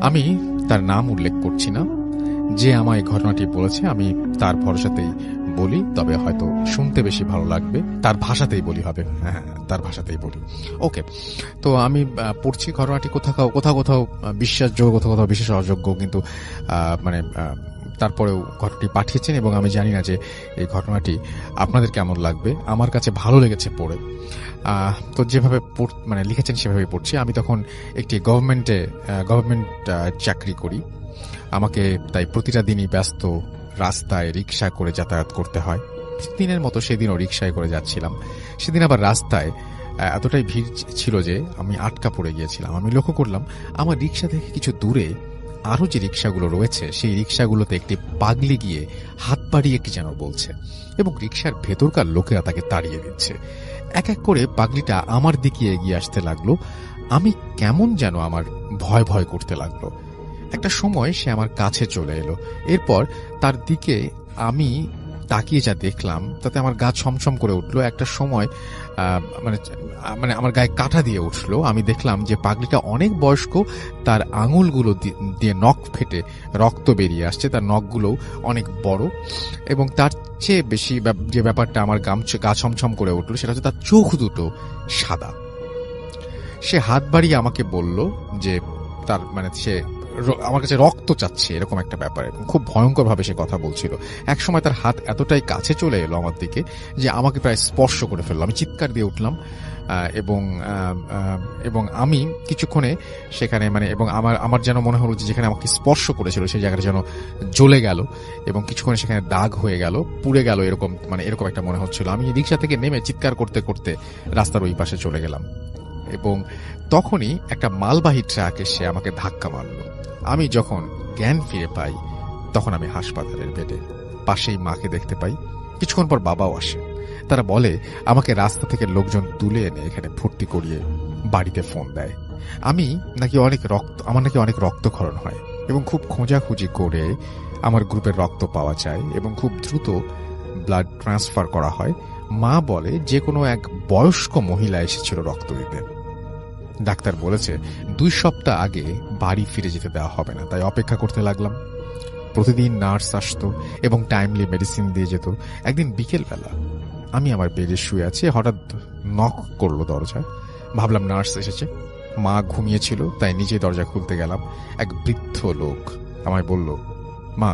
আমি তার নাম উল্লেখ করছি না, যে আমায় ঘটনাটি বলেছে আমি তার ভরসাতেই বলি, তবে হয়তো শুনতে বেশি ভালো লাগবে, তার ভাষাতেই বলি হবে। হ্যাঁ, তার ভাষাতেই বলি। ওকে, তো আমি পড়ছি ঘটনাটি কোথাও কোথাও কোথাও বিশ্বাসযোগ্য, কোথাও কোথাও বিশ্বাস অযোগ্য, কিন্তু মানে তারপরেও ঘটনাটি পাঠিয়েছেন এবং আমি জানি না যে এই ঘটনাটি আপনাদের কেমন লাগবে। আমার কাছে ভালো লেগেছে পড়ে। তো যেভাবে মানে লিখেছেন সেভাবেই পড়ছি। আমি তখন একটি গভর্নমেন্ট চাকরি করি। আমাকে তাই প্রতিটা দিনই ব্যস্ত রাস্তায় রিক্সা করে যাতায়াত করতে হয়। দিনের মতো সেদিনও রিক্সায় করে যাচ্ছিলাম। সেদিন আবার রাস্তায় এতটাই ভিড় ছিল যে আমি আটকা পড়ে গিয়েছিলাম। আমি লক্ষ্য করলাম আমার রিক্সা থেকে কিছু দূরে আরো যে রিক্সাগুলো রয়েছে সেই রিক্সাগুলোতে একটি পাগলি গিয়ে হাত বাড়িয়ে কি যেন বলছে এবং রিক্সার ভেতরকার লোকেরা তাকে তাড়িয়ে দিচ্ছে। এক এক করে পাগলিটা আমার দিকে এগিয়ে আসতে লাগলো। আমি কেমন যেন আমার ভয় ভয় করতে লাগলো। একটা সময় সে আমার কাছে চলে এলো। এরপর তার দিকে আমি তাকিয়ে যা দেখলাম তাতে আমার গা ছমছম করে উঠলো। একটা সময় মানে আমার গায়ে কাঁটা দিয়ে উঠলো। আমি দেখলাম যে পাগলিটা অনেক বয়স্ক, তার আঙুলগুলো দিয়ে নখ ফেটে রক্ত বেরিয়ে আসছে, তার নখগুলো অনেক বড়, এবং তার চেয়ে বেশি যে ব্যাপারটা আমার গা ছমছম করে উঠলো সেটা হচ্ছে তার চোখ দুটো সাদা। সে হাত বাড়িয়ে আমাকে বলল যে তার মানে সে আমার কাছে রক্ত চাচ্ছে, এরকম একটা ব্যাপার, এবং খুব ভয়ঙ্কর ভাবে সে কথা বলছিল। একসময় তার হাত এতটাই কাছে চলে এলো আমার দিকে যে আমাকে প্রায় স্পর্শ করে ফেললো। আমি চিৎকার দিয়ে উঠলাম এবং আমি কিছুক্ষণে সেখানে এবং আমার যেন মনে হলো যে যেখানে আমাকে স্পর্শ করেছিল সেই জায়গাটা যেন জ্বলে গেল এবং কিছুক্ষণে সেখানে দাগ হয়ে গেল, পুড়ে গেল, এরকম একটা মনে হচ্ছিল। আমি রিক্সা থেকে নেমে চিৎকার করতে করতে রাস্তার ওই পাশে চলে গেলাম এবং তখনই একটা মালবাহী ট্রাক এসে আমাকে ধাক্কা মারল। আমি যখন জ্ঞান ফিরে পাই তখন আমি হাসপাতালের বেডে, পাশেই মাকে দেখতে পাই। কিছুক্ষণ পর বাবাও আসে। তারা বলে আমাকে রাস্তা থেকে লোকজন তুলে এনে এখানে ভর্তি করিয়ে বাড়িতে ফোন দেয়। আমার নাকি অনেক রক্তক্ষরণ হয় এবং খুব খোঁজাখুঁজি করে আমার গ্রুপের রক্ত পাওয়া যায় এবং খুব দ্রুত ব্লাড ট্রান্সফার করা হয়। মা বলে যে কোনো এক বয়স্ক মহিলা এসেছিল রক্ত দিতে। ডাক্তার বলেছে 2 সপ্তাহ আগে বাড়ি ফিরে যেতে দেওয়া হবে না, তাই অপেক্ষা করতে লাগলাম। প্রতিদিন নার্স আসতো এবং টাইমলি মেডিসিন দিয়ে যেত। একদিন বিকেলবেলা আমি আমার বেডে শুয়ে আছি, হঠাৎ নক করলো দরজা। ভাবলাম নার্স এসেছে। মা ঘুমিয়েছিল তাই নিজে দরজা খুলতে গেলাম। এক বৃদ্ধ লোক আমায় বলল, মা,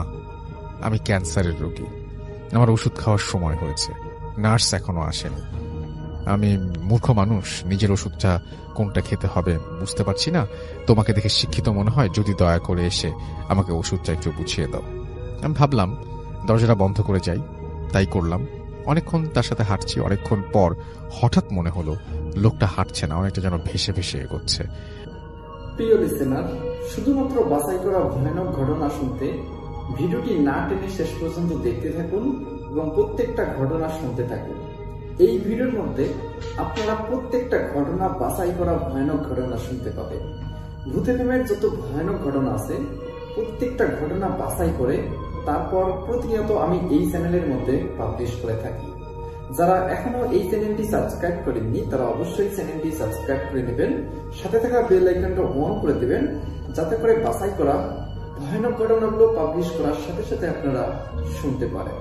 আমি ক্যান্সারের রোগী, আমার ওষুধ খাওয়ার সময় হয়েছে, নার্স এখনো আসেনি। আমি মূর্খ মানুষ, নিজের ওষুধটা কোনটা খেতে হবে বুঝতে পারছি না। তোমাকে দেখে শিক্ষিত মনে হয়, যদি দয়া করে এসে আমাকে ওষুধটা একটু বুঝিয়ে দাও। আমি ভাবলাম দরজাটা বন্ধ করে যাই, তাই করলাম। অনেকক্ষণ তার সাথে হাঁটছি। অনেকক্ষণ পর হঠাৎ মনে হলো লোকটা হাঁটছে না, অনেকটা যেন ভেসে ভেসে এগোচ্ছে। প্রিয় লিসেনার, শুধুমাত্র বাছাই করা ভয়ানক ঘটনা শুনতে ভিডিওটি না টেনে শেষ পর্যন্ত দেখতে থাকুন এবং প্রত্যেকটা ঘটনা শুনতে থাকুন। এই ভিডিওর মধ্যে আপনারা প্রত্যেকটা ঘটনা বাছাই করা ভয়ানক ঘটনা শুনতে পাবেন। ভূতে প্রেমের যত ভয়ানক ঘটনা আছে প্রত্যেকটা ঘটনা বাছাই করে তারপর প্রতিনিয়ত আমি এই চ্যানেলের মধ্যে পাবলিশ করে থাকি। যারা এখনো এই চ্যানেলটি সাবস্ক্রাইব করেননি তারা অবশ্যই চ্যানেলটি সাবস্ক্রাইব করে নেবেন, সাথে থাকা বেল আইকনটা অন করে দেবেন, যাতে করে বাছাই করা ভয়ানক ঘটনাগুলো পাবলিশ করার সাথে সাথে আপনারা শুনতে পারেন।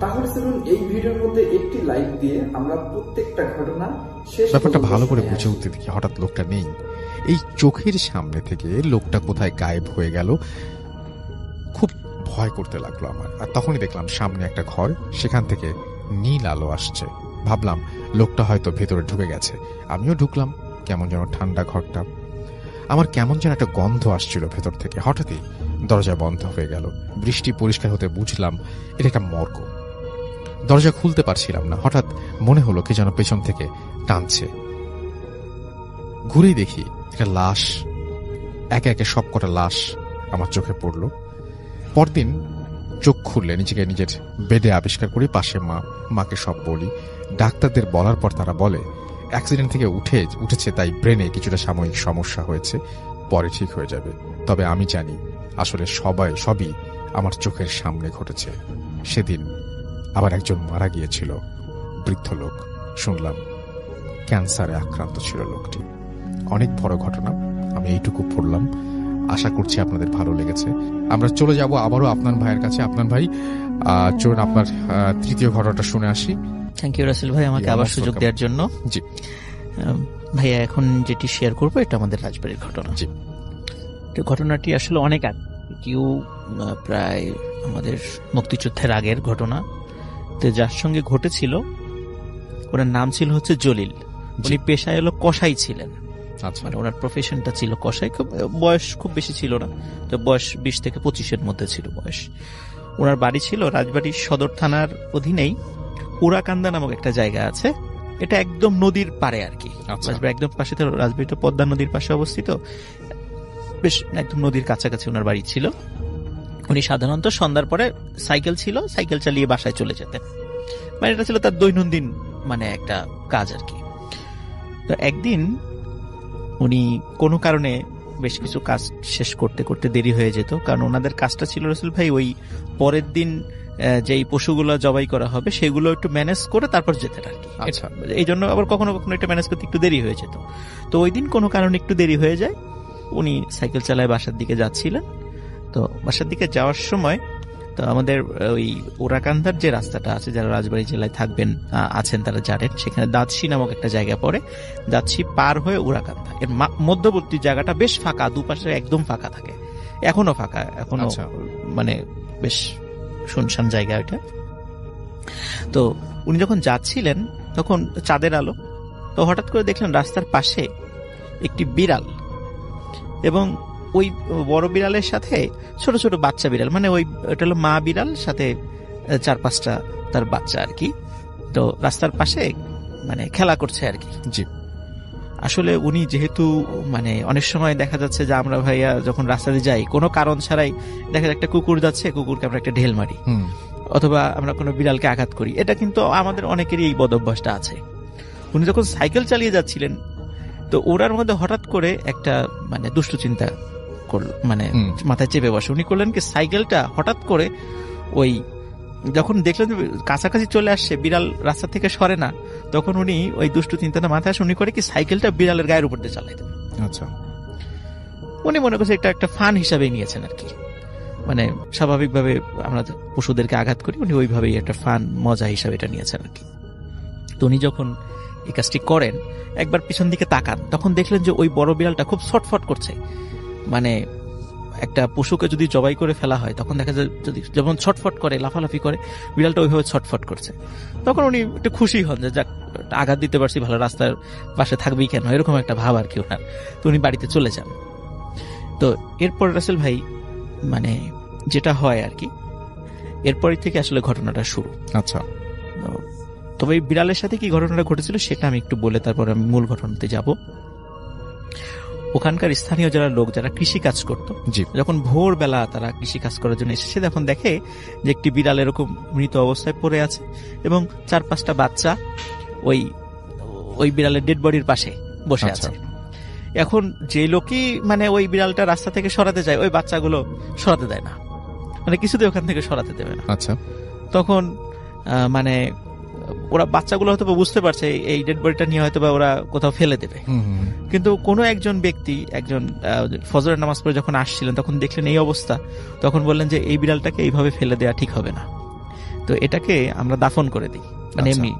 তাহলে চলুন এই ভিডিওর মধ্যে একটি লাইক দিয়ে আমরা প্রত্যেকটা ঘটনা শেষ ব্যাপারটা ভালো করে বুঝে উঠতে দেখি হঠাৎ লোকটা নেই। এই চোখের সামনে থেকে লোকটা কোথায় গায়েব হয়ে গেল। খুব ভয় করতে লাগলো আমার। আর তখনই দেখলাম সামনে একটা ঘর, সেখান থেকে নীল আলো আসছে। ভাবলাম লোকটা হয়তো ভেতরে ঢুকে গেছে। আমিও ঢুকলাম। কেমন যেন ঠান্ডা ঘরটা, আমার কেমন যেন একটা গন্ধ আসছিল ভেতর থেকে। হঠাৎই দরজা বন্ধ হয়ে গেল। বৃষ্টি পরিষ্কার হতে বুঝলাম এটা একটা মর্গ। দরজা খুলতে পারছিলাম না। হঠাৎ মনে হলো কে যেন পেছন থেকে টানছে। ঘুরেই দেখি একটা লাশ, একে একে সবকটা লাশ আমার চোখে পড়ল। পরদিন চোখ খুললে নিজেকে নিজের বেডে আবিষ্কার করি, পাশে মাকে সব বলি। ডাক্তারদের বলার পর তারা বলে অ্যাক্সিডেন্ট থেকে উঠেছে, তাই ব্রেনে কিছুটা সাময়িক সমস্যা হয়েছে, পরে ঠিক হয়ে যাবে। তবে আমি জানি আসলে সবই আমার চোখের সামনে ঘটেছে। সেদিন আবার একজন মারা গিয়েছিল, বৃদ্ধ লোক। শুনলাম ক্যান্সারে আক্রান্ত ছিল লোকটি। অনেক বড় ঘটনা। আমি এইটুকু পড়লাম। আশা করছি আপনাদের ভালো লেগেছে। আমরা চলে যাব আবারও আপনার ভাইয়ের কাছে। আপনার ভাই, চলুন আপনার তৃতীয় ঘটনাটা শুনে আসি। থ্যাংক ইউ রাসেল ভাই, আমাকে আবার সুযোগ দেওয়ার জন্য। জি ভাইয়া, এখন যেটি শেয়ার করবো এটা আমাদের রাজবাড়ির ঘটনা। জি, ঘটনাটি আসলে অনেক আগে, কেউ প্রায় আমাদের মুক্তিযুদ্ধের আগের ঘটনা। তো যার সঙ্গে ঘটেছিল ওনার নাম ছিল হচ্ছে জলিল। উনি পেশায় হলো কসাই ছিলেন। আচ্ছা, মানে ওনার প্রফেশনটা ছিল কসাই। বয়স খুব বেশি ছিল না, তো বয়স 20 থেকে 25-এর মধ্যে ছিল বয়স। ওনার বাড়ি ছিল রাজবাড়ির সদর থানার অধীনেই উড়াকান্দা নামক একটা জায়গা আছে। এটা একদম নদীর পারে আর কি, রাজবাড়ি একদম পাশে। তো রাজবাড়িটা পদ্মা নদীর পাশে অবস্থিত, বেশ একদম নদীর কাছাকাছি ওনার বাড়ি ছিল। উনি সাধারণত সন্ধ্যার পরে সাইকেল ছিল, সাইকেল চালিয়ে বাসায় চলে যেতেন। মানে এটা ছিল তার দৈনন্দিন মানে একটা কাজ আর কি। তো একদিন উনি কোনো কারণে বেশ কিছু কাজ শেষ করতে করতে দেরি হয়ে যেত, কারণ ওনাদের কাজটা ছিল রসুল ভাই ওই পরের দিন যেই পশুগুলো জবাই করা হবে সেগুলো একটু ম্যানেজ করে তারপর যেতেন আর কি। আচ্ছা, এই জন্য আবার কখনো কখনো এটা ম্যানেজ করতে একটু দেরি হয়ে যেত। তো ওই দিন কোনো কারণে একটু দেরি হয়ে যায়, উনি সাইকেল চালায় বাসার দিকে যাচ্ছিলেন। তো বাসার দিকে যাওয়ার সময় তো আমাদের ওই ওরাকান্দার যে রাস্তাটা আছে, যারা রাজবাড়ী জেলায় থাকবেন আছেন তারা জানেন, সেখানে দাঁতশি নামক একটা জায়গা পড়ে। দাঁতশি পার হয়ে ওরাকান্দা, এর মধ্যবর্তী জায়গাটা বেশ ফাঁকা, দুপাশে একদম ফাঁকা থাকে, এখনো ফাঁকা, এখনো মানে বেশ শুনশান জায়গা ওইটা। তো উনি যখন যাচ্ছিলেন তখন চাঁদের আলো, তো হঠাৎ করে দেখলেন রাস্তার পাশে একটি বিড়াল এবং ওই বড় বিড়ালের সাথে ছোট ছোট বাচ্চা বিড়াল, মানে ওই এটা হলো মা বিড়াল, সাথে 4-5টা তার বাচ্চা আর কি। তো রাস্তার পাশে মানে খেলা করছে আর কি। জি, আসলে উনি যেহেতু মানে অনেক সময় দেখা যাচ্ছে যে আমরা ভাইয়া যখন রাস্তাতে যাই কোনো কারণ ছাড়াই দেখা যায় একটা কুকুর যাচ্ছে, কুকুরকে আমরা একটা ঢেল মারি, অথবা আমরা কোনো বিড়ালকে আঘাত করি। এটা কিন্তু আমাদের অনেকেরই এই বদ অভ্যাসটা আছে। উনি যখন সাইকেল চালিয়ে যাচ্ছিলেন তো ওরার মধ্যে হঠাৎ করে একটা মানে দুষ্টু চিন্তা মানে মাথায় চেপে বসে। উনি করলেন কি, সাইকেলটা হঠাৎ করে ওই যখন দেখলেন কাছাকাছি চলে আসছে, বিড়াল রাস্তা থেকে সরে না, তখন উনি ওই দুষ্টু চিন্তাটা মাথায় আসে, উনি করে কি সাইকেলটা বিড়ালের গায়ের উপর দিয়ে চালাই দেন। আচ্ছা, উনি মনে করছে এটা একটা ফান হিসাবে নিয়েছেন আর কি। মানে স্বাভাবিকভাবে আমরা পশুদেরকে আঘাত করি, উনি ওইভাবেই একটা ফান মজা হিসাবে এটা নিয়েছেন আর কি। তো উনি যখন এই কাজটি করেন, একবার পিছন দিকে তাকান, তখন দেখলেন যে ওই বড় বিড়ালটা খুব ছটফট করছে। মানে একটা পশুকে যদি জবাই করে ফেলা হয় তখন দেখা যায় যদি যেমন ছটফট করে, লাফালাফি করে, বিড়ালটা ওইভাবে ছটফট করছে। তখন উনি একটু খুশি হন যে যাক, আঘাত দিতে পারছি, ভালো, রাস্তার পাশে থাকবেই কেন, এরকম একটা ভাব আর কি ওনার। তো উনি বাড়িতে চলে যান। তো এরপর রাসেল ভাই মানে যেটা হয় আর কি, এরপরই থেকে আসলে ঘটনাটা শুরু। আচ্ছা, তবে এই বিড়ালের সাথে কি ঘটনাটা ঘটেছিল সেটা আমি একটু বলে তারপর আমি মূল ঘটনাতে যাব। ওখানকার স্থানীয় যারা লোক, যারা কৃষি কাজ করতো, যখন ভোরবেলা তারা কৃষি কাজ করার জন্য এসেছে, তখন দেখে যে একটি বিড়াল এরকম মৃত অবস্থায় পড়ে আছে এবং 4-5টা বাচ্চা ওই বিড়ালের ডেড বডির পাশে বসে আছে। এখন যে লোকই মানে ওই বিড়ালটা রাস্তা থেকে সরাতে যায়, ওই বাচ্চাগুলো সরাতে দেয় না, মানে কিছুতে ওখান থেকে সরাতে দেবে না। আচ্ছা, তখন মানে ওরা বাচ্চাগুলো হয়তো বুঝতে পারছে এই ডেড বডিটা নিয়ে হয়তো বা ওরা কোথাও ফেলে দেবে, কিন্তু কোনো একজন ব্যক্তি, একজন ফজরের নামাজ পড়ে যখন আসছিলেন তখন দেখলেন এই অবস্থা, তখন বললেন যে এই বিড়ালটাকে এইভাবে ফেলে দেওয়া ঠিক হবে না, তো এটাকে আমরা দাফন করে দিই, মানে এমনি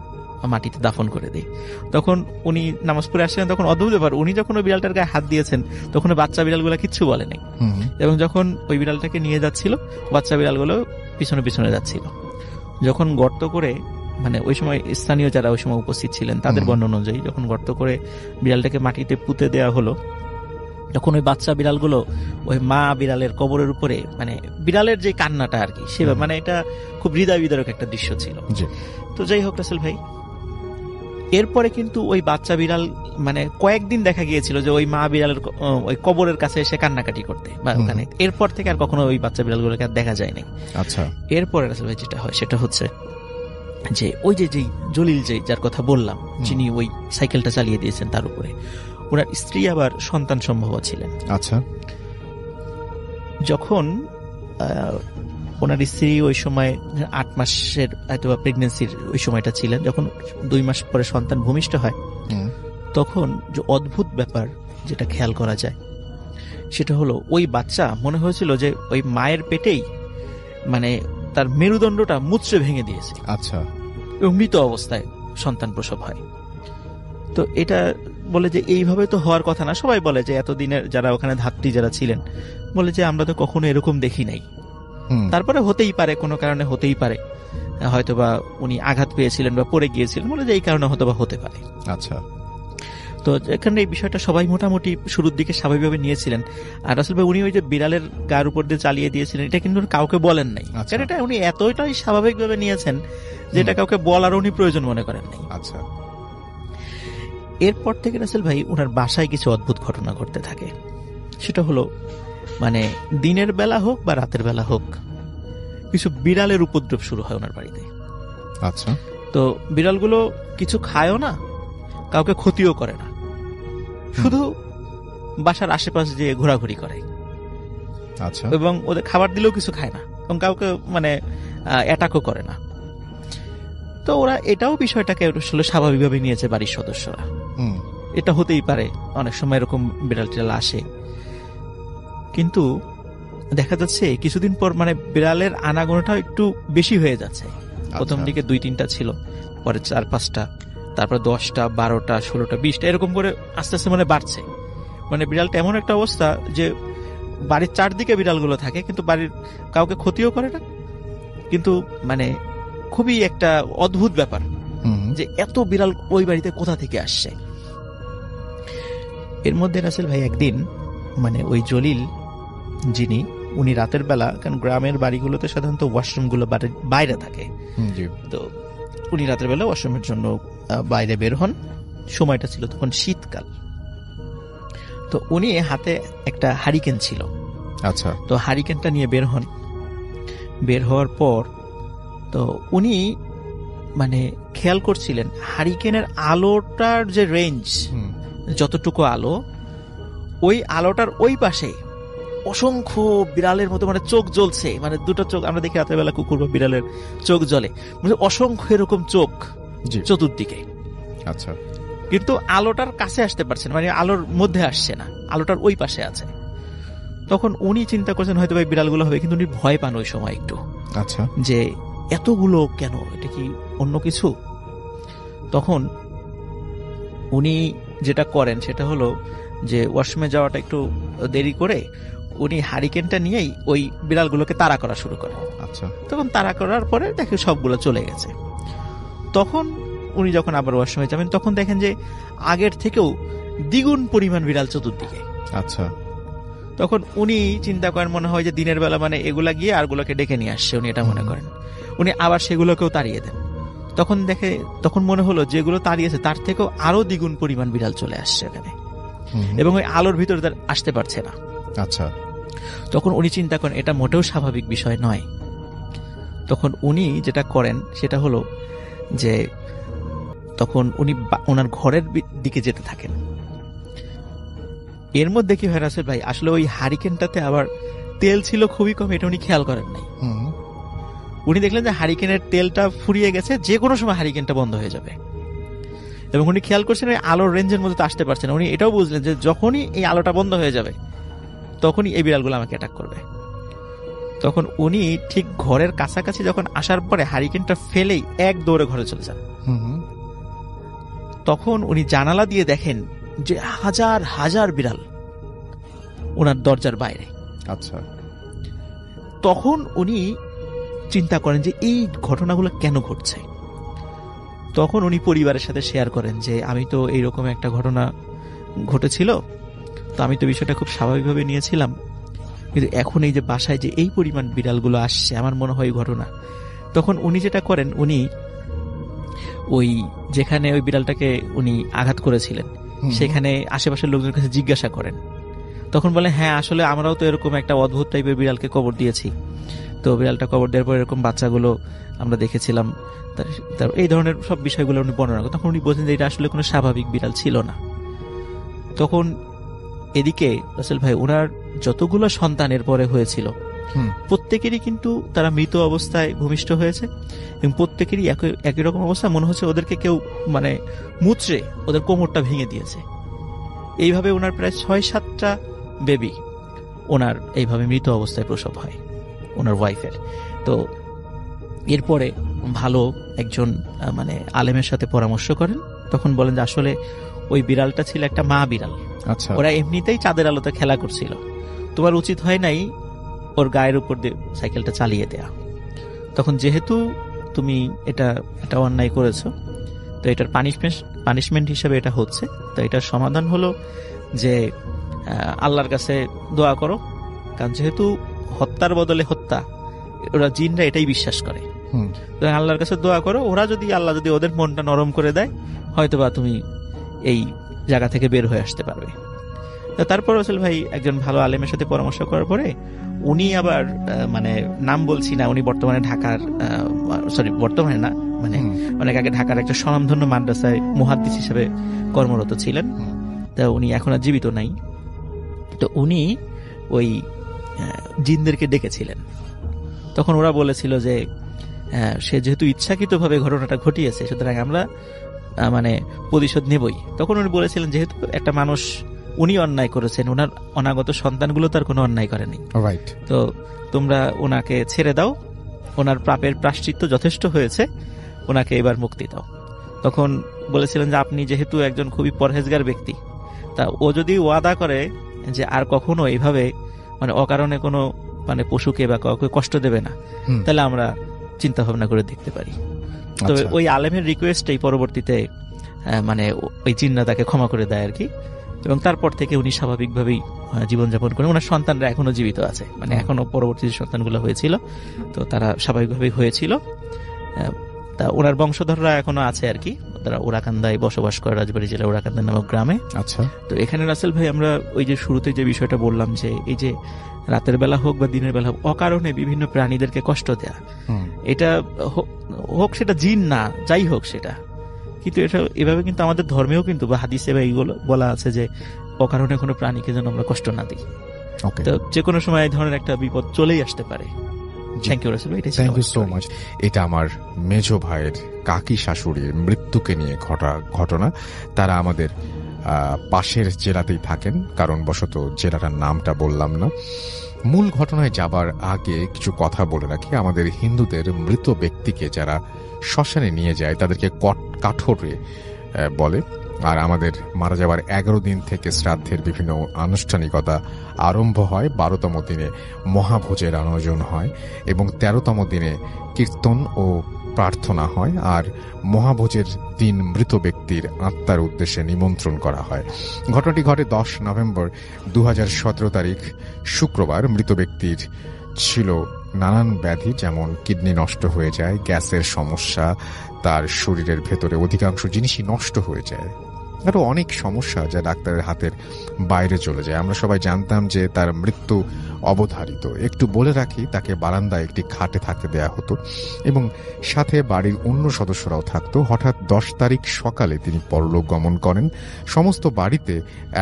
মাটিতে দাফন করে দিই। তখন উনি নামাজ পড়ে আসছিলেন, তখন অদ্ভুত ব্যাপার, উনি যখন ওই বিড়ালটার গায়ে হাত দিয়েছেন তখন বাচ্চা বিড়ালগুলো কিচ্ছু বলেনি, এবং যখন ওই বিড়ালটাকে নিয়ে যাচ্ছিল বাচ্চা বিড়ালগুলো পিছনে পিছনে যাচ্ছিল। যখন গর্ত করে, মানে ওই সময় স্থানীয় যারা ওই সময় উপস্থিত ছিলেন তাদের বর্ণনা অনুযায়ী যখন গর্ত করে বিড়ালটাকে মাটিতে পুঁতে দেওয়া হলো, তখন ওই বাচ্চা বিড়ালগুলো ওই মা বিড়ালের কবরের উপরে, মানে বিড়ালের যে কান্নাটা আর কি, সেভাবে, মানে এটা খুব হৃদয় বিদারক একটা দৃশ্য ছিল। তো যাই হোক রাসেল ভাই, এরপরে কিন্তু ওই বাচ্চা বিড়াল মানে কয়েকদিন দেখা গিয়েছিল যে ওই মা বিড়ালের ওই কবরের কাছে এসে কান্নাকাটি করতে বা ওখানে, এরপর থেকে আর কখনো ওই বাচ্চা বিড়ালগুলোকে আর দেখা যায়নি। আচ্ছা, এরপরে রাসেল ভাই যেটা হয় সেটা হচ্ছে যে ওই যে জলিল, যার কথা বললাম, যিনি ওই সাইকেলটা চালিয়ে দিয়েছেন, তার উপরে ওনার স্ত্রী আবার সন্তান সম্ভব ছিলেন। আচ্ছা, যখন ওনার স্ত্রী ওই সময় 8 মাসের হয়তো প্রেগনেন্সির ওই সময়টা ছিলেন, যখন 2 মাস পরে সন্তান ভূমিষ্ঠ হয়, তখন যে অদ্ভুত ব্যাপার যেটা খেয়াল করা যায় সেটা হলো ওই বাচ্চা মনে হয়েছিল যে ওই মায়ের পেটেই মানে তার মেরুদণ্ডটা মুচড়ে ভেঙে দিয়েছে। আচ্ছা। এবং মৃত অবস্থায় সন্তান প্রসব হয়। তো এটা বলে যে এইভাবে তো হওয়ার কথা না। সবাই বলে যে এতদিনের যারা ওখানে ধাত্রী যারা ছিলেন বলে যে আমরা তো কখনো এরকম দেখি নাই। তারপরে হতেই পারে, কোনো কারণে হতেই পারে, হয়তোবা উনি আঘাত পেয়েছিলেন বা পড়ে গিয়েছিলেন, বলে যে এই কারণে হয়তোবা হতে পারে। আচ্ছা। তো এখানে এই বিষয়টা সবাই মোটামুটি শুরুর দিকে স্বাভাবিকভাবে নিয়েছিলেন। আর রাসেল ভাই উনি ওই যে বিড়ালের গার উপর দিয়ে চালিয়ে দিয়েছিলেন, এটা কিন্তু কাউকে বলেন নাই। কারণ এটা উনি এতটাই স্বাভাবিকভাবে নিয়েছেন যে এটা কাউকে বলার উনি প্রয়োজন মনে করেন নাই। আচ্ছা। এরপর থেকে রাসেল ভাই ওনার বাসায় কিছু অদ্ভুত ঘটনা ঘটতে থাকে। সেটা হলো মানে দিনের বেলা হোক বা রাতের বেলা হোক কিছু বিড়ালের উপদ্রব শুরু হয় ওনার বাড়িতে। আচ্ছা। তো বিড়ালগুলো কিছু খায়ও না, কাউকে ক্ষতিও করে না, শুধু বাসার আশেপাশে যে ঘোরাঘুরি করে। আচ্ছা। এবং ওদের খাবার দিলেও কিছু খায় না এবং কাউকে মানে অ্যাটাকও করে না। তো ওরা এটাও বিষয়টাকে আসলে স্বাভাবিকভাবে নিয়েছে বাড়ির সদস্যরা। এটা হতেই পারে, অনেক সময় এরকম বিড়াল টিড়াল আসে। কিন্তু দেখা যাচ্ছে কিছুদিন পর মানে বিড়ালের আনাগোনাটাও একটু বেশি হয়ে যাচ্ছে। প্রথম দিকে 2-3টা ছিল, পরে 4-5টা, তারপর 10টা, 12টা, 16টা, 20টা, এরকম করে আস্তে আস্তে মানে বাড়ছে। মানে বিড়ালটা এমন একটা অবস্থা যে বাড়ির চারদিকে বিড়ালগুলো থাকে কিন্তু বাড়ির কাউকে ক্ষতিও করে না। কিন্তু মানে খুবই একটা অদ্ভুত ব্যাপার যে এত বিড়াল ওই বাড়িতে কোথা থেকে আসছে। এর মধ্যে রাসেল ভাই একদিন মানে ওই জলিল যিনি, উনি রাতের বেলা, কারণ গ্রামের বাড়িগুলোতে সাধারণত ওয়াশরুমগুলো বাইরে থাকে, তো উনি রাতের বেলা ওয়াশরুমের জন্য বাইরে বের হন। সময়টা ছিল তখন শীতকাল। তো উনি হাতে একটা হারিকেন ছিল। আচ্ছা। তো হারিকেনটা নিয়ে বের হন। বের হওয়ার পর তো উনি মানে খেয়াল করছিলেন হারিকেনের আলোটার যে রেঞ্জ, যতটুকু আলো, ওই আলোটার ওই পাশে অসংখ্য বিড়ালের মতো মানে চোখ জ্বলছে। মানে দুটো চোখ, আমরা দেখি রাতের বেলা কুকুর বা বিড়ালের চোখ জ্বলে, মানে অসংখ্য এরকম চোখ চতুর্দিকে। আচ্ছা। কিন্তু আলোটার কাছে আসতে পারছে না, মানে আলোর মধ্যে আসছে না, আলোটার ওই পাশে আছে। তখন উনি চিন্তা করছেন হয়তো ভাই বিড়ালগুলো হবে, কিন্তু উনি ভয় পান ওই সময় একটু। আচ্ছা। যে এতগুলো কেন, এটা কি অন্য কিছু? তখন উনি যেটা করেন সেটা হলো যে ওয়াশরুমে যাওয়াটা একটু দেরি করে উনি হারিকেনটা নিয়েই ওই বিড়ালগুলোকে তাড়া করা শুরু করেন। আচ্ছা। তখন তাড়া করার পরে দেখে সবগুলো চলে গেছে। তখন উনি যখন আবার ওয়াশরুমে যাবেন তখন দেখেন যে আগের থেকেও দ্বিগুণ পরিমাণ বিড়াল চতুর্দিকে। আচ্ছা। তখন উনি চিন্তা করেন মনে হয় যে দিনের বেলা মানে এগুলা গিয়ে আরগুলোকে ডেকে নিয়ে আসছে, উনি এটা মনে করেন। উনি আবার সেগুলোকেও তাড়িয়ে দেন। তখন মনে হলো যেগুলো তাড়িয়েছে তার থেকেও আরো দ্বিগুণ পরিমাণ বিড়াল চলে আসছে এখানে, এবং ওই আলোর ভিতরে তার আসতে পারছে না। আচ্ছা। তখন উনি চিন্তা করেন এটা মোটেও স্বাভাবিক বিষয় নয়। তখন উনি যেটা করেন সেটা হলো যে তখন উনি ওনার ঘরের দিকে যেতে থাকেন। এর মধ্যে কি হয় রাসেল ভাই, আসলে ওই হারিকেনটাতে আবার তেল ছিল খুবই কম, এটা উনি খেয়াল করেন নাই। উনি দেখলেন যে হারিকেনের তেলটা ফুরিয়ে গেছে, যে কোনো সময় হারিকেনটা বন্ধ হয়ে যাবে। এবং উনি খেয়াল করছেন ওই আলোর রেঞ্জের মধ্যে তো আসতে পারছেন। উনি এটাও বুঝলেন যে যখনই এই আলোটা বন্ধ হয়ে যাবে তখনই এই বিড়ালগুলো আমাকে অ্যাটাক করবে। তখন উনি ঠিক ঘরের কাছাকাছি যখন আসার পরে হারিকেনটা ফেলেই এক দৌড়ে ঘরে চলে যান। তখন উনি জানালা দিয়ে দেখেন যে হাজার হাজার বিড়াল ওনার দরজার বাইরে। আচ্ছা। তখন উনি চিন্তা করেন যে এই ঘটনাগুলো কেন ঘটছে। তখন উনি পরিবারের সাথে শেয়ার করেন যে আমি তো এইরকম একটা ঘটনা ঘটেছিল, তো আমি তো বিষয়টা খুব স্বাভাবিকভাবে নিয়েছিলাম, কিন্তু এখন এই যে বাসায় যে এই পরিমাণ বিড়ালগুলো আসছে আমার মনে হয় ঘটনা। তখন উনি যেটা করেন, উনি ওই যেখানে ওই বিড়ালটাকে উনি আঘাত করেছিলেন সেখানে আশেপাশের লোকজনের কাছে জিজ্ঞাসা করেন। তখন বলে হ্যাঁ আসলে আমরাও তো এরকম একটা অদ্ভুত টাইপের বিড়ালকে কবর দিয়েছি, তো বিড়ালটা কবর দেওয়ার পর এরকম বাচ্চাগুলো আমরা দেখেছিলাম, তার এই ধরনের সব বিষয়গুলো উনি বর্ণনা করেন। তখন উনি বলছেন যে এটা আসলে কোনো স্বাভাবিক বিড়াল ছিল না। তখন এদিকে রাসেল ভাই ওনার যতগুলো সন্তানের পরে হয়েছিল প্রত্যেকেরই কিন্তু তারা মৃত অবস্থায় ভূমিষ্ঠ হয়েছে, এবং প্রত্যেকেরই একই রকম অবস্থা, মনে হচ্ছে ওদেরকে কেউ মানে মুচড়ে ওদের কোমরটা ভেঙে দিয়েছে। এইভাবে ওনার প্রায় 6-7টা বেবি ওনার এইভাবে মৃত অবস্থায় প্রসব হয় ওনার ওয়াইফের। তো এরপরে ভালো একজন মানে আলেমের সাথে পরামর্শ করেন, তখন বলেন যে আসলে ওই বিড়ালটা ছিল একটা মা বিড়াল, আচ্ছা, ওরা এমনিতেই চাঁদের আলোতে খেলা করছিল, তোমার উচিত হয় নাই ওর গায়ের উপর দিয়ে সাইকেলটা চালিয়ে দেয়া। তখন যেহেতু তুমি এটা অন্যায় করেছো, তো এটার পানিশমেন্ট হিসেবে এটা হচ্ছে, তো এটার সমাধান হলো যে আল্লাহর কাছে দোয়া করো, কারণ যেহেতু হত্যার বদলে হত্যা, ওরা জিনরা এটাই বিশ্বাস করে, তো আল্লাহর কাছে দোয়া করো, ওরা যদি আল্লাহ যদি ওদের মনটা নরম করে দেয়, হয়তোবা তুমি এই জায়গা থেকে বের হয়ে আসতে পারবে। তো তারপর রসুল ভাই একজন ভালো আলেমের সাথে পরামর্শ করার পরে উনি আবার মানে নাম বলছি না, উনি বর্তমানে ঢাকার বর্তমানে না মানে অনেক আগে ঢাকার একটা স্বনামধন্য মাদ্রাসায় মুহাদ্দিস হিসেবে কর্মরত ছিলেন, তা উনি এখন আর জীবিত নাই। তো উনি ওই জিনদেরকে ডেকেছিলেন, তখন ওরা বলেছিল যে সে যেহেতু ইচ্ছাকৃতভাবে ঘটনাটা ঘটিয়েছে, সুতরাং আমরা মানে প্রতিশোধ নেবই। তখন উনি বলেছিলেন যেহেতু একটা মানুষ উনি অন্যায় করেছেন, ওনার অনাগত সন্তানগুলো তার কোনো অন্যায় করেনি, তো তোমরা ওনাকে ছেড়ে দাও, ওনার পাপের প্রায়শ্চিত্ত যথেষ্ট হয়েছে, ওনাকে এবার মুক্তি দাও। তখন বলেছিলেন যে আপনি যেহেতু একজন খুবই পরহেজগার ব্যক্তি, তা ও যদি ওয়াদা করে যে আর কখনো এইভাবে মানে অকারণে কোনো মানে পশুকে বা কাউকে কষ্ট দেবে না, তাহলে আমরা চিন্তা ভাবনা করে দেখতে পারি। তবে ওই আলেমের রিকোয়েস্টেই পরবর্তীতে মানে ওই জিন্না তাকে ক্ষমা করে দেয় আর কি, এবং তারপর থেকে উনি স্বাভাবিকভাবেই জীবনযাপন করেন। ওনার সন্তানরা এখনো জীবিত আছে, মানে এখনো পরবর্তী যে সন্তানগুলো হয়েছিল তো তারা স্বাভাবিকভাবেই হয়েছিল, তা ওনার বংশধররা এখনো আছে আর কি, তারা ওরাকান্দায় বসবাস করে, রাজবাড়ী জেলা ওরাকান্দা নামক গ্রামে। আচ্ছা, তো এখানে রাসেল ভাই আমরা ওই যে শুরুতে যে বিষয়টা বললাম যে এই যে রাতের বেলা হোক বা দিনের বেলা হোক অকারণে বিভিন্ন প্রাণীদেরকে কষ্ট দেয়া, এটা হোক সেটা জিন না যাই হোক সেটা, কিন্তু এটা এভাবে কিন্তু আমাদের ধর্মেও কিন্তু বা হাদিসে বা এইগুলো বলা আছে যে অকারণে কোনো প্রাণীকে যেন আমরা কষ্ট না দিই। তো যে কোনো সময় এই ধরনের একটা বিপদ চলেই আসতে পারে। থ্যাংক ইউ রাসেল ভাই, থ্যাংক ইউ সো মাচ। এটা আমার মেজো ভাইয়ের কাকি শাশুড়ির মৃত্যুকে নিয়ে ঘটনা। তারা আমাদের পাশের জেলাতেই থাকেন, কারণ বশত জেলাটার নামটা বললাম না। মূল ঘটনায় যাবার আগে কিছু কথা বলে রাখি। আমাদের হিন্দুদের মৃত ব্যক্তিকে যারা শ্মশানে নিয়ে যায় তাদেরকে কাঠোরে বলে, আর আমাদের মারা যাওয়ার 11 দিন থেকে শ্রাদ্ধের বিভিন্ন আনুষ্ঠানিকতা আরম্ভ হয়। 12তম দিনে মহাভোজের আয়োজন হয় এবং 13তম দিনে কীর্তন ও প্রার্থনা হয়, আর মহাভোজের দিন মৃত ব্যক্তির আত্মার উদ্দেশ্যে নিমন্ত্রণ করা হয়। ঘটনাটি ঘটে 10 নভেম্বর 2017 তারিখ শুক্রবার। মৃত ব্যক্তির ছিল নানান ব্যাধি, যেমন কিডনি নষ্ট হয়ে যায়, গ্যাসের সমস্যা, তার শরীরের ভেতরে অধিকাংশ জিনিসই নষ্ট হয়ে যায়, আরো অনেক সমস্যা যা ডাক্তারের হাতের বাইরে চলে যায়। আমরা সবাই জানতাম যে তার মৃত্যু অবধারিত। একটু বলে রাখি, তাকে বারান্দায় একটি খাটে থাকতে দেয়া হতো এবং সাথে বাড়ির অন্য সদস্যরাও থাকতো। হঠাৎ 10 তারিখ সকালে তিনি পরলোক গমন করেন। সমস্ত বাড়িতে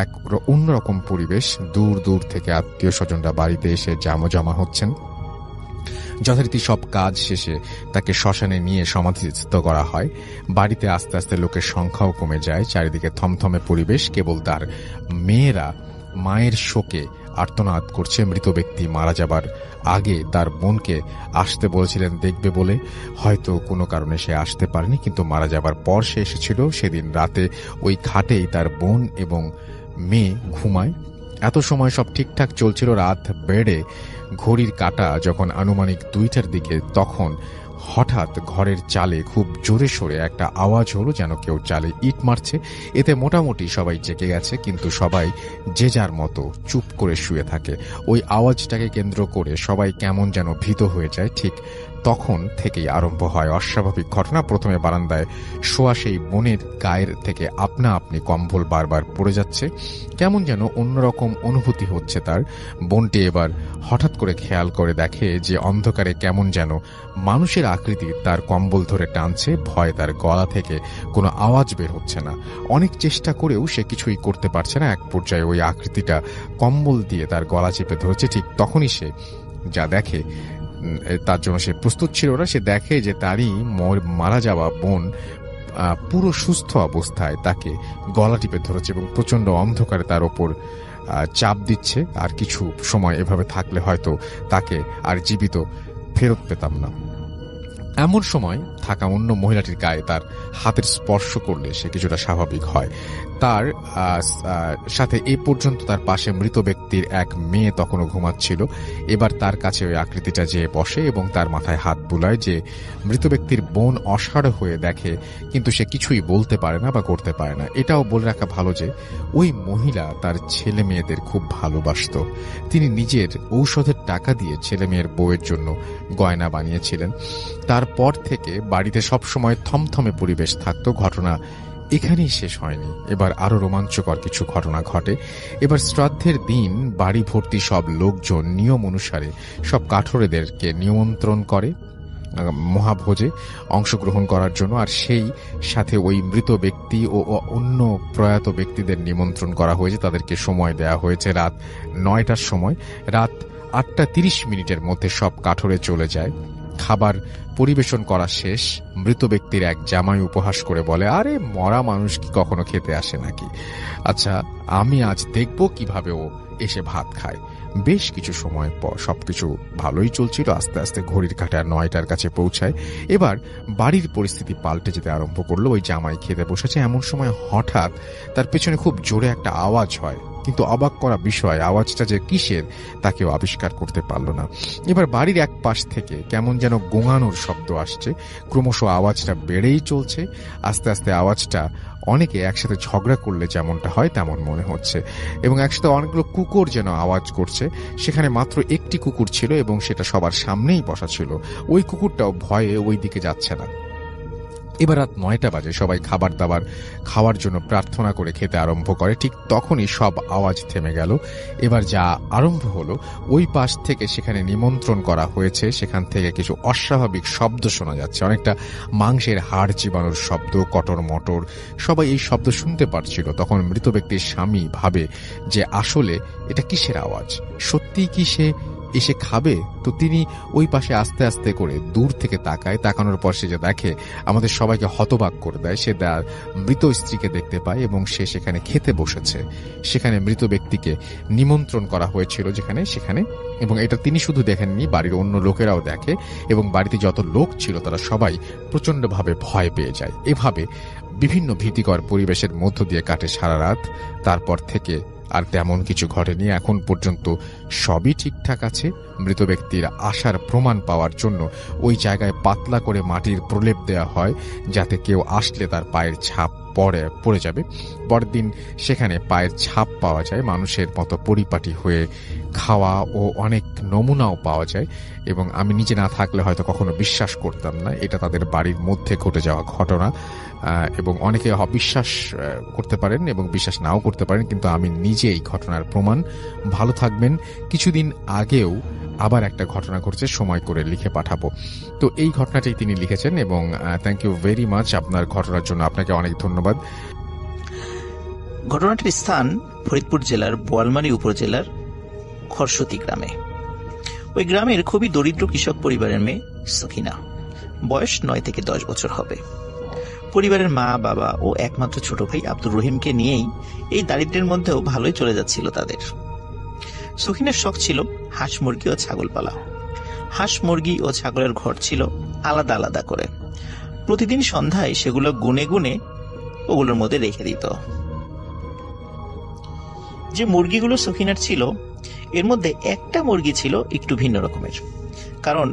এক অন্যরকম পরিবেশ, দূর দূর থেকে আত্মীয় স্বজনরা বাড়িতে এসে জমা হচ্ছেন। যথারীতি সব কাজ শেষে তাকে শ্মশানে নিয়ে সমাধিস্থ করা হয়। বাড়িতে আস্তে আস্তে লোকের সংখ্যাও কমে যায়, চারিদিকে থমথমে পরিবেশ। কেবল তার মেয়েরা মায়ের শোকে আর্তনাদ করছে। মৃত ব্যক্তি মারা যাবার আগে তার বোনকে আসতে বলেছিলেন দেখবে বলে, হয়তো কোনো কারণে সে আসতে পারেনি, কিন্তু মারা যাবার পর সে এসেছিল। সেদিন রাতে ওই খাটেই তার বোন এবং মেয়ে ঘুমায়। এত সময় সব ঠিকঠাক চলছিল। রাত বেড়ে ঘড়ির কাঁটা যখন আনুমানিক 2টার দিকে, তখন হঠাৎ ঘরের চালে খুব জোরে সোরে একটা আওয়াজ হলো, যেন কেউ চালে ইট মারছে। এতে মোটামুটি সবাই জেগে গেছে, কিন্তু সবাই যে যার মতো চুপ করে শুয়ে থাকে। ওই আওয়াজটাকে কেন্দ্র করে সবাই কেমন যেন ভীত হয়ে যায়। ঠিক তখন থেকেই আরম্ভ হয় অস্বাভাবিক ঘটনা। প্রথমে বারান্দায় শোয়া সেই বোনের গায়ের থেকে আপনা আপনি কম্বল বারবার পড়ে যাচ্ছে। কেমন যেন অন্যরকম অনুভূতি হচ্ছে তার। বোনটি এবার হঠাৎ করে খেয়াল করে দেখে যে অন্ধকারে কেমন যেন মানুষের আকৃতি তার কম্বল ধরে টানছে। ভয় তার গলা থেকে কোনো আওয়াজ বের হচ্ছে না। অনেক চেষ্টা করেও সে কিছুই করতে পারছে না। এক পর্যায়ে ওই আকৃতিটা কম্বল দিয়ে তার গলা চেপে ধরেছে। ঠিক তখনই সে যা দেখে, তার জন্য সে প্রস্তুত ছিল না। সে দেখে যে তারই মারা যাওয়া বোন পুরো সুস্থ অবস্থায় তাকে গলা টিপে ধরেছে এবং প্রচন্ড অন্ধকারে তার ওপর চাপ দিচ্ছে, আর কিছু সময় এভাবে থাকলে হয়তো তাকে আর জীবিত ফেরত পেতাম না। এমন সময় থাকা অন্য মহিলাটির গায়ে তার হাতের স্পর্শ করলে সে কিছুটা স্বাভাবিক হয়। তার সাথে এ পর্যন্ত তার পাশে মৃত ব্যক্তির এক মেয়ে তখনও ঘুমাচ্ছিল। এবার তার কাছে ওই আকৃতিটা যেয়ে বসে এবং তার মাথায় হাত বুলায়, যে মৃত ব্যক্তির বোন অসাড় হয়ে দেখে, কিন্তু সে কিছুই বলতে পারে না বা করতে পারে না। এটাও বলে রাখা ভালো যে ওই মহিলা তার ছেলে মেয়েদের খুব ভালোবাসত। তিনি নিজের ঔষধের টাকা দিয়ে ছেলে মেয়ের বউয়ের জন্য গয়না বানিয়েছিলেন। তারপর থেকে বাড়িতে সবসময় থমথমে পরিবেশ থাকত। ঘটনা এখানেই শেষ হয়নি, এবার আরো রোমাঞ্চকর কিছু ঘটনা ঘটে। এবার শ্রাদ্ধের দিন বাড়ি ভর্তি সব লোকজন নিয়ম অনুসারে সব কাঠুরেদেরকে নিমন্ত্রণ করে মহাভোজে অংশগ্রহণ করার জন্য, আর সেই সাথে ওই মৃত ব্যক্তি ও অন্য প্রয়াত ব্যক্তিদের নিমন্ত্রণ করা হয়েছে। তাদেরকে সময় দেওয়া হয়েছে রাত 9টার সময়। রাত 8:30 মধ্যে সব কাঠুরে চলে যায়। খাবার পরিবেশন করা শেষ। মৃত ব্যক্তির এক জামাই উপহাস করে বলে, আরে মরা মানুষ কি কখনো খেতে আসে নাকি? আচ্ছা, আমি আজ দেখব কিভাবে ও এসে ভাত খায়। বেশ কিছু সময় পর সবকিছু ভালোই চলছিল। আস্তে আস্তে ঘড়ির কাঁটা 9টার কাছে পৌঁছায়। এবার বাড়ির পরিস্থিতি পাল্টে যেতে আরম্ভ করলো। ওই জামাই খেতে বসেছে, এমন সময় হঠাৎ তার পেছনে খুব জোরে একটা আওয়াজ হয়, কিন্তু অবাক করা বিষয়, আওয়াজটা যে কিসের তা কেউ আবিষ্কার করতে পারল না। এবার বাড়ির এক পাশ থেকে কেমন যেন গোঙানোর শব্দ আসছে। ক্রমশ আওয়াজটা বেড়েই চলছে। আস্তে আস্তে আওয়াজটা অনেকে একসাথে ঝগড়া করলে যেমনটা হয় তেমন মনে হচ্ছে, এবং একসাথে অনেকগুলো কুকুর যেন আওয়াজ করছে। সেখানে মাত্র একটি কুকুর ছিল এবং সেটা সবার সামনেই বসা ছিল। ওই কুকুরটাও ভয়ে ওই দিকে যাচ্ছে না। এবার রাত 9টা বাজে। সবাই খাবার দাবার খাওয়ার জন্য প্রার্থনা করে খেতে আরম্ভ করে। ঠিক তখনই সব আওয়াজ থেমে গেল। এবার যা আরম্ভ হলো, ওই পাশ থেকে সেখানে নিমন্ত্রণ করা হয়েছে সেখান থেকে কিছু অস্বাভাবিক শব্দ শোনা যাচ্ছে। অনেকটা মাংসের হাড় চিবানোর শব্দ, কটর মটর। সবাই এই শব্দ শুনতে পারছিল। তখন মৃত ব্যক্তির স্বামী ভাবে যে আসলে এটা কিসের আওয়াজ, সত্যিই কি সে এসে খাবে? তো তিনি ওই পাশে আস্তে আস্তে করে দূর থেকে তাকায়। তাকানোর পর সে যে দেখে, আমাদের সবাইকে হতবাক করে দেয়। সে তার মৃত স্ত্রীকে দেখতে পায় এবং সে সেখানে খেতে বসেছে। সেখানে মৃত ব্যক্তিকে নিমন্ত্রণ করা হয়েছিল সেখানে, এবং এটা তিনি শুধু দেখেননি, বাড়ির অন্য লোকেরাও দেখে, এবং বাড়িতে যত লোক ছিল তারা সবাই প্রচন্ডভাবে ভয় পেয়ে যায়। এভাবে বিভিন্ন ভীতিকর পরিবেশের মধ্য দিয়ে কাটে সারা রাত। তারপর থেকে আর তেমন কিছু ঘটেনি। এখন পর্যন্ত সবই ঠিকঠাক আছে। মৃত ব্যক্তির আসার প্রমাণ পাওয়ার জন্য ওই জায়গায় পাতলা করে মাটির প্রলেপ দেওয়া হয়, যাতে কেউ আসলে তার পায়ের ছাপ পড়ে যাবে। পরের দিন সেখানে পায়ের ছাপ পাওয়া যায়, মানুষের মতো পরিপাটি হয়ে খাওয়া ও অনেক নমুনাও পাওয়া যায়। এবং আমি নিজে না থাকলে হয়তো কখনো বিশ্বাস করতাম না এটা তাদের বাড়ির মধ্যে ঘটে যাওয়া ঘটনা। এবং অনেকে বিশ্বাস করতে পারেন এবং বিশ্বাস নাও করতে পারেন, কিন্তু আমি নিজে এই ঘটনার প্রমাণ। ভালো থাকবেন। কিছুদিন আগেও আবার একটা ঘটনা ঘটছে, সময় করে লিখে পাঠাবো। তো এই ঘটনাটি তিনি লিখেছেন, এবং থ্যাংক ইউ ভেরি মাচ আপনার ঘটনার জন্য। আপনাকে অনেক ধন্যবাদ। ঘটনাটির স্থান ফরিদপুর জেলার বোয়ালমারী উপজেলার খরসতি গ্রামে। ওই গ্রামের খুবই দরিদ্র কৃষক পরিবারের মেয়ে সখিনা। বয়স 9 থেকে 10 বছর হবে। পরিবারের মা, বাবা ও একমাত্র ছোট ভাই আব্দুর রহিমকে নিয়েই এই দারিদ্র্যের মধ্যেও ভালোই চলে যাচ্ছিল তাদের। সখিনের শখ ছিল হাঁস, মুরগি ও ছাগল পালা। হাঁস, মুরগি ও ছাগলের ঘর ছিল আলাদা আলাদা করে। প্রতিদিন সন্ধ্যায় সেগুলো গুনে গুনে ওগুলোর মধ্যে রেখে দিত। যে মুরগিগুলো সখিনার ছিল, এর মধ্যে একটা মুরগি ছিল একটু ভিন্ন রকমের, কারণ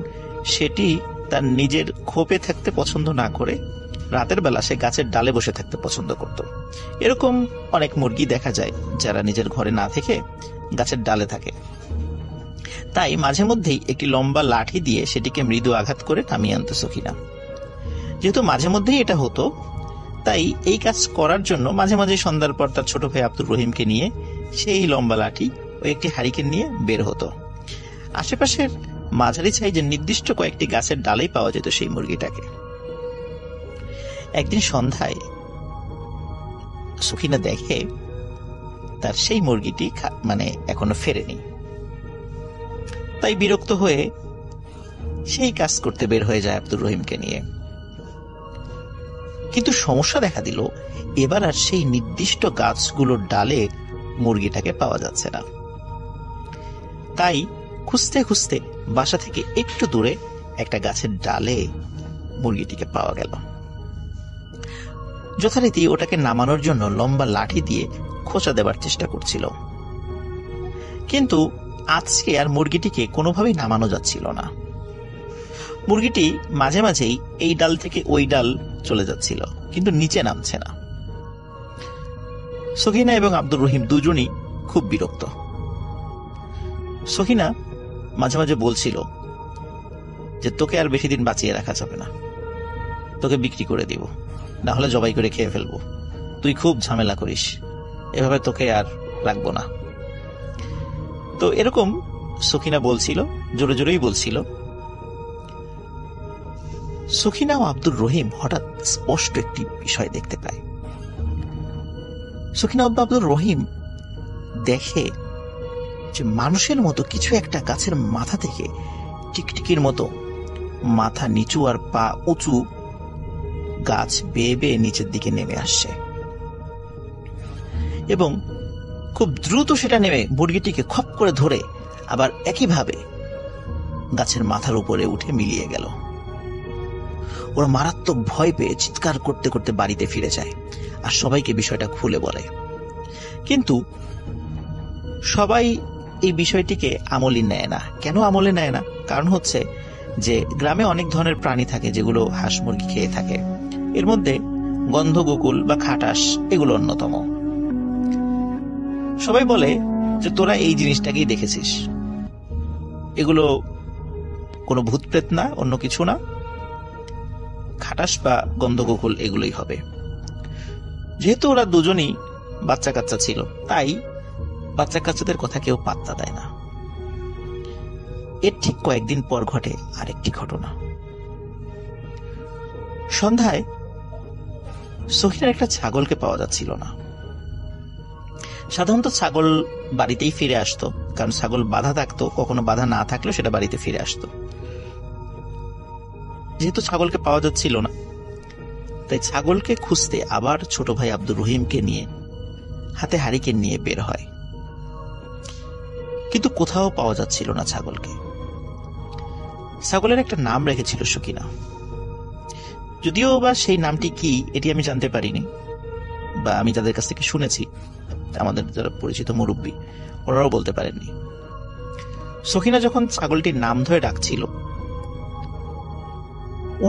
সেটি তার নিজের খোপে থাকতে পছন্দ না করে রাতের বেলা সে গাছের ডালে বসে থাকতে পছন্দ করত। এরকম অনেক মুরগি দেখা যায় যারা নিজের ঘরে না থেকে গাছের ডালে থাকে। তাই মাঝে মধ্যেই একটি লম্বা লাঠি দিয়ে সেটিকে মৃদু আঘাত করে নামিয়ে আনত সখিনা। যেহেতু মাঝে মধ্যেই এটা হতো, তাই এই কাজ করার জন্য মাঝে মাঝে সন্ধ্যার পর তার ছোট ভাই আব্দুর রহিমকে নিয়ে সেই লম্বা লাঠি ও একটি হারিকেন নিয়ে বের হতো। আশেপাশের মাঝারি সাইজের নির্দিষ্ট কয়েকটি গাছের ডালেই পাওয়া যেত সেই মুরগিটাকে। একদিন সন্ধ্যায় সখিনা দেখে তার সেই মুরগিটি এখনো ফেরেনি। তাই বিরক্ত হয়ে সেই কাজ করতে বের হয়ে যায় আব্দুর রহিমকে নিয়ে। কিন্তু সমস্যা দেখা দিল, এবার আর সেই নির্দিষ্ট গাছগুলোর ডালে মুরগিটাকে পাওয়া যাচ্ছে না। তাই খুঁজতে খুঁজতে বাসা থেকে একটু দূরে একটা গাছের ডালে মুরগিটিকে পাওয়া গেল। যথারীতি ওটাকে নামানোর জন্য লম্বা লাঠি দিয়ে খোঁচা দেবার চেষ্টা করছিল, কিন্তু আজকে আর মুরগিটিকে কোনোভাবেই নামানো যাচ্ছিল না। মুরগিটি মাঝে মাঝেই এই ডাল থেকে ওই ডাল চলে যাচ্ছিল, কিন্তু নিচে নামছে না। সখিনা এবং আব্দুর রহিম দুজনই খুব বিরক্ত। সখিনা মাঝে মাঝে বলছিল যে তোকে আর বেশি দিন বাঁচিয়ে রাখা যাবে না, তোকে বিক্রি করে দিব, না হলে জবাই করে খেয়ে ফেলবো, তুই খুব ঝামেলা করিস, এভাবে তোকে আর রাখবো না। তো এরকম সখিনা বলছিল, জোরে জোরেই বলছিল। সখিনা ও আব্দুর রহিম হঠাৎ স্পষ্ট একটি বিষয় দেখতে পায়। সখিনা ও আব্দুর রহিম দেখে যে মানুষের মতো কিছু একটা গাছের মাথা থেকে টিকটিকির মতো মাথা নিচু আর পা উঁচু গাছ বেয়ে বেয়ে নিচের দিকে নেমে আসছে, এবং খুব দ্রুত সেটা নেমে মুরগিটিকে খপ করে ধরে আবার একইভাবে গাছের মাথার উপরে উঠে মিলিয়ে গেল। ওরা মারাত্মক ভয় পেয়ে চিৎকার করতে করতে বাড়িতে ফিরে যায় আর সবাইকে বিষয়টা খুলে বলে। কিন্তু সবাই এই বিষয়টিকে আমলে নেয় না। কেন আমলে নেয় না? কারণ হচ্ছে যে গ্রামে অনেক ধরনের প্রাণী থাকে যেগুলো হাঁস মুরগি খেয়ে থাকে, এর মধ্যে গন্ধগোকুল বা খাটাস এগুলো অন্যতম। সবাই বলে যে তোরা এই জিনিসটাকেই দেখেছিস, এগুলো কোনো ভূত প্রেত না, অন্য কিছু না, খাটাস বা গন্ধগোকুল এগুলোই হবে। যেহেতু ওরা দুজনই বাচ্চা কাচ্চা ছিল, তাই বাচ্চা কাচ্চাদের কথা কেউ পাত্তা দেয় না। এর ঠিক কয়েকদিন পর ঘটে আরেকটি ঘটনা। সন্ধ্যায় সখিনার একটা ছাগলকে পাওয়া যাচ্ছিল না। সাধারণত ছাগল বাড়িতেই ফিরে আসতো, কারণ ছাগল বাধা থাকতো, কখনো বাধা না থাকলেও সেটা বাড়িতে ফিরে আসতো। যেহেতু ছাগলকে পাওয়া যাচ্ছিল না, তাই ছাগলকে খুঁজতে আবার ছোট ভাই আব্দুর রহিমকে নিয়ে হাতে হারিকেন নিয়ে বের হয়, কিন্তু কোথাও পাওয়া যাচ্ছিল না ছাগলকে। ছাগলের একটা নাম রেখেছিল সখিনা, যদিও বা সেই নামটি কি এটি আমি জানতে পারিনি, বা আমি যাদের কাছ থেকে শুনেছি, আমাদের যারা পরিচিত মুরব্বী, ওনারাও বলতে পারেননি। সখিনা যখন ছাগলটির নাম ধরে ডাকছিল,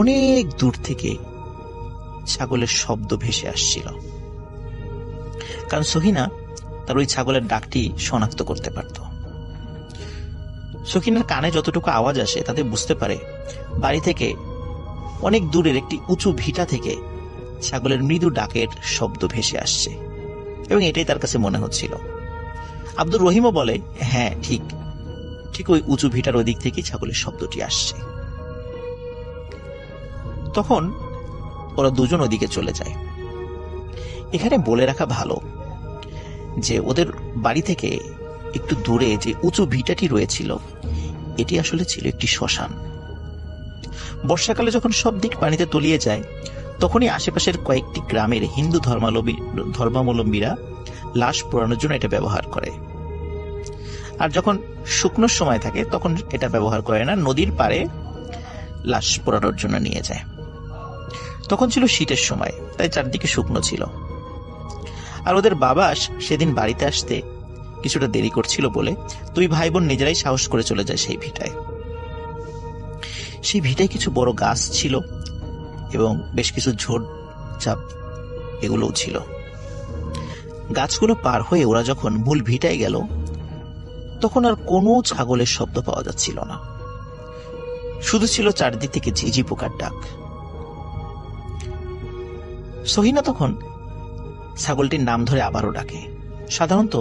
অনেক দূর থেকে ছাগলের শব্দ ভেসে আসছিল, কারণ সখিনা তার ওই ছাগলের ডাকটি শনাক্ত করতে পারত। সখিনার কানে যতটুকু আওয়াজ আসে তাতে বুঝতে পারে বাড়ি থেকে অনেক দূরের একটি উঁচু ভিটা থেকে ছাগলের মৃদু ডাকের শব্দ ভেসে আসছে, এবং এটাই তার কাছে মনে হচ্ছিল। আব্দুর রহিমও বলে, হ্যাঁ ঠিক ঠিক ওই উঁচু ভিটার ওই দিক থেকেই ছাগলের শব্দটি আসছে। তখন ওরা দুজন ওদিকে চলে যায়। এখানে বলে রাখা ভালো যে ওদের বাড়ি থেকে একটু দূরে যে উঁচু ভিটাটি রয়েছিল, এটি আসলে ছিল একটি শ্মশান। বর্ষাকালে যখন সব দিক পানিতে তলিয়ে যায়, তখনই আশেপাশের কয়েকটি গ্রামের হিন্দু ধর্মাবলম্বীরা লাশ পোড়ানোর জন্য এটা ব্যবহার করে। আর যখন শুকনো সময় থাকে তখন এটা ব্যবহার করে না, নদীর পাড়ে লাশ পোড়ানোর জন্য নিয়ে যায়। তখন ছিল শীতের সময়, তাই চারদিকে শুকনো ছিল। আর ওদের বাবা সেদিন বাড়িতে আসতে কিছুটা দেরি করছিল বলে দুই ভাই বোন নিজেরাই সাহস করে চলে যায় সেই ভিটায়। সেই ভিটায় কিছু বড় গাছ ছিল এবং বেশ কিছু ঝোড় চাপ এগুলোও ছিল। গাছগুলো পার হয়ে ওরা যখন মূল ভিটায় গেল, তখন আর কোনো ছাগলের শব্দ পাওয়া যাচ্ছিল না, শুধু ছিল চারদিক থেকে ঝিঝি পোকার ডাক। সখিনা তখন ছাগলটির নাম ধরে আবারও ডাকে। সাধারণত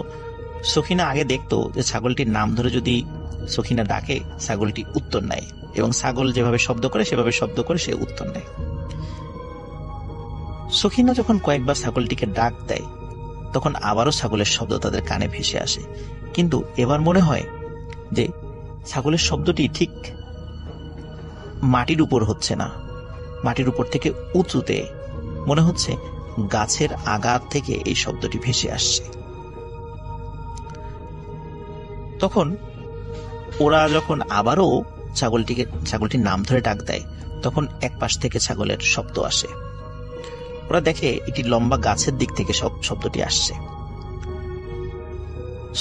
সখিনা আগে দেখতো যে ছাগলটির নাম ধরে যদি সখিনা ডাকে, ছাগলটি উত্তর নেয়, এবং ছাগল যেভাবে শব্দ করে সেভাবে শব্দ করে সে উত্তর নেয়। সখিনা যখন কয়েকবার ছাগলটিকে ডাক দেয়, তখন আবারও ছাগলের শব্দ তাদের কানে ভেসে আসে, কিন্তু এবার মনে হয় যে ছাগলের শব্দটি ঠিক মাটির উপর হচ্ছে না, মাটির উপর থেকে উঁচুতে, মনে হচ্ছে গাছের আগার থেকে এই শব্দটি ভেসে আসছে। তখন ওরা যখন আবারও ছাগলটির নাম ধরে ডাক দেয়, তখন এক পাশ থেকে ছাগলের শব্দ আসে। ওরা দেখে এটি লম্বা গাছের দিক থেকে শব্দটি আসছে।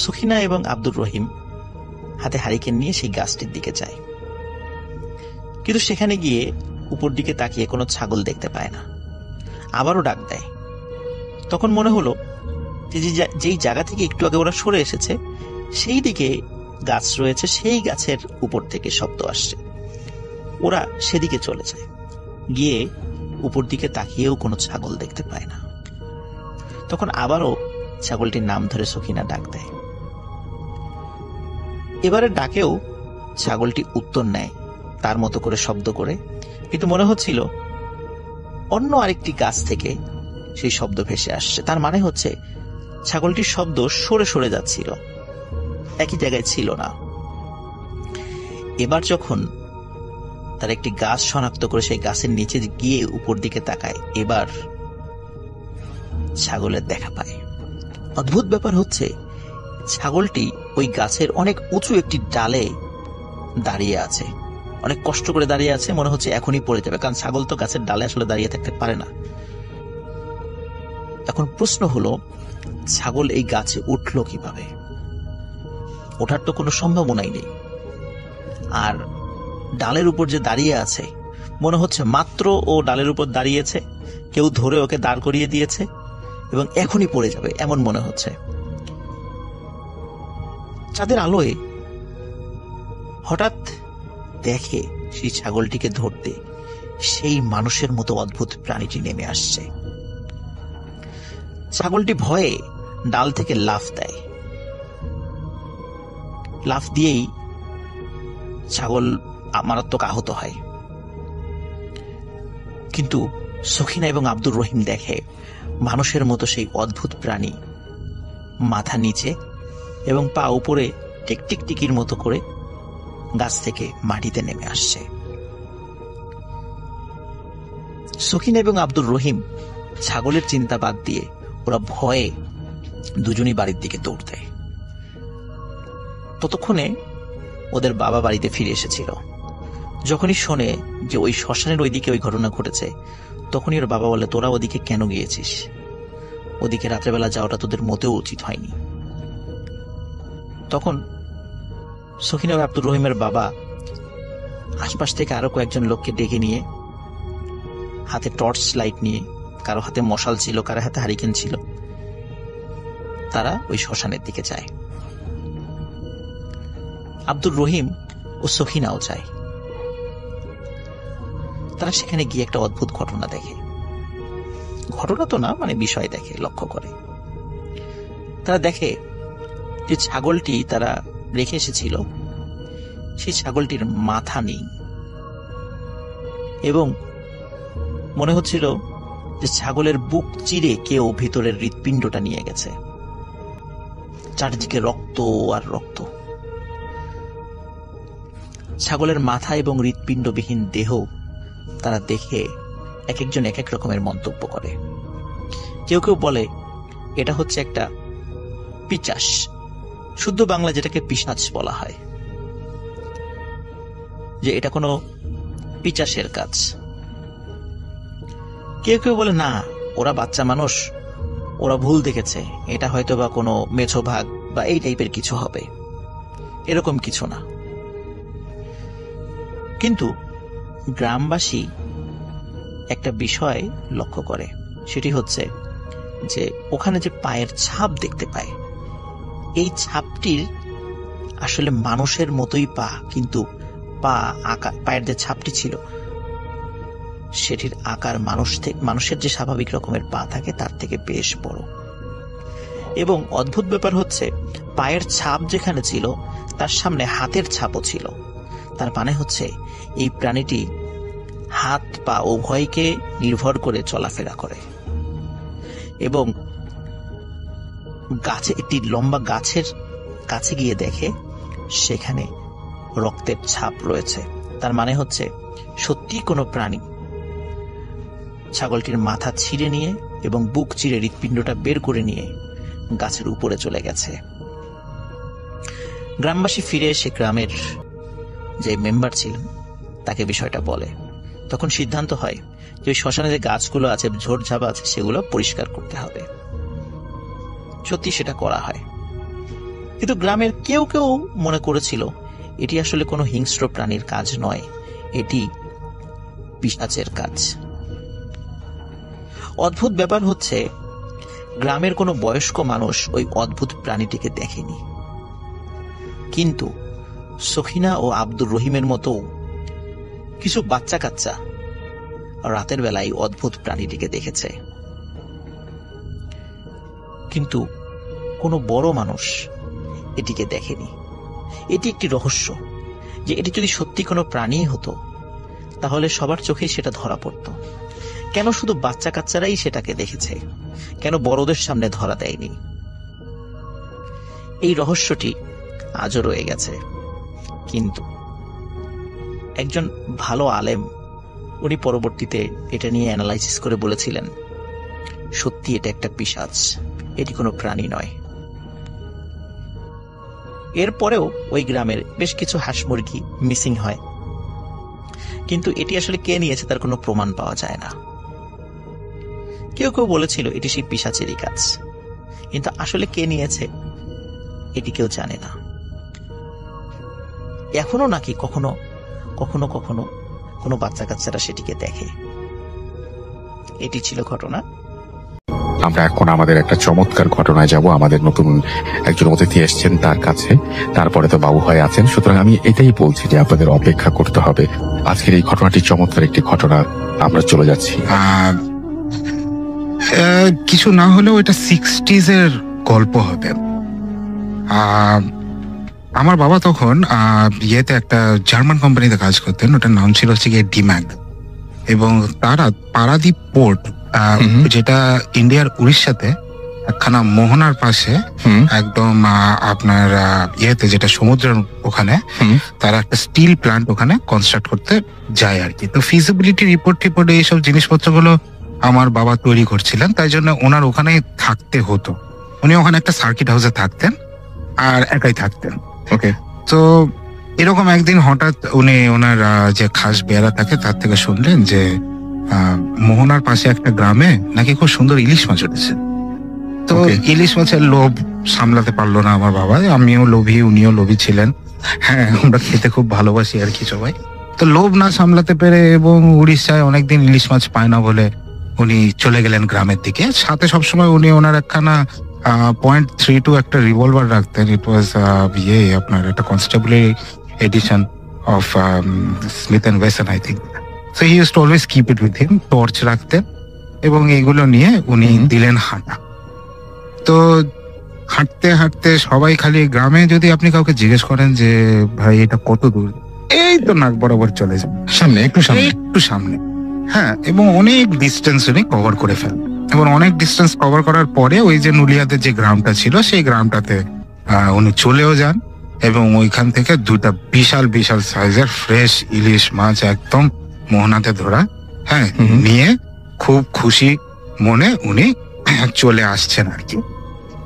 সখিনা এবং আব্দুর রহিম হাতে হারিকেন নিয়ে সেই গাছটির দিকে যায়, কিন্তু সেখানে গিয়ে উপর দিকে তাকিয়ে কোনো ছাগল দেখতে পায় না। আবারও ডাক দেয়। তখন মনে হলো যেই জায়গা থেকে একটু আগে ওরা সরে এসেছে সেই দিকে গাছ রয়েছে, সেই গাছের উপর থেকে শব্দ আসছে। ওরা সেদিকে চলে যায়, গিয়ে উপর দিকে তাকিয়েও কোনো ছাগল দেখতে পায় না। তখন আবারও ছাগলটির নাম ধরে সখিনা ডাক দেয়। এবারে ডাকেও ছাগলটি উত্তর নেয় তার মতো করে শব্দ করে, কিন্তু মনে হচ্ছিল অন্য আরেকটি গাছ থেকে সেই শব্দ ভেসে আসছে। তার মানে হচ্ছে ছাগলটির শব্দ সরে সরে যাচ্ছিল, একই জায়গায় ছিল না। এবার যখন তার একটি গাছ শনাক্ত করে সেই গাছের নিচে গিয়ে উপর দিকে তাকায়, এবার ছাগলের দেখা পায়। অদ্ভুত ব্যাপার হচ্ছে ছাগলটি ওই গাছের অনেক উঁচু একটি ডালে দাঁড়িয়ে আছে, অনেক কষ্ট করে দাঁড়িয়ে আছে, মনে হচ্ছে এখনই পড়ে যাবে, কারণ ছাগল তো গাছের ডালে আসলে দাঁড়িয়ে থাকতে পারে না। এখন প্রশ্ন হলো, ছাগল এই গাছে উঠল কিভাবে? ওঠার তো কোনো সম্ভাবনাই নেই। আর ডালের উপর যে দাঁড়িয়ে আছে, মনে হচ্ছে মাত্র ও ডালের উপর দাঁড়িয়েছে, কেউ ধরে ওকে দাঁড় করিয়ে দিয়েছে এবং এখনই পড়ে যাবে এমন মনে হচ্ছে। চাঁদের আলোয় হঠাৎ দেখে সেই ছাগলটিকে ধরতে সেই মানুষের মতো অদ্ভুত প্রাণীটি নেমে আসছে। ছাগলটি ভয়ে ডাল থেকে লাফ দেয়। লাফ দিয়েই ছাগল মারাত্মক আহত হয়। কিন্তু সখিনা এবং আব্দুর রহিম দেখে মানুষের মতো সেই অদ্ভুত প্রাণী মাথা নিচে এবং পা উপরে টিকটিক টিকির মতো করে গাছ থেকে মাটিতে নেমে আসছে। সখিনা এবং আব্দুর রহিম ছাগলের চিন্তা বাদ দিয়ে ওরা ভয়ে দুজনই বাড়ির দিকে দৌড় দেয়। ততক্ষণে ওদের বাবা বাড়িতে ফিরে এসেছিল। যখনই শোনে যে ওই শ্মশানের ওইদিকে ওই ঘটনা ঘটেছে, তখনই ওর বাবা বলে, তোরা ওদিকে কেন গিয়েছিস? ওদিকে রাত্রেবেলা যাওয়াটা তোদের মোটেও উচিত হয়নি। তখন সখিনা ও আব্দুর রহিমের বাবা আশপাশ থেকে আরো কয়েকজন লোককে ডেকে নিয়ে, হাতে টর্চ লাইট নিয়ে, কারো হাতে মশাল ছিল, কারো হাতে হারিকেন ছিল, তারা ওই শ্মশানের দিকে যায়। আব্দুর রহিম ও সখিনাও যায়। তারা সেখানে গিয়ে একটা অদ্ভুত ঘটনা দেখে। ঘটনা তো না, মানে বিষয় দেখে, লক্ষ্য করে। তারা দেখে যে ছাগলটি তারা রেখে এসেছিল, সেই ছাগলটির মাথা নেই এবং মনে হচ্ছিল যে ছাগলের বুক চিরে কেউ ভিতরের হৃৎপিণ্ডটা নিয়ে গেছে। চারদিকে রক্ত আর রক্ত। ছাগলের মাথা এবং হৃৎপিণ্ডবিহীন দেহ তারা দেখে এক একজন এক এক রকমের মন্তব্য করে। কেউ কেউ বলে এটা হচ্ছে একটা পিচাস, শুদ্ধ বাংলা যেটাকে পিশাচ বলা হয়, যে এটা কোনো পিচাসের কাজ। কেউ কেউ বলে না, ওরা বাচ্চা মানুষ, ওরা ভুল দেখেছে, এটা হয়তো বা কোনো মেছো ভাগ বা এই টাইপের কিছু হবে, এরকম কিছু না। কিন্তু গ্রামবাসী একটা বিষয় লক্ষ্য করে, সেটি হচ্ছে যে ওখানে যে পায়ের ছাপ দেখতে পায়, এই ছাপটির আসলে মানুষের মতোই পা, কিন্তু পায়ের যে ছাপটি ছিল সেটির আকার মানুষের যে স্বাভাবিক রকমের পা থাকে তার থেকে বেশ বড়। এবং অদ্ভুত ব্যাপার হচ্ছে পায়ের ছাপ যেখানে ছিল তার সামনে হাতের ছাপও ছিল। তার মানে হচ্ছে এই প্রাণীটি হাত পা উভয়কে নির্ভর করে চলাফেরা করে। এবং গাছে, একটি লম্বা গাছের কাছে গিয়ে দেখে সেখানে রক্তের ছাপ রয়েছে। তার মানে হচ্ছে সত্যি কোনো প্রাণী ছাগলটির মাথা ছিঁড়ে নিয়ে এবং বুক চিরে হৃৎপিণ্ডটা বের করে নিয়ে গাছের উপরে চলে গেছে। গ্রামবাসী ফিরে এসে গ্রামের যে মেম্বার ছিলেন তাকে বিষয়টা বলে। তখন সিদ্ধান্ত হয় যে ওই শ্মশানে যে গাছগুলো আছে, ঝোড়ঝাপ আছে, সেগুলো পরিষ্কার করতে হবে। সত্যি সেটা করা হয়, কিন্তু গ্রামের কেউ কেউ মনে করেছিল এটি আসলে কোনো হিংস্র প্রাণীর কাজ নয়, এটি পিশাচের কাজ। অদ্ভুত ব্যাপার হচ্ছে, গ্রামের কোনো বয়স্ক মানুষ ওই অদ্ভুত প্রাণীটিকে দেখেনি, কিন্তু সখিনা ও আব্দুর রহিমের মতো কিছু বাচ্চা কাচ্চা রাতের বেলায় অদ্ভুত প্রাণীটিকে দেখেছে। কিন্তু কোনো বড় মানুষ এটিকে দেখেনি। এটি একটি রহস্য যে এটি যদি সত্যি কোনো প্রাণী হতো তাহলে সবার চোখেই সেটা ধরা পড়ত। কেন শুধু বাচ্চা কাচ্চারাই সেটাকে দেখেছে, কেন বড়দের সামনে ধরা দেয়নি? এই রহস্যটি আজও রয়ে গেছে। কিন্তু একজন ভালো আলেম উনি পরবর্তীতে এটা নিয়ে অ্যানালাইসিস করে বলেছিলেন, সত্যি এটা একটা পিশাচ, এটি কোনো প্রাণী নয়। এরপরেও ওই গ্রামের বেশ কিছু হাঁস মুরগি মিসিং হয়, কিন্তু এটি আসলে কে নিয়েছে তার কোনো প্রমাণ পাওয়া যায় না। কেউ কেউ বলেছিল এটি সেই পিশাচেরই কাজ, কিন্তু আসলে কে নিয়েছে এটি কেউ জানে না। এখনো নাকি কখনো কখনো কখনো কোনো বাচ্চা কাচ্চারা সেটিকে দেখে। এটি ছিল ঘটনা। আমরা এখন আমাদের একটা চমৎকার ঘটনায় যাব। আমাদের নতুন একজন অতিথি এসছেন, তার কাছে। তারপরে তো বাবু ভাই আছেন, সুতরাং আমি এটাই বলছি যে আপনাদের অপেক্ষা করতে হবে। আজকের এই ঘটনাটি চমৎকার একটি ঘটনা। আমরা চলে যাচ্ছি। কিছু না হলেও এটা 60s এর গল্প হবে। আমার বাবা তখন ইয়েতে একটা জার্মান কোম্পানিতে কাজ করতেন, ওটার নাম ছিল হচ্ছে গিয়ে ডিম্যাগ, এবং তারা পারাদীপ পোর্ট, যেটা ইন্ডিয়ার উড়িষ্যাতে একখানা মোহনার পাশে, একদম আপনার ইয়েতে যেটা সমুদ্রের ওখানে, তারা একটা স্টিল প্ল্যান্ট ওখানে কনস্ট্রাক্ট করতে যায় আর কি। তো ফিজিবিলিটি রিপোর্ট টিপোর্ট এইসব জিনিসপত্রগুলো আমার বাবা তৈরি করছিলেন, তাই জন্য ওনার ওখানে থাকতে হতো। উনি ওখানে একটা সার্কিট হাউসে থাকতেন আর একাই থাকতেন। ওকে। তো এরকম একদিন হঠাৎ উনি ওনার যে খাস বেয়ারা থাকে তার থেকে শুনলেন যে মোহনার পাশে একটা গ্রামে নাকি খুব সুন্দর ইলিশ মাছ উঠেছে। তো ইলিশ মাছের লোভ সামলাতে পারলো না আমার বাবা। আমিও লোভী, উনিও লোভী ছিলেন। হ্যাঁ, আমরা খেতে খুব ভালোবাসি আর কি সবাই। তো লোভ না সামলাতে পেরে এবং উড়িষ্যায় অনেকদিন ইলিশ মাছ পায় না বলে উনি চলে গেলেন গ্রামের দিকে। সাথে সবসময় উনি ওনার একখানা .32 একটা রিভলভার রাখতেন। ইট ওয়াজ আপনার একটা কনস্টেবলের edition of Smith and Wesson, I think. So he used to always keep it with him. Torch রাখতেন এবং এইগুলো নিয়ে উনি দিলেন হাঁটা। তো হাঁটতে হাঁটতে সবাই খালি, গ্রামে যদি আপনি কাউকে জিজ্ঞেস করেন যে ভাই এটা কত দূর, এই তো নাক বরাবর চলে যান, সামনে একটু সামনে। হ্যাঁ, এবং অনেক ডিস্টেন্স উনি কভার করে ফেলেন। এবং অনেক ডিস্টেন্স কভার করার পরে ওই যে নুলিয়াতে যে গ্রামটা ছিল সেই গ্রামটাতে উনি চলেও যান, এবং ওইখান থেকে দুটা বিশাল বিশাল সাইজের ফ্রেশ ইলিশ মাছ একদম মোহনাতে ধরা, হ্যাঁ, নিয়ে খুব খুশি মনে উনি চলে আসছেন আর কি।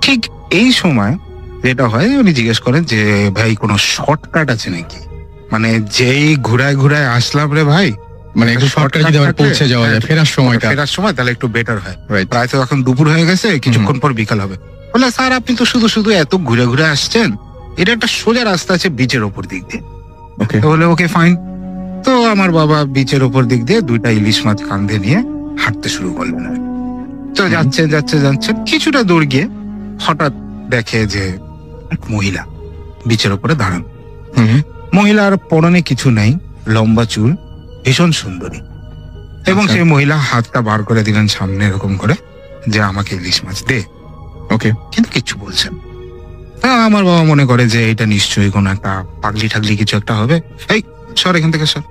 ঠিক এই সময় যেটা হয়, উনি জিজ্ঞেস করেন যে ভাই কোনো শর্টকাট আছে নাকি, মানে যেই ঘুরায় ঘুরায় আসলাম রে ভাই, মানে একটু শর্টকাট যদি আবার পৌঁছে যাওয়া যায় ফেরার সময় তাহলে একটু বেটার হয়। প্রায় তো এখন দুপুর হয়ে গেছে, কিছুক্ষণ পর বিকাল হবে। বলে স্যার আপনি তো শুধু শুধু এত ঘুরে ঘুরে আসছেন, এটা একটা সোজা রাস্তা আছে বিচের ওপর দিক দিয়ে। বলে ওকে ফাইন। তো আমার বাবা বিচের ওপর দিক দিয়ে দুইটা ইলিশ মাছ কাঁধে নিয়ে হাঁটতে শুরু করলেন। তো যাচ্ছেন কিছুটা দূর গিয়ে হঠাৎ দেখে যে এক মহিলা বিচের ওপরে দাঁড়ান। মহিলার পরনে কিছু নেই, লম্বা চুল, ভীষণ সুন্দরী, এবং সেই মহিলা হাতটা বার করে দিলেন সামনে এরকম করে যে আমাকে ইলিশ মাছ দে। ওকে, কিন্তু কিচ্ছু বলছেন। আমার বাবা মনে করে যে এটা নিশ্চয়ই কোনো একটা পাগলি ঠাগলি কিছু একটা হবে। এই সর এখান থেকে সর।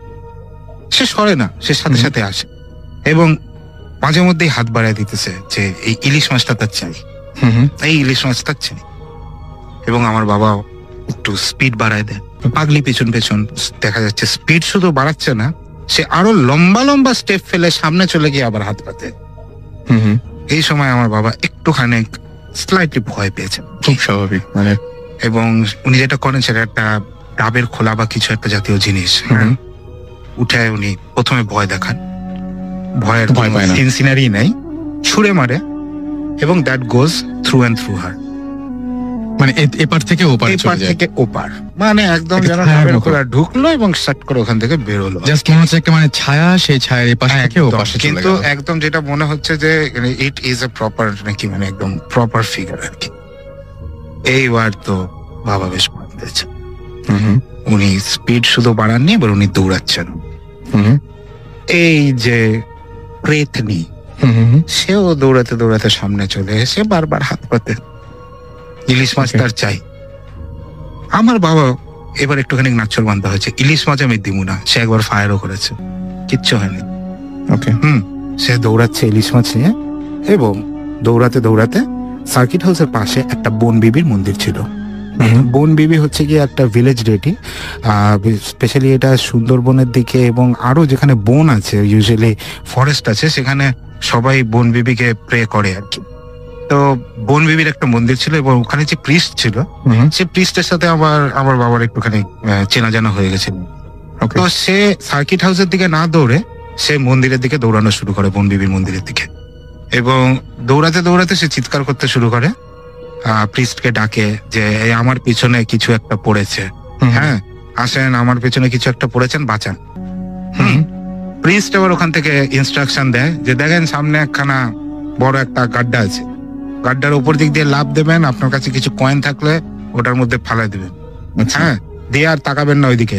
সে সরে না, সে সাথে সাথে আসে এবং মাঝে মধ্যেই হাত বাড়ায় দিতেছে যে এই ইলিশ মাছটা তার চাই, এই ইলিশ মাছ তার চাই। এবং আমার বাবা একটু স্পিড বাড়ায় দেয়। পাগলি পেছন পেছন দেখা যাচ্ছে স্পিড শুধু বাড়াচ্ছে না, সে আরো লম্বা লম্বা স্টেপ ফেলে সামনে চলে গিয়ে আবার হাত পাতে। এই সময় আমার বাবা একটুখানি স্লাইটলি ভয় পেয়েছেন। খুব স্বাভাবিক, মানে এবং উনি যেটা করেন সেটা একটা ডাবের খোলা বা কিছু একটা জাতীয় জিনিস, উঠে উনি প্রথমে ভয় দেখান, ভয় পায় না, সিনারি নাই, ছুঁড়ে মারে এবং that goes through and through her, মানে এপার থেকে ওপার এপার থেকে ওপার, মানে একদম যেন ডাবের খোলা ঢুকলো এবং শাট করে ওখান থেকে বেরোলো। জাস্ট মনে হচ্ছে একটা মানে ছায়া, সেই ছায়ার এপাশ থেকে ওপাশে চলে গেল। কিন্তু একদম যেটা মনে হচ্ছে যে ইট ইজ এ প্রপার নাকি মানে একদম প্রপার ফিগার আর কি। এইবার তো বাবা বেশ ভয় পেয়েছে, উনি স্পিড শুধু বাড়াননি, এবার উনি দৌড়াচ্ছেন। এই যে প্রেতনি, সেও দৌড়াতে দৌড়াতে সামনে চলে এসে বারবার হাত পাতে, ইলিশ মাছ তার চাই। আমার বাবা এবার একটুখানি নাচ্ছর বান্ধা হয়েছে, ইলিশ মাছ আমি দিমু না। সে একবার ফায়ারও করেছে, কিচ্ছু হয়নি। সে দৌড়াচ্ছে ইলিশ মাছ নিয়ে, এবং দৌড়াতে দৌড়াতে সার্কিট হাউসের পাশে একটা বন বিবির মন্দির ছিল। বন বিবি হচ্ছে গিয়ে একটা ভিলেজ ডেটি, স্পেশালি এটা সুন্দরবনের দিকে এবং আরো যেখানে বন আছে, ইউজুয়ালি ফরেস্ট আছে, সেখানে সবাই বন বিবিকে প্রে করে আর কি। তো বন বিবির একটা মন্দির ছিল এবং ওখানে যে প্রিস্ট ছিল, সে প্রিস্টের সাথে আমার বাবার একটুখানি চেনা জানা হয়ে গেছিল। তো সে সার্কিট হাউসের দিকে না দৌড়ে সে মন্দিরের দিকে দৌড়ানো শুরু করে, বন বিবির মন্দিরের দিকে, এবং দৌড়াতে দৌড়াতে সে চিৎকার করতে শুরু করে, প্রিস্টকে ডাকে যে আমার পিছনে কিছু একটা পড়েছে, হ্যাঁ আসেন, আমার পিছনে কিছু একটা পড়েছেন, বাঁচান। প্রিস্ট এবার ওখান থেকে ইনস্ট্রাকশন দেয় যে দেখেন সামনে একখানা বড় একটা গাড্ডা আছে, গাড্ডার উপর দিক দিয়ে লাফ দেবেন, আপনার কাছে কিছু কয়েন থাকলে ওটার মধ্যে ফালাই দেবেন, হ্যাঁ দিয়ে আর তাকাবেন না ওইদিকে।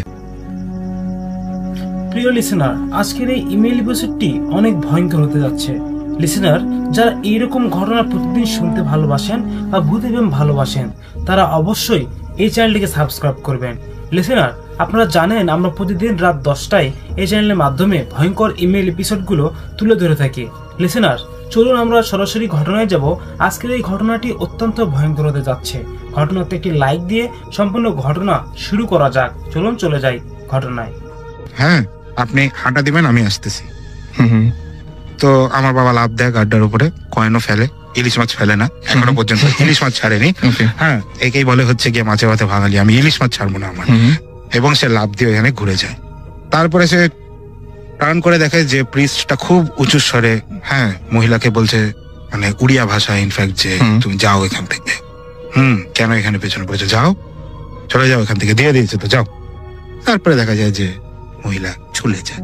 প্রিয় লিসেনার, আজকের এই ইমেইল এপিসোডটি অনেক ভয়ঙ্কর হতে যাচ্ছে। লিসেনার, যারা এইরকম ঘটনা প্রতিদিন শুনতে ভালোবাসেন বা ভূত এবং ভালোবাসেন, তারা অবশ্যই এই চ্যানেলটিকে সাবস্ক্রাইব করবেন। লিসেনার, আপনারা জানেন আমরা প্রতিদিন রাত 10টায় এই চ্যানেলের মাধ্যমে ভয়ঙ্কর ইমেইল এপিসোডগুলো তুলে ধরে থাকি। লিসেনার, চলুন আমরা সরাসরি ঘটনায় যাব। আজকের এই ঘটনাটি অত্যন্ত ভয়ঙ্কর হতে যাচ্ছে। ঘটনাতে একটি লাইক দিয়ে সম্পূর্ণ ঘটনা শুরু করা যাক। চলুন চলে যাই ঘটনায়। হ্যাঁ, আপনি হাঁটা দিবেন, আমি আসতেছি। তো আমার বাবা লাভ দেয় গাড্ডার উপরে, কয়েনও ফেলে, ইলিশ মাছ ফেলে না এখনো পর্যন্ত, ইলিশ মাছ ছাড়েনি। হ্যাঁ, একেই বলে হচ্ছে গিয়ে মাছে ভাতে ভাঙালি, আমি ইলিশ মাছ ছাড়বো না আমার। এবং সে লাভ দিয়ে ওখানে ঘুরে যায়। তারপরে সে টার্ন করে দেখে যে প্রিস্টটা খুব উঁচু স্বরে, হ্যাঁ, মহিলাকে বলছে, মানে উড়িয়া ভাষা ইনফ্যাক্ট, যে তুমি যাও এখান থেকে, কেন এখানে পেছনে পড়েছো, যাও, চলে যাও এখান থেকে, দিয়ে দিয়েছে তো যাও। তারপরে দেখা যায় যে মহিলা চলে যায়।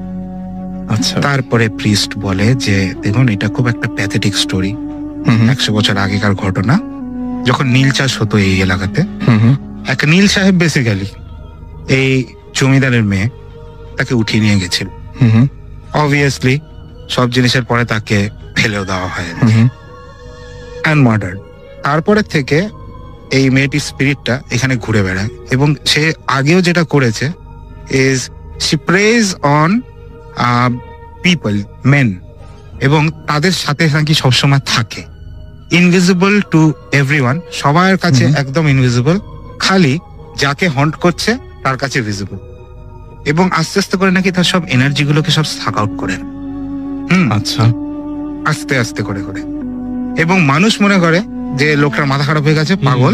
আচ্ছা, তারপরে প্রিস্ট বলে যে দেখুন এটা খুব একটা প্যাথেটিক স্টোরি, 100 বছর আগেকার ঘটনা, যখন নীল চাষ হতো এই এলাকাতে, একটা নীল সাহেব বেসিক্যালি এই জমিদারের মেয়ে তাকে উঠিয়ে নিয়ে গেছিল। অবভিয়াসলি সব জিনিসের পরে তাকে ফেলেও দেওয়া হয়, অ্যান্ড মার্ডার। তারপরে থেকে এই মেয়েটির স্পিরিটটা এখানে ঘুরে বেড়ায়, এবং সে আগেও যেটা করেছে is she preys on people, men, এবং তাদের সাথে নাকি সবসময় থাকে, ইনভিজিবল টু এভরিওয়ান, সবার কাছে একদম ইনভিজিবল, খালি যাকে হন্ট করছে তার কাছে ভিজিবল, এবং আস্তে আস্তে করে নাকি তার সব এনার্জি গুলোকে সব সাক আউট করে। আচ্ছা, আস্তে আস্তে করে করে, এবং মানুষ মনে করে যে লোকটার মাথা খারাপ হয়ে গেছে, পাগল,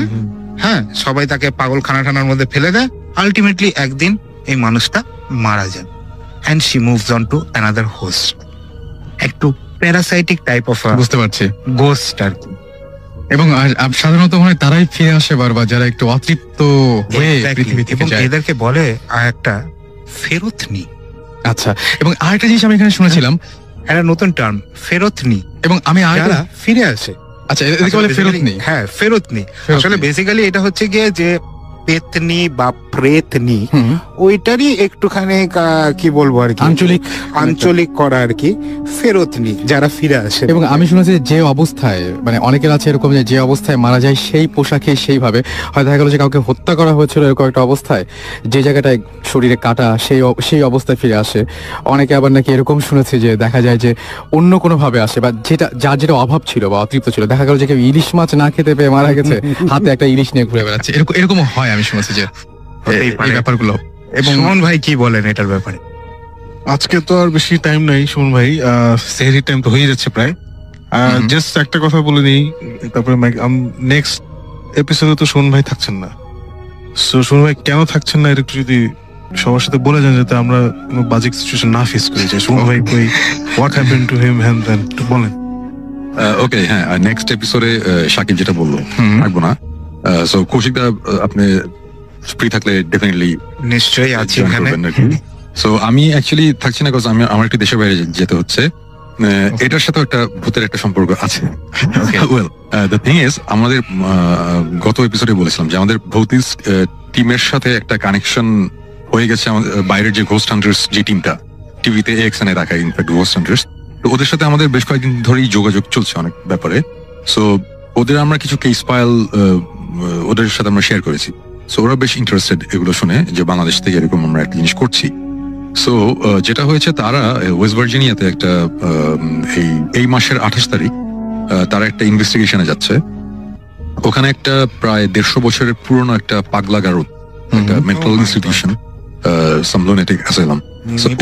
হ্যাঁ, সবাই তাকে পাগল খানার মধ্যে ফেলে দেয়। আলটিমেটলি একদিন এই মানুষটা মারা যায়, and she moves on to another host, একটু প্যারাসাইটিক টাইপ অফ, বুঝতে পারছি, গোস্ট আর কি। এবং সাধারণত হয় তারাই ফিরে আসে বারবার, যারা একটু অতৃপ্ত হয়ে পৃথিবী থেকে যায়, এদেরকে বলে একটা ফেরতনি। আচ্ছা, এবং আরেকটা জিনিস আমি এখানে শুনেছিলাম, একটা নতুন টার্ম, ফেরতনি, এবং আমি যারা ফিরে আসে। আচ্ছা, এদেরকে বলে ফেরতনি। হ্যাঁ, ফেরতনি। আসলে বেসিক্যালি এটা হচ্ছে গিয়ে যে পেতনি বা প্রেতনি, ওইটারই একটুখানি কি বলবো আর কি, আঞ্চলিক করা আর কি, ফেরতনি, যারা ফিরে আসে। এবং আমি শুনেছি যে অবস্থায়, মানে অনেকের আছে এরকম যে অবস্থায় মারা যায় সেই পোশাকে সেইভাবে, হয় দেখা গেল যে কাউকে হত্যা করা হয়েছিল এরকম একটা অবস্থায়, যে জায়গাটায় শরীরে কাটা, সেই অবস্থায় ফিরে আসে। অনেকে আবার নাকি এরকম শুনেছি যে দেখা যায় যে অন্য কোনো ভাবে আসে, বা যার যেটা অভাব ছিল বা অতৃপ্ত ছিল, দেখা গেল যে কেউ ইলিশ মাছ না খেতে পেয়ে মারা গেছে, হাতে একটা ইলিশ নিয়ে ঘুরে বেড়াচ্ছে, এরকম হয় আমি শুনেছি যে এই ব্যাপারগুলো। এবং সুমন ভাই কি বলেন এটার ব্যাপারে? আজকে তো আর বেশি টাইম নাই সুমন ভাই, সেহরির টাইম তো হয়ে যাচ্ছে প্রায়। জাস্ট একটা কথা বলে নিই, তারপরে নেক্সট এপিসোডে তো সুমন ভাই থাকছেন না, সো সুমন ভাই কেন থাকছেন না, এটা একটু যদি সবার সাথে বলে যান যাতে আমরা কোনো বাজে সিচুয়েশন না ফেস করি। যে সুমন ভাই কই, হোয়াট হ্যাপেন টু হিম, হ্যান্ড দেন একটু বলেন। ওকে, হ্যাঁ, নেক্সট এপিসোডে সাকিব যেটা বললো থাকবো না। সো কৌশিকদা আপনি ফ্রি থাকলে ডেফিনেটলি নিশ্চয়ই আছি এখানে। সো আমি অ্যাকচুয়ালি থাকছি না, বিকজ আমার একটু দেশের বাইরে যেতে হচ্ছে। এটার সাথে একটা ভূতের একটা সম্পর্ক আছে। ওয়েল, দ্য থিং ইজ, আমাদের গত এপিসোডে বলেছিলাম যে আমাদের ভৌতিক টিমের সাথে একটা কানেকশন হয়ে গেছে। বাইরের যে ঘোস্ট হান্টার্স যে টিমটা টিভিতে এক্সএনএ দেখায়, ইনফ্যাক্ট ঘোস্ট হান্টার্স, তো ওদের সাথে আমাদের বেশ কয়েকদিন ধরেই যোগাযোগ চলছে অনেক ব্যাপারে। সো ওদের আমরা কিছু কেস ফাইল ওদের সাথে আমরা শেয়ার করেছি। সো ওরা বেশ ইন্টারেস্টেড এগুলো শুনে যে বাংলাদেশ থেকে এরকম আমরা একটা জিনিস করছি। সো যেটা হয়েছে, তারা ওয়েস্ট ভার্জিনিয়াতে একটা এই মাসের 28 তারিখ তারা একটা ইনভেস্টিগেশনে যাচ্ছে। ওখানে একটা প্রায় 150 বছরের পুরনো একটা পাগলা গারদ, একটা মেন্টাল ইনস্টিটিউশন, সাম লুনেটিক অ্যাসাইলাম।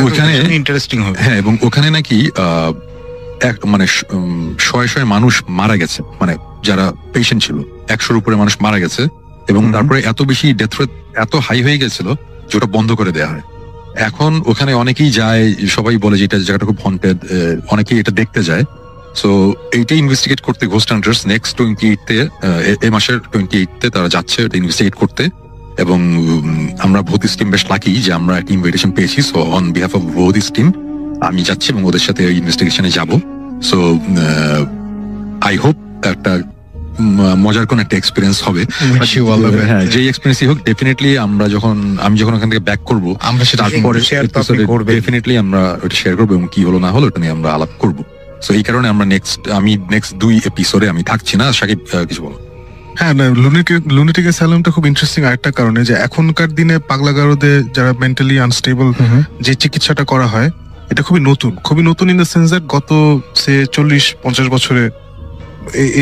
ওখানে ইন্টারেস্টিং হবে। হ্যাঁ, এবং ওখানে নাকি মানে শয়ে মানুষ মারা গেছে, মানে যারা পেশেন্ট ছিল 100-র উপরে মানুষ মারা গেছে। এবং তারপরে এত বেশি ডেথ রেট এত হাই হয়ে গেছিল যে ওটা বন্ধ করে দেওয়া হয়। এখন ওখানে অনেকেই যায়, সবাই বলে যে এটা জায়গাটা খুব হন্টেড, অনেকেই এটা দেখতে যায়। সো এইটা ইনভেস্টিগেট করতে ঘোস্ট হান্টার্স নেক্সট 28-তে, এই মাসের 28-তে তারা যাচ্ছে এটা ইনভেস্টিগেট করতে। এবং আমরা ভৌতিক টিম বেশ লাকি যে আমরা একটা ইনভিটেশন পেয়েছি। সো অন বিহাফ অফ ভৌতিক টিম আমি যাচ্ছি এবং ওদের সাথে ইনভেস্টিগেশনে যাব। সো আই হোপ একটা মজার কোন একটা এক্সপিরিয়েন্স হবে। হ্যাঁ, যে এক্সপিরিয়েন্সই হোক, ডেফিনেটলি আমি যখন ওখান থেকে ব্যাক করবো, আমরা সেটা ডেফিনেটলি আমরা ওটা শেয়ার করবো এবং কি হলো না হলো ওটা নিয়ে আমরা আলাপ করবো। সো এই কারণে আমরা নেক্সট 2 এপিসোডে আমি থাকছি না। সাকিব কিছু বলো? হ্যাঁ, লুনেটিক অ্যাসাইলামটা খুব ইন্টারেস্টিং আরেকটা কারণে, যে এখনকার দিনে পাগলা গারদে যারা মেন্টালি আনস্টেবল যে চিকিৎসাটা করা হয়, এটা খুবই নতুন ইন দ্য সেন্স দ্যাট গত 40-50 বছরে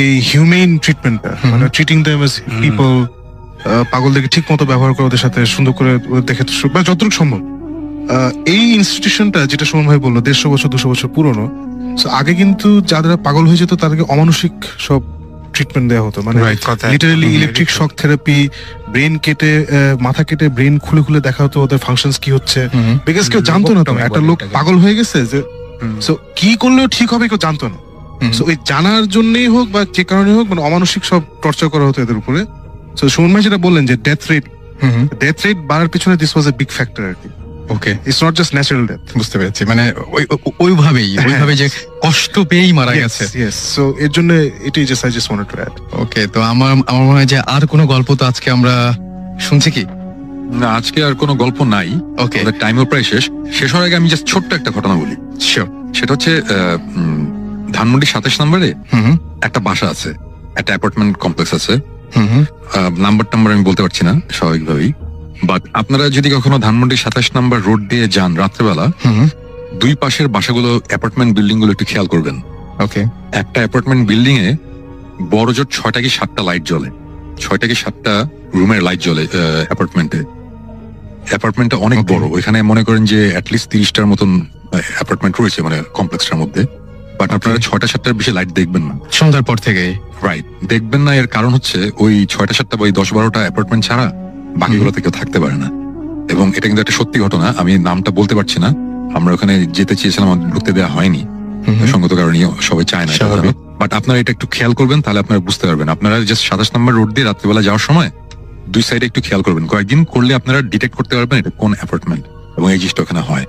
এই হিউম্যান ট্রিটমেন্টটা, মানে ট্রিটিং দেম অ্যাজ পিপল, পাগলদেরকে ঠিক মতো ব্যবহার করে ওদের সাথে সুন্দর করে দেখে যতটুকু সম্ভব, এই ইনস্টিটিউশনটা যেটা সুমন ভাই বললো 150 বছর 200 বছর পুরনো। আগে কিন্তু যারা পাগল হয়ে যেত তাদেরকে অমানসিক সব ট্রিটমেন্ট দেওয়া হতো, মানে literally electric shock therapy, brain কেটে মাথা কেটে ব্রেন খুলে দেখা হতো ওদের ফাংশনস কি হচ্ছে, বিকজ কেউ জানতো না তো একটা লোক পাগল হয়ে গেছে যে সো কি করলেও ঠিক হবে কেউ জানতো না। সো ওই জানার জন্যই হোক বা যে কারণে হোক, মানে অমানসিক সব টর্চার করা হতো এদের উপরে। সো সুমন ভাই যেটা বললেন যে ডেথ রেট বাড়ার পিছনে this was a big factor আর কি। Okay, it's not just natural death. বুঝতে পেরেছি, মানে ওইভাবে যে কষ্ট পেয়েই মারা গেছে। সো এর জন্য এটাই just I just wanted to add. Okay, তো আমার মনে হয় যে আর কোনো গল্প তো আজকে আমরা শুনছি কি না? আজকে আর কোনো গল্প নাই। ওকে, টাইমও প্রায় শেষ হওয়ার আগে আমি জাস্ট ছোট্ট একটা ঘটনা বলি। শিওর। সেটা হচ্ছে ধানমন্ডি 27 নম্বরে একটা বাসা আছে, একটা অ্যাপার্টমেন্ট কমপ্লেক্স আছে। নাম্বার আমি বলতে পারছি না স্বাভাবিকভাবেই, বাট আপনারা যদি কখনো ধানমন্ডি 27 নম্বর রোড দিয়ে যান রাত্রেবেলা, 2 পাশের বাসাগুলো অ্যাপার্টমেন্ট বিল্ডিং গুলো একটু খেয়াল করবেন। ওকে, একটা অ্যাপার্টমেন্ট বিল্ডিং এ বড় জোর 6টা কি 7টা লাইট জ্বলে, 6টা কি 7টা রুমের লাইট জ্বলে অ্যাপার্টমেন্টটা অনেক বড়। ওইখানে মনে করেন যে অ্যাটলিস্ট 30টার মতন অ্যাপার্টমেন্ট রয়েছে মানে কমপ্লেক্সটার মধ্যে। বাট আপনারা 6টা-7টার বেশি লাইট দেখবেন না সন্ধ্যার পর থেকে। রাইট, দেখবেন না। এর কারণ হচ্ছে ওই 6টা-7টা বা 10-12টা অ্যাপার্টমেন্ট ছাড়া বাকিগুলোতে কেউ থাকতে পারে না। এবং এটা কিন্তু একটা সত্যি ঘটনা, আমি নামটা বলতে পারছি না। আমরা ওখানে যেতে চেয়েছিলাম, ঢুকতে দেওয়া হয়নি সঙ্গত কারণে, সবাই চায় না। বাট আপনারা এটা একটু খেয়াল করবেন, তাহলে আপনারা বুঝতে পারবেন। আপনারা জাস্ট 27 নম্বর রোড দিয়ে রাত্রিবেলা যাওয়ার সময় 2 সাইডে একটু খেয়াল করবেন। কয়েকদিন করলে আপনারা ডিটেক্ট করতে পারবেন এটা কোন অ্যাপার্টমেন্ট এবং এই জিনিসটা ওখানে হয়।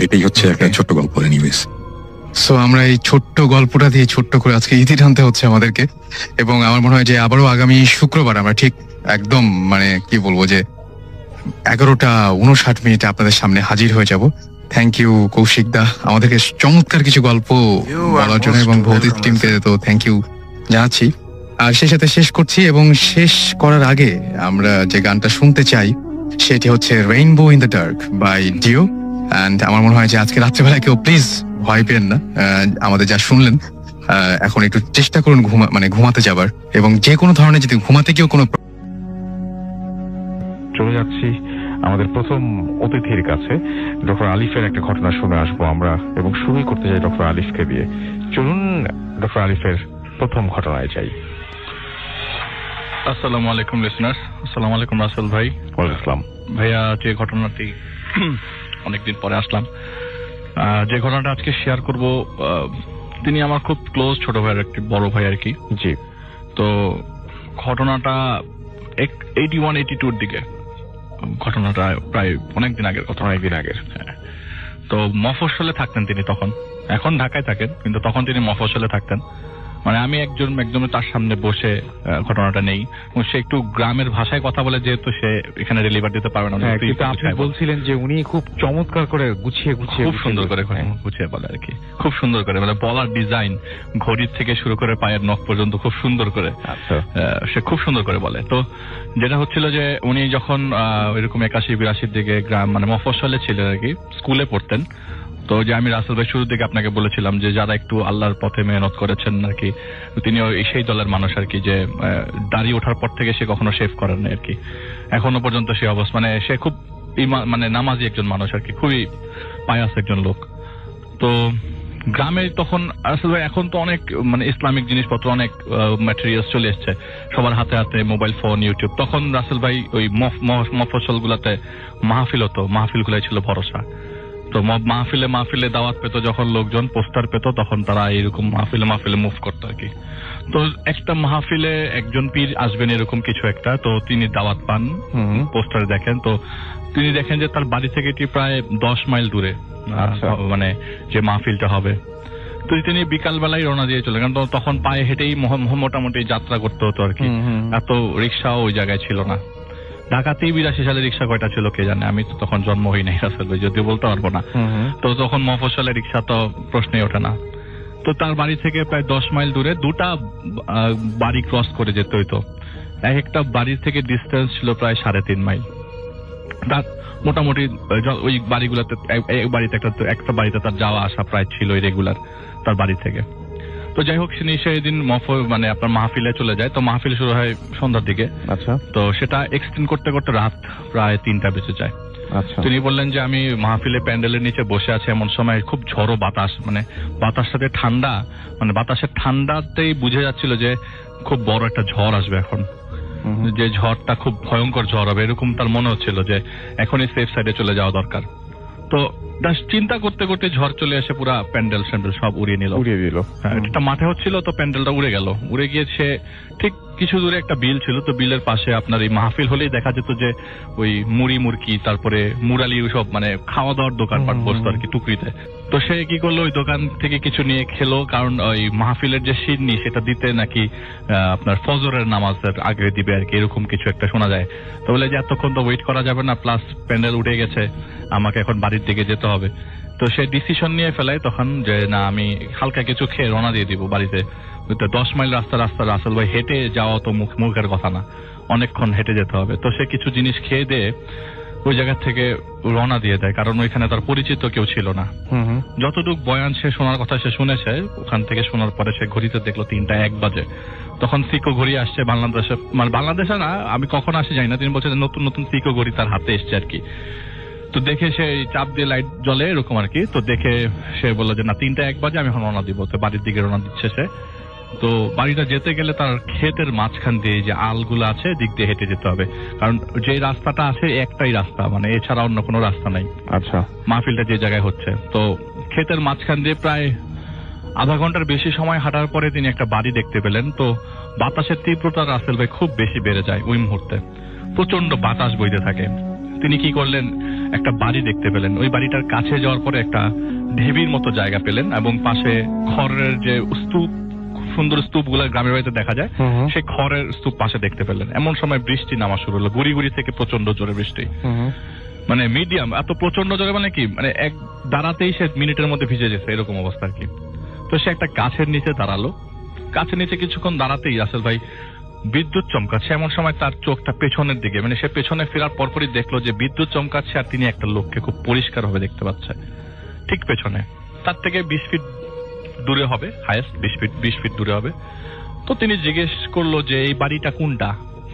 এটাই হচ্ছে একটা ছোট্ট গল্প। এনিওয়েজ, সো আমরা এই ছোট্ট গল্পটা দিয়ে ছোট্ট করে আজকে ইতি টানতে হচ্ছে আমাদেরকে। এবং আমার মনে হয় যে আবারও আগামী শুক্রবার আমরা ঠিক একদম মানে কি বলবো যে 11:59 আপনাদের সামনে হাজির হয়ে যাব। থ্যাংক ইউ কৌশিক দা আমাদেরকে চমৎকার কিছু গল্প বলার জন্য, এবং ভৌতিক টিমকে তো থ্যাংক ইউ জানাচ্ছি। আর সেই সাথে শেষ করছি, এবং শেষ করার আগে আমরা যে গানটা শুনতে চাই সেটি হচ্ছে rainbow in the dark by Dio. And আমার মনে হয় যে আজকে রাত্রেবেলা কেউ প্লিজ ভয় পেন না, আমাদের যা শুনলেন এখন একটু চেষ্টা করুন ঘুমাতে যাবার, এবং যে কোনো ধরনের যদি ঘুমাতে গিয়েও কোনো চলে যাচ্ছি আমাদের প্রথম অতিথির কাছে। ডক্টর আলিফের একটা ঘটনা শুনে আসবো আমরা, এবং শুরুই করতে চাই ডক্টর আলিফকে দিয়ে। চলুন ডক্টর আলিফের প্রথম ঘটনায় যাই। আসসালামু আলাইকুম লিসনার। আসসালামু আলাইকুম রাসেল ভাই। ওয়ালাইকুম আসসালাম। ভাইয়া, যে ঘটনাটি অনেকদিন পরে আসলাম, যে ঘটনাটা আজকে শেয়ার করব, তিনি আমার খুব ক্লোজ ছোট ভাইয়ের একটি বড় ভাই আর কি। জি। তো ঘটনাটা 81-82 দিকে, ঘটনাটা প্রায় অনেকদিন আগের কথা। অনেকদিন আগের। তো মফস্বলে থাকতেন তিনি তখন, এখন ঢাকায় থাকেন কিন্তু তখন তিনি মফস্বলে থাকতেন। মানে আমি একদম তার সামনে বসে ঘটনাটা নেই, সে একটু গ্রামের ভাষায় কথা বলে, যেহেতু সে এখানে ডেলিভার দিতে পারবে না। আপনি বলছিলেন যে উনি খুব চমৎকার করে গুছিয়ে খুব সুন্দর করে গুছিয়ে বলে আর কি, খুব সুন্দর করে মানে বলার ডিজাইন, ঘড়ির থেকে শুরু করে পায়ের নখ পর্যন্ত খুব সুন্দর করে সে খুব সুন্দর করে বলে। তো যেটা হচ্ছিল যে উনি যখন এরকম 81-82 দিকে গ্রাম মানে মফস্বলে ছিলেন আর কি, স্কুলে পড়তেন। তো যে আমি রাসেল ভাই শুরুর দিকে আপনাকে বলেছিলাম যে যারা একটু আল্লাহর পথে মেহনত করেছেন আর কি, তিনি সেই দলের মানুষ আর কি, যে দাড়ি ওঠার পর থেকে সে কখনো শেভ করেন না আর কি, এখনো পর্যন্ত সে অবস্থা। মানে সে খুব মানে নামাজি একজন মানুষ আর কি, খুবই পায়াস একজন লোক। তো গ্রামে তখন রাসেল ভাই, এখন তো অনেক মানে ইসলামিক জিনিসপত্র, অনেক ম্যাটেরিয়ালস চলে এসছে সবার হাতে হাতে, মোবাইল ফোন, ইউটিউব। তখন রাসেল ভাই ওই মফস্বল গুলাতে মাহফিল হতো, মাহফিল গুলাই ছিল ভরসা। তো মাহফিলে দাওয়াত পেত, যখন লোকজন পোস্টার পেত তখন তারা এরকম মাহফিলে মুভ করতো আর কি। তো একটা মাহফিলে একজন পীর আসবেন এরকম কিছু একটা, তো তিনি দাওয়াত পান, পোস্টারে দেখেন, তো তিনি দেখেন যে তার বাড়ি থেকে এটি প্রায় 10 মাইল দূরে মানে যে মাহফিলটা হবে। তো তিনি বিকাল বেলায় রওনা দিয়ে চলে, কারণ তখন পায়ে হেঁটেই মোটামুটি যাত্রা করতে হতো আর কি, এত রিক্সাও ওই জায়গায় ছিল না। ঢাকাতেই 82 সালে রিক্সা কয়টা ছিল কে জানে, আমি তো তখন জন্ম হই নাই আসলে, যদিও বলতে পারবো না। তো তখন মফস্বলে রিক্সা তো প্রশ্নই ওঠে না। তো তার বাড়ি থেকে প্রায় 10 মাইল দূরে দুটা বাড়ি ক্রস করে যেতে হইতো। এক একটা বাড়ির থেকে ডিস্টেন্স ছিল প্রায় 3.5 মাইল। তার মোটামুটি ওই বাড়িগুলোতে একটা বাড়িতে তার যাওয়া আসা প্রায় ছিল রেগুলার তার বাড়ি থেকে। তো যাই হোক, সেদিন মানে আপনার মাহফিলে চলে যায়। তো মাহফিল শুরু হয় সন্ধ্যার দিকে। আচ্ছা। তো সেটা এক্সটেন্ড করতে করতে রাত প্রায় 3টা বেজে যায়। আচ্ছা। তিনি বললেন যে আমি মাহফিলে প্যান্ডেলের নিচে বসে আছি, এমন সময় খুব ঝড়ো বাতাস, মানে বাতাসটাতে ঠান্ডা, মানে বাতাসের ঠান্ডাতেই বুঝে যাচ্ছিল যে খুব বড় একটা ঝড় আসবে এখন, যে ঝড়টা খুব ভয়ঙ্কর ঝড় হবে, এরকম তার মনে হচ্ছিল যে এখনই সেফ সাইডে চলে যাওয়া দরকার। তো চিন্তা করতে করতে ঝড় চলে এসে পুরা প্যান্ডেল সব উড়িয়ে দিল। একটা মাঠে হচ্ছিল, তো প্যান্ডেলটা উড়ে গিয়েছে। ঠিক কিছু দূরে একটা বিল ছিল, তো বিলের পাশে আপনার এই মাহফিল হলেই দেখা যেত যে ওই মুড়ি মুরকি, তারপরে মুরালি, সব মানে খাওয়া দাওয়ার দোকানপাট বসতো আর কি টুকরিতে। তো সে কি করলো, ওই দোকান থেকে কিছু নিয়ে খেলো, কারণ ওই মাহফিলের যে সিন্নি সেটা দিতে নাকি আপনার ফজরের নামাজের আগে দিবে আর কি, এরকম কিছু একটা শোনা যায়। তো বলে যে এতক্ষণ তো ওয়েট করা যাবে না, প্লাস প্যান্ডেল উঠে গেছে, আমাকে এখন বাড়ির দিকে যেতে হবে। তো সে ডিসিশন নিয়ে ফেলায় তখন যে না, আমি হালকা কিছু খেয়ে রওনা দিয়ে দিব বাড়িতে। 10 মাইল রাস্তা রাসেল ভাই, হেঁটে যাওয়া তো মুখের কথা না, অনেকক্ষণ হেঁটে যেতে হবে। তো সে কিছু জিনিস খেয়ে দিয়ে ওই জায়গা থেকে রওনা দিয়ে দেয়, কারণ ওইখানে তার পরিচিত কেউ ছিল না। যতটুকু বয়ান সে শোনার কথা সে শুনেছে, ওখান থেকে শোনার পরে সে ঘড়িতে দেখলো 3:01 বাজে। তখন সিকো ঘড়ি আসছে বাংলাদেশে, মানে বাংলাদেশে না, আমি কখন আসে যাই না, তিনি বলছে নতুন নতুন সিকো ঘড়ি তার হাতে এসছে আর কি। তো দেখে সে চাপ দিয়ে লাইট জ্বলে এরকম আর কি। তো দেখে সে বললো যে না, 3:01 বাজে, আমি এখন রওনা দিব। তো বাড়ির দিকে রওনা দিচ্ছে সে। তো বাড়িটা যেতে গেলে তার ক্ষেতের মাঝখান দিয়ে যে আলগুলো আছে দিক দিয়ে হেঁটে যেতে হবে, কারণ যে রাস্তাটা আছে একটাই রাস্তা, মানে এছাড়া অন্য কোনো রাস্তা নাই। আচ্ছা। মাহফিলটা যে জায়গায় হচ্ছে, তো ক্ষেতের মাঝখান দিয়ে প্রায় আধা ঘন্টার বেশি সময় হাঁটার পরে তিনি একটা বাড়ি দেখতে পেলেন। তো বাতাসের তীব্রতা রাসেল ভাই খুব বেশি বেড়ে যায় ওই মুহূর্তে, প্রচন্ড বাতাস বইতে থাকে। তিনি কি করলেন, একটা বাড়ি দেখতে পেলেন। ওই বাড়িটার কাছে যাওয়ার পরে একটা ঢিবির মতো জায়গা পেলেন, এবং পাশে খড়ের যে স্তূপ, সুন্দর স্তূপ গুলা গ্রামের বাড়িতে দেখা যায়, সেই খড়ের স্তূপ পাশে দেখতে পেলেন। এমন সময় বৃষ্টি নামা শুরু হলো, গুড়ি গুড়ি থেকে প্রচন্ড জোরে বৃষ্টি, মানে মিডিয়াম, এত প্রচন্ড জোরে মানে কি, মানে এক দাঁড়াতেই সে মিনিটের মধ্যে ভিজে যেছে এরকম অবস্থা আর কি। তো সে একটা গাছের নিচে দাঁড়ালো। গাছের নিচে কিছুক্ষণ দাঁড়াতেই রাসেল ভাই বিদ্যুৎ চমকাচ্ছে। এমন সময় তার চোখটা পেছনের দিকে, মানে সে পেছনে ফেরার পরপরই দেখলো যে বিদ্যুৎ চমকাচ্ছে, আর তিনি একটা লোককে খুব পরিষ্কার ভাবে দেখতে পাচ্ছে ঠিক পেছনে, তার থেকে 20 ফিট দূরে হবে, হাইয়েস্ট 20 ফিট দূরে হবে। তো তিনি জিজ্ঞেস করলো যে এই বাড়িটা কোনটা,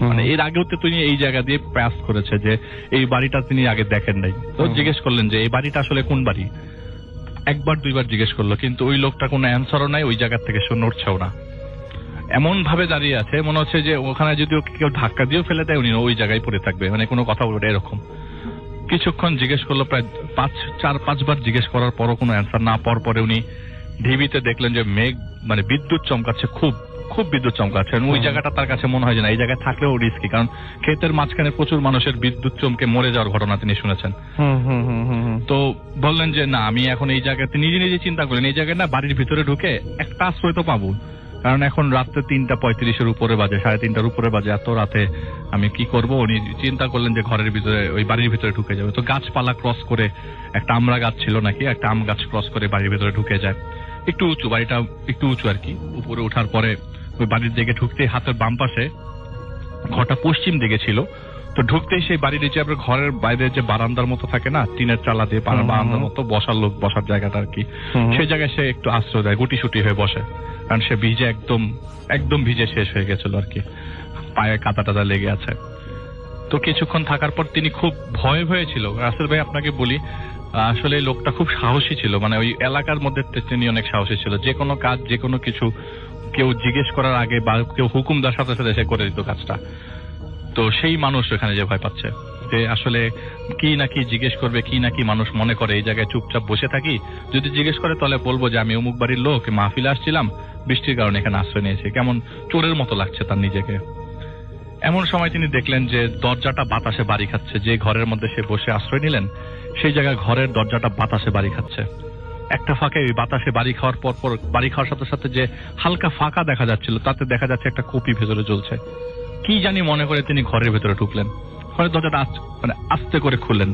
মানে এর আগেও তো তিনি এই জায়গা দিয়ে পাস করেছে, যে এই বাড়িটা তিনি আগে দেখেন নাই। তো জিজ্ঞেস করলেন যে এই বাড়িটা আসলে কোন বাড়ি। একবার দুইবার জিজ্ঞেস করলো, কিন্তু ওই লোকটা কোনো অ্যান্সারও নাই, ওই জায়গা থেকে সে নড়ছেও না। এমন ভাবে দাঁড়িয়ে আছে মনে হচ্ছে যে ওখানে যদি কেউ ধাক্কা দিয়েও ফেলে দেয় উনি ওই জায়গায় পড়ে থাকবে, মানে কোনো কথা বলবে এরকম। কিছুক্ষণ জিজ্ঞেস করলো, প্রায় 4-5 বার জিজ্ঞেস করার পরও কোনো অ্যান্সার না পাওয়ার পরে উনি ঢিবিতে দেখলেন যে মেঘ মানে বিদ্যুৎ চমকাচ্ছে, খুব খুব বিদ্যুৎ চমকাচ্ছে। ওই জায়গাটা তার কাছে মনে হয় যে না, এই জায়গায় থাকলেও রিস্কি, কারণ ক্ষেতের মাঝখানে প্রচুর মানুষের বিদ্যুৎ চমকে মরে যাওয়ার ঘটনা তিনি শুনেছেন। তো বললেন যে না, আমি এখন এই জায়গাতে নিজে নিজে চিন্তা করলেন এই জায়গায় না বাড়ির ভিতরে ঢুকে একটা আশ্রয় তো পাবো, কারণ এখন রাত্রে 3:35 উপরে বাজে, 3:30 উপরে বাজে, এত রাতে আমি কি করব। উনি চিন্তা করলেন যে ঘরের ভিতরে ওই বাড়ির ভিতরে ঢুকে যাবে। তো গাছপালা ক্রস করে, একটা আমড়া গাছ ছিল নাকি, একটা আম গাছ ক্রস করে বাড়ির ভিতরে ঢুকে যায়। একটু উঁচু, বাড়িটা একটু উঁচু আর কি। উপরে ওঠার পরে ওই বাড়ির দিকে ঢুকতে হাতের বাম পাশে, ঘরটা পশ্চিম দিকে ছিল, তো ঢুকতেই সেই বাড়ির নিচে আপনার ঘরের বাইরে যে বারান্দার মতো থাকে না, টিনের চালা দিয়ে বারান্দার মতো বসার লোক বসার জায়গাটা আর কি, সেই জায়গায় সে একটু আশ্রয় দেয়, গুটিসুটি হয়ে বসে, কারণ সে ভিজে একদম ভিজে শেষ হয়ে গেছিল আর কি, পায়ে কাদা টাদা লেগে আছে। তো কিছুক্ষণ থাকার পর তিনি খুব ভয়ে ছিল। রাসেল ভাই আপনাকে বলি, আসলে এই লোকটা খুব সাহসী ছিল, মানে ওই এলাকার মধ্যে তিনি অনেক সাহসী ছিল। যে কোনো কাজ, যে কোনো কিছু কেউ জিজ্ঞেস করার আগে বা কেউ হুকুম দেওয়ার সাথে সাথে সে করে দিত কাজটা। তো সেই মানুষ এখানে যে ভয় পাচ্ছে যে আসলে কি না কি জিজ্ঞেস করবে, কি না কি মানুষ মনে করে, এই জায়গায় চুপচাপ বসে থাকি, যদি জিজ্ঞেস করে তাহলে বলবো যে আমি অমুক বাড়ির লোক, মাহফিলে আসছিলাম, বৃষ্টির কারণে এখানে আশ্রয় নিয়েছি। কেমন চোরের মতো লাগছে তার নিজেকে। এমন সময় তিনি দেখলেন যে দরজাটা বাতাসে বাড়ি খাচ্ছে। যে ঘরের মধ্যে সে বসে আশ্রয় নিলেন সেই জায়গায় ঘরের দরজাটা বাতাসে বাড়ি খাচ্ছে। একটা ফাঁকে ওই বাতাসে বাড়ি খাওয়ার পর বাড়ি খাওয়ার সাথে সাথে যে হালকা ফাঁকা দেখা যাচ্ছিল, তাতে দেখা যাচ্ছে একটা কপি ভেতরে জ্বলছে। কি জানি মনে করে তিনি ঘরের ভেতরে ঢুকলেন। ঘরের দরজাটা মানে আস্তে করে খুললেন।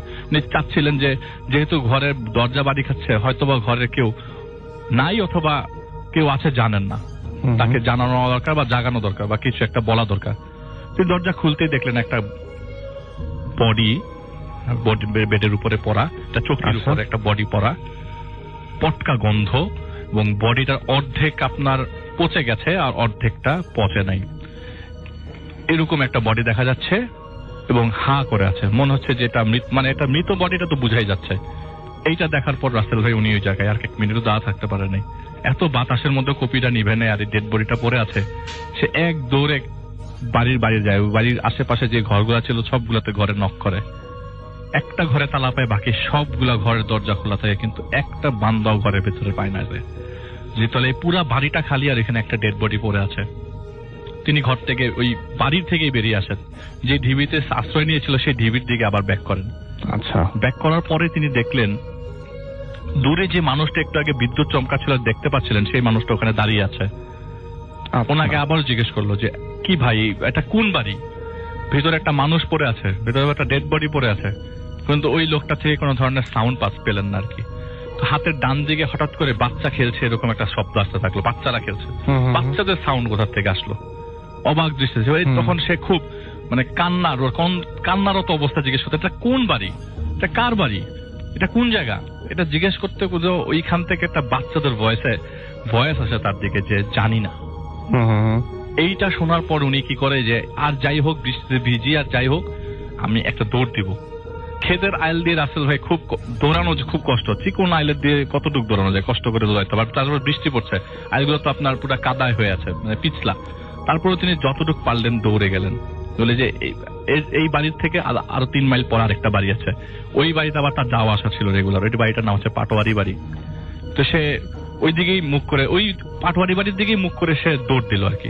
চাচ্ছিলেন যে যেহেতু ঘরের দরজা বাড়ি খাচ্ছে, হয়তোবা ঘরের কেউ নাই অথবা কেউ আছে জানেন না, তাকে জানানো দরকার বা জাগানো দরকার বা কিছু একটা বলা দরকার। তিনি দরজা খুলতেই দেখলেন একটা বডি বেডের উপরে পড়া, একটা চোখের উপরে একটা বডি পড়া, পটকা গন্ধ, এবং বডিটার অর্ধেক আপনার পচে গেছে আর অর্ধেকটা পচে নাই, এরকম একটা বডি দেখা যাচ্ছে এবং হা করে আছে। মনে হচ্ছে যে এটা মানে এটা মৃত বডিটা তো বুঝাই যাচ্ছে। এইটা দেখার পর রাসেল ভাই উনি ওই জায়গায় আর 1 মিনিটও দাঁড়া থাকতে পারে নাই। এত বাতাসের মধ্যে কপিটা নিভে নেয় আর এই ডেড বডিটা পড়ে আছে। সে এক দৌড়ে বাড়ির যায়। বাড়ির আশেপাশে যে ঘরগুলা ছিল সবগুলাতে ঘরে নক করে। একটা ঘরে তালা পায়, বাকি সবগুলা ঘরের দরজা খোলা থাকে, কিন্তু একটা বান্দাও ঘরের ভেতরে পায় না। যে তাহলে পুরা বাড়িটা খালি আর এখানে একটা ডেড বডি পড়ে আছে। তিনি ঘর থেকে ওই বাড়ির থেকেই বেরিয়ে আসেন, যে ঢিবিতে আশ্রয় নিয়েছিল সেই ঢিবির দিকে আবার ব্যাক করেন। আচ্ছা, ব্যাক করার পরে তিনি দেখলেন দূরে যে মানুষটা একটু আগে বিদ্যুৎ চমকা ছিল দেখতে পাচ্ছিলেন, সেই মানুষটা ওখানে দাঁড়িয়ে আছে। ওনাকে আবার জিজ্ঞেস করলো যে কি ভাই, এটা কোন বাড়ি? ভেতরে একটা মানুষ পড়ে আছে, ভেতরে একটা ডেড বডি পড়ে আছে, কিন্তু ওই লোকটা থেকে কোনো ধরনের সাউন্ড পেলেন না আর কি। তো হাতের ডান দিকে হঠাৎ করে বাচ্চা খেলছে, এরকম একটা শব্দ আসতে থাকলো। বাচ্চারা খেলছে, বাচ্চাদের সাউন্ড কোথা থেকে আসলো? অবাক দৃষ্টি। তখন সে খুব মানে কান্নারত অবস্থা জিজ্ঞেস করতে, এটা কোন বাড়ি, এটা কার বাড়ি, এটা কোন জায়গা? এটা জিজ্ঞেস করতে ওইখান থেকে একটা বাচ্চাদের ভয়েস আসে তার দিকে যে জানি না। এইটা শোনার পর উনি কি করে যে আর যাই হোক, বৃষ্টিতে ভিজি আর যাই হোক, আমি একটা দৌড় দিব। ক্ষেতের আইল দিয়ে রাসেল ভাই খুব দৌড়ানো খুব কষ্ট হচ্ছে। কোন আইলের দিয়ে কতটুকু দৌড়ানো যায়, কষ্ট করে দৌড়াইতে হবে। তারপর বৃষ্টি পড়ছে, আইলগুলো তো আপনার পুরো কাদায় হয়ে আছে, মানে পিছলা। তারপরে তিনি যতটুকু পারলেন দৌড়ে গেলেন। বলে যে এই বাড়ির থেকে আরো 3 মাইল পর আরেকটা বাড়ি আছে, ওই বাড়িতে আবার তার যাওয়া আসা ছিল রেগুলার। ওই বাড়িটার নাম হচ্ছে পাটোয়ারি বাড়ি। তো সে ওই দিকেই মুখ করে, ওই পাটোয়ারি বাড়ির দিকেই মুখ করে সে দৌড় দিল আর কি।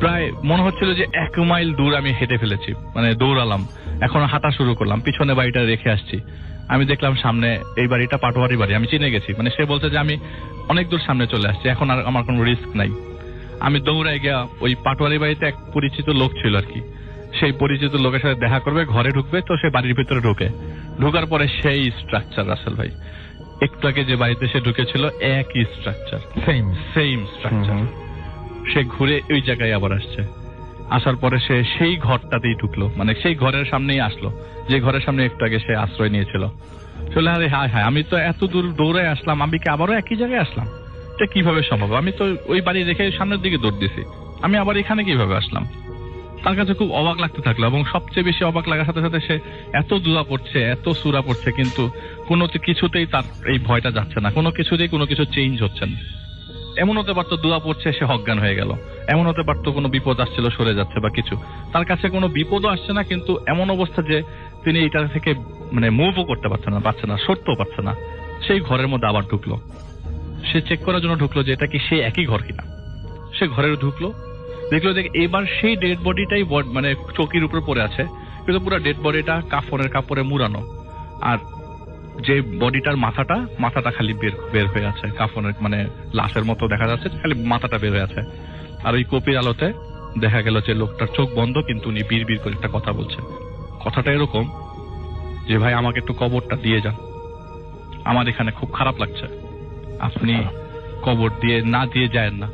প্রায় মনে হচ্ছিল যে 1 মাইল দূর আমি হেঁটে ফেলেছি, মানে দৌড়ালাম। এখন হাঁটা শুরু করলাম, পিছনে বাড়িটা রেখে আসছি। আমি দেখলাম সামনে এই বাড়িটা পাটোয়ারি বাড়ি, আমি চিনে গেছি। মানে সে বলছে যে আমি অনেক দূর সামনে চলে আসছি, এখন আর আমার কোনো রিস্ক নাই। আমি দৌড়াই গিয়া ওই পাটোয়ারি বাড়িতে এক পরিচিত লোক ছিল আর কি, সেই পরিচিত লোকের সাথে দেখা করবে, ঘরে ঢুকবে। তো সে বাড়ির ভিতরে ঢোকার পরে সেই স্ট্রাকচার রাসেল ভাই, একটু আগে যে বাড়িতে সে ঢুকেছিল একই স্ট্রাকচার, সেম স্ট্রাকচার। সে ঘুরে ওই জায়গায় আবার আসছে। আসার পরে সে সেই ঘরটাতেই ঢুকলো, মানে সেই ঘরের সামনেই আসলো যে ঘরের সামনে একটু আগে সে আশ্রয় নিয়েছিল। চলে আরে হায় হায়, আমি তো এত দূর দৌড়ে আসলাম, আমি কি আবারও একই জায়গায় আসলাম? এটা কিভাবে সম্ভব? আমি তো ওই বাড়ি রেখে সামনের দিকে দৌড় দিয়েছি, আমি আবার এখানে কিভাবে আসলাম? তার কাছে খুব অবাক লাগতে থাকলো। এবং সবচেয়ে বেশি অবাক লাগার সাথে সাথে সে এত দোয়া পড়ছে, এত সূরা পড়ছে, কিন্তু কোনো কিছুতেই তার এই ভয়টা যাচ্ছে না, কোনো কিছুতেই কোনো কিছু চেঞ্জ হচ্ছে না। এমন হতে পারতো দোয়া পড়ছে সে অজ্ঞান হয়ে গেল, এমন হতে পারতো কোনো বিপদ আসছিল সরে যাচ্ছে বা কিছু, তার কাছে কোনো বিপদও আসছে না, কিন্তু এমন অবস্থা যে তিনি এটা থেকে মানে মুভও করতে পারছে না, সরতেও পারছে না। সেই ঘরের মধ্যে আবার ঢুকলো, সে চেক করার জন্য ঢুকলো যে এটা কি সেই একই ঘর কিনা। সে ঘরে ঢুকলো, দেখলো যে এবার সেই ডেড বডিটাই মানে চৌকির উপর পড়ে আছে, কিন্তু পুরো ডেড বডিটা কাফনের কাপড়ে মুড়ানো, আর যে বডিটার মাথাটা খালি বের হয়ে আছে, কাফনের মানে লাশের মতো দেখা যাচ্ছে, খালি মাথাটা বের হয়ে আছে। আর ওই কপির আলোতে দেখা গেল যে লোকটার চোখ বন্ধ, কিন্তু উনি বিড় করে একটা কথা বলছে। কথাটা এরকম যে ভাই আমাকে একটু কবরটা দিয়ে যান, আমার এখানে খুব খারাপ লাগছে, আপনি কবর না দিয়ে যায় না।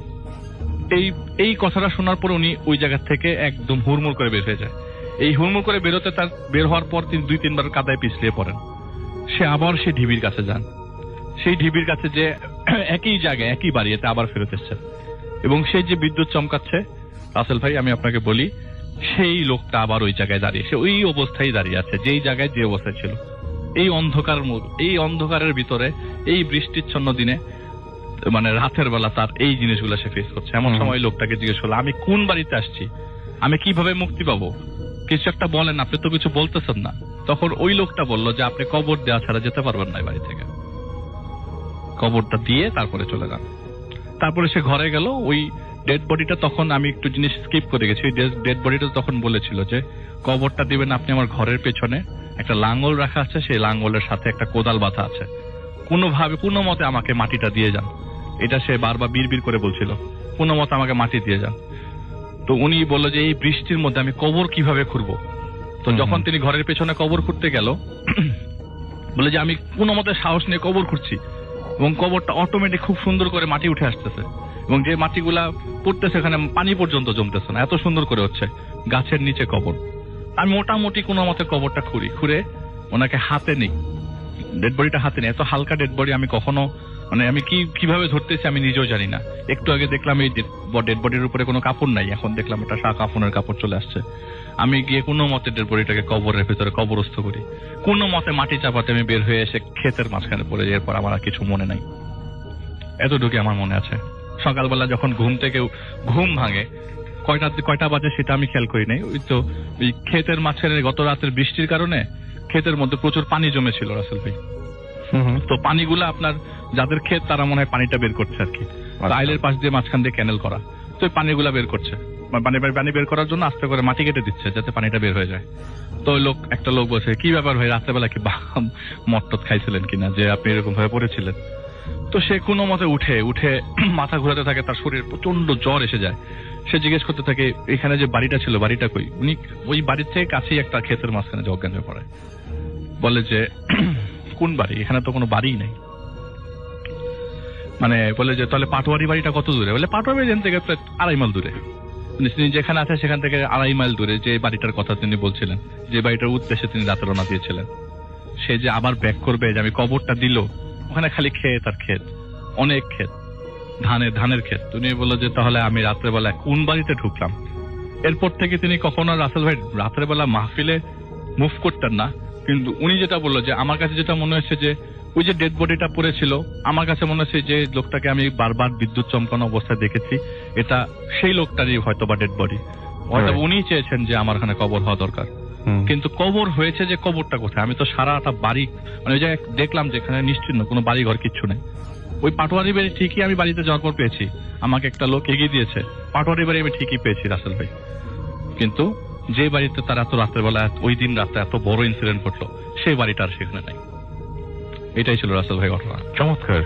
এই কথাটা শোনার পর উনি ওই জায়গা থেকে একদম হুড়মুড় করে বের হয়ে যায়। এই হুড়মুড় করে বেরোতে তার বের হওয়ার পর তিনি 2-3 বার কাদায় পিছলিয়ে পড়েন। সে আবার সেই ঢিবির কাছে যান, সেই ঢিবির কাছে যে একই জায়গায় একই বাড়িতে আবার ফেরত এসছে, এবং সেই যে বিদ্যুৎ চমকাচ্ছে, রাসেল ভাই আমি আপনাকে বলি, সেই লোকটা আবার ওই জায়গায় দাঁড়িয়ে, সে ওই অবস্থায় দাঁড়িয়ে আছে যেই জায়গায় যে অবস্থায় ছিল। এই অন্ধকারের ভিতরে, এই বৃষ্টিচ্ছন্ন দিনে, মানে রাতের বেলা তার এই জিনিসগুলো সে ফেস করছে। এমন সময় লোকটাকে জিজ্ঞেস করলো, আমি কোন বাড়িতে আসছি, আমি কিভাবে মুক্তি পাবো, কিছু একটা বলেন, আপনি তো কিছু বলতেছেন না। তখন ওই লোকটা বলল যে আপনি কবর দেওয়া ছাড়া যেতে পারবেন না বাড়ি থেকে, কবরটা দিয়ে তারপরে চলে যান। তারপরে সে ঘরে গেল। ওই ডেড বডিটা, তখন আমি একটু জিনিস স্কিপ করে গেছি, ডেড বডিটা তখন বলেছিল যে কবরটা দিবেন আপনি আমার ঘরের পেছনে, একটা লাঙ্গল রাখা আছে, সেই লাঙ্গলের সাথে একটা কোদাল বাঁধা আছে, কোনো মতে আমাকে মাটিটা দিয়ে যান। এটা সে বারবার বিড় করে বলছিল, কোনো মতে আমাকে মাটি দিয়ে যান। তো উনি বললো যে এই বৃষ্টির মধ্যে আমি কবর কিভাবে খুঁড়বো। তো যখন তিনি ঘরের পেছনে কবর খুঁড়তে গেল, বলে যে আমি কোনো মতে সাহস নিয়ে কবর খুঁড়ছি, এবং কবরটা অটোমেটিক খুব সুন্দর করে মাটি উঠে আসতেছে, এবং যে মাটিগুলা পড়তেছে এখানে পানি পর্যন্ত জমতেছে না, এত সুন্দর করে হচ্ছে। গাছের নিচে কবর। আমি মোটামুটি কোনো মতে কবরটা খুঁড়ে ওনাকে হাতে নেই, ডেড বডিটা হাতে নেই। এত হালকা ডেড বডি আমি কখনো, মানে আমি কিভাবে ধরতেছি আমি নিজেও জানি না। একটু আগে দেখলাম এই ডেড বডির উপরে কোনো কাপড় নাই, এখন দেখলাম এটা কাফনের কাপড় চলে আসছে। আমি গিয়ে কোনো মতে ডেড বডিটাকে কবরের ভিতরে কবরস্থ করি, কোনো মতে মাটি চাপাতে আমি বের হয়ে এসে ক্ষেতের মাঝখানে পড়ে যাওয়ার পর আমার আর কিছু মনে নাই, এতটুকু আমার মনে আছে। সকালবেলা যখন ঘুম ভাঙে, কয়টা বাজে সেটা আমি খেয়াল করি নাই। ওই তো ওই ক্ষেতের মাঝখানে গত রাতের বৃষ্টির কারণে ক্ষেতের মধ্যে প্রচুর পানি জমেছিল রাসেল ভাই। তো পানিগুলা আপনার যাদের ক্ষেত তারা মনে হয় পানিটা বের করছে আর কি, আইলের পাশ দিয়ে মাঝখান দিয়ে ক্যানেল করা, তো পানিগুলা বের করছে। পানি বের করার জন্য আস্তে করে মাটি কেটে দিচ্ছে যাতে পানিটা বের হয়ে যায়। তো একটা লোক বলছে, কি ব্যাপার ভাই, রাত্রেবেলা কি মট্টত খাইছিলেন কিনা যে আপনি এরকম ভাবে পড়েছিলেন। তো সে কোনো মতে উঠে মাথা ঘুরাতে থাকে, তার শরীরে প্রচন্ড জ্বর এসে যায়। সে জিজ্ঞেস করতে থাকে এখানে যে বাড়িটা ছিল, বাড়িটা কই। উনি ওই বাড়ির থেকে কাছেই একটা ক্ষেতের মাঝখানে অজ্ঞান হয়ে পড়ে। বলে যে কোন বাড়ি, এখানে তো কোনো বাড়িই নেই। মানে বলে যে তাহলে পাটোয়ারি বাড়িটা কত দূরে, বলে পাটোয়ারি বাড়ি থেকে প্রায় 2.5 মাইল দূরে। তিনি যেখানে আছে সেখান থেকে 2.5 মাইল দূরে যে বাড়িটার কথা তিনি বলছিলেন, যে বাড়িটার উদ্দেশ্যে তিনি রাতে রওনা দিয়েছিলেন। সে যে আবার ব্যাক করবে, যে আমি কবরটা দিল, ওখানে খালি ক্ষেত আর ক্ষেত, অনেক ক্ষেত, ধানের ক্ষেত। তুমি বললো যে তাহলে আমি রাত্রেবেলা কোন বাড়িতে ঢুকলাম। এরপর থেকে তিনি কখনো রাসেল ভাই রাত্রেবেলা মাহফিলে মুভ করতেন না, কিন্তু উনি যেটা বললো যে আমার কাছে যেটা মনে হয়েছে যে ওই যে ডেড বডিটা পড়েছিল, আমার কাছে মনে হচ্ছে যে লোকটাকে আমি বারবার বিদ্যুৎ চমকানো অবস্থায় দেখেছি, এটা সেই লোকটারই হয়তো বা ডেড বডি, হয়তো উনি চেয়েছেন যে আমার এখানে কবর হওয়া দরকার। কিন্তু কবর হয়েছে যে কবরটা কোথায়, আমি তো সারাটা বাড়ি মানে ওই জায়গায় দেখলাম যেখানে নিশ্চিন্ন কোনো বাড়ি ঘর কিচ্ছু নেই। ওই পাটোয়ারি বাড়ি ঠিকই আমি বাড়িতে যাওয়ার পর পেয়েছি, আমাকে একটা লোক এগিয়ে দিয়েছে, পাটোয়ারি বাড়ি আমি ঠিকই পেয়েছি রাসেল ভাই। কিন্তু যে বাড়িতে তার এত রাতের বেলা ওই দিন রাতে এত বড় ইনসিডেন্ট ঘটলো, সেই বাড়িটা আর সেখানে নাই। এটাই ছিল রাসেল ভাই ঘটনা। চমৎকার,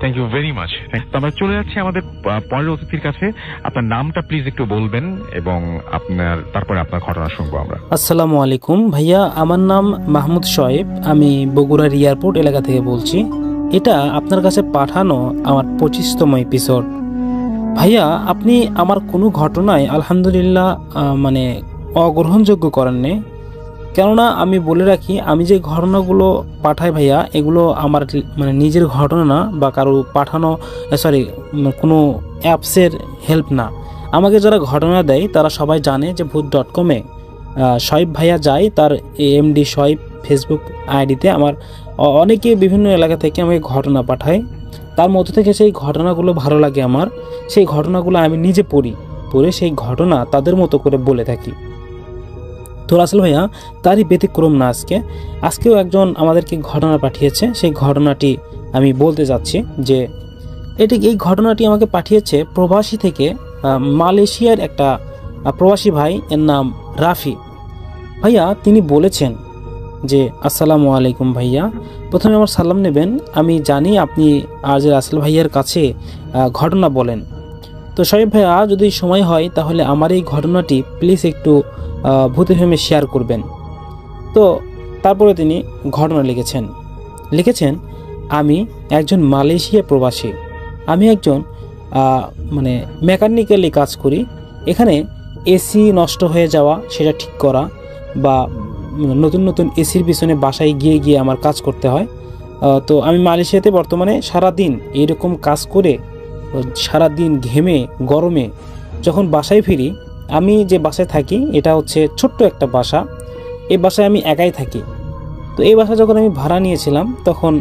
থ্যাংক ইউ ভেরি মাচ। আমরা চলে যাচ্ছি আমাদের পরের অতিথির কাছে। আপনার নামটা প্লিজ একটু বলবেন এবং তারপরে আপনার ঘটনা শুনবো আমরা। আসসালামু আলাইকুম ভাইয়া, আমার নাম মাহমুদ শোয়েব, আমি বগুড়ার এয়ারপোর্ট এলাকা থেকে বলছি। এটা আপনার কাছে পাঠানো আমার 25তম এপিসোড। ভাইয়া, আপনি আমার কোনো ঘটনায় আলহামদুলিল্লাহ মানে অগ্রহণযোগ্য করেননি, কেননা আমি বলে রাখি, আমি যে ঘটনাগুলো পাঠাই ভাইয়া, এগুলো আমার মানে নিজের ঘটনা না বা কারো পাঠানো, কোনো অ্যাপসের হেল্প না। আমাকে যারা ঘটনা দেয় তারা সবাই জানে যে ভূত.com-এ শোয়েব ভাইয়া যায়, তার এমডি শোয়েব ফেসবুক আইডিতে আমার অনেকে বিভিন্ন এলাকা থেকে আমাকে ঘটনা পাঠায়। তার মধ্য থেকে সেই ঘটনাগুলো ভালো লাগে আমার, সেই ঘটনাগুলো আমি নিজে পড়ে সেই ঘটনা তাদের মতো করে বলে থাকি। তো রাসেল ভাইয়া তারই ব্যতিক্রম না, আজকেও একজন আমাদেরকে ঘটনা পাঠিয়েছে। সেই ঘটনাটি আমি বলতে যাচ্ছি যে এই ঘটনাটি আমাকে পাঠিয়েছে প্রবাসী থেকে, মালয়েশিয়ার একটা প্রবাসী ভাই, এর নাম রাফি ভাইয়া। তিনি বলেছেন যে আসসালামু আলাইকুম ভাইয়া, প্রথমে আমার সালাম নেবেন। আমি জানি আপনি আজ রাসেল ভাইয়ার কাছে ঘটনা বলেন, তো শোয়েব ভাইয়া যদি সময় হয় তাহলে আমার এই ঘটনাটি প্লিজ একটু ভূত এফএমে শেয়ার করবেন। তো তারপরে তিনি ঘটনা লিখেছেন আমি একজন মালয়েশিয়া প্রবাসী, আমি একজন মানে মেকানিক্যালি কাজ করি। এখানে এসি নষ্ট হয়ে যাওয়া সেটা ঠিক করা বা নতুন নতুন এসির পিছনে বাসায় গিয়ে আমার কাজ করতে হয়। তো আমি মালয়েশিয়াতে বর্তমানে সারাদিন এইরকম কাজ করে, সারাদিন ঘেমে গরমে যখন বাসায় ফিরি, আমি যে বাসায় থাকি এটা হচ্ছে ছোট্ট একটা বাসা, এই বাসায় আমি একাই থাকি। তো এই বাসা যখন আমি ভাড়া নিয়েছিলাম তখন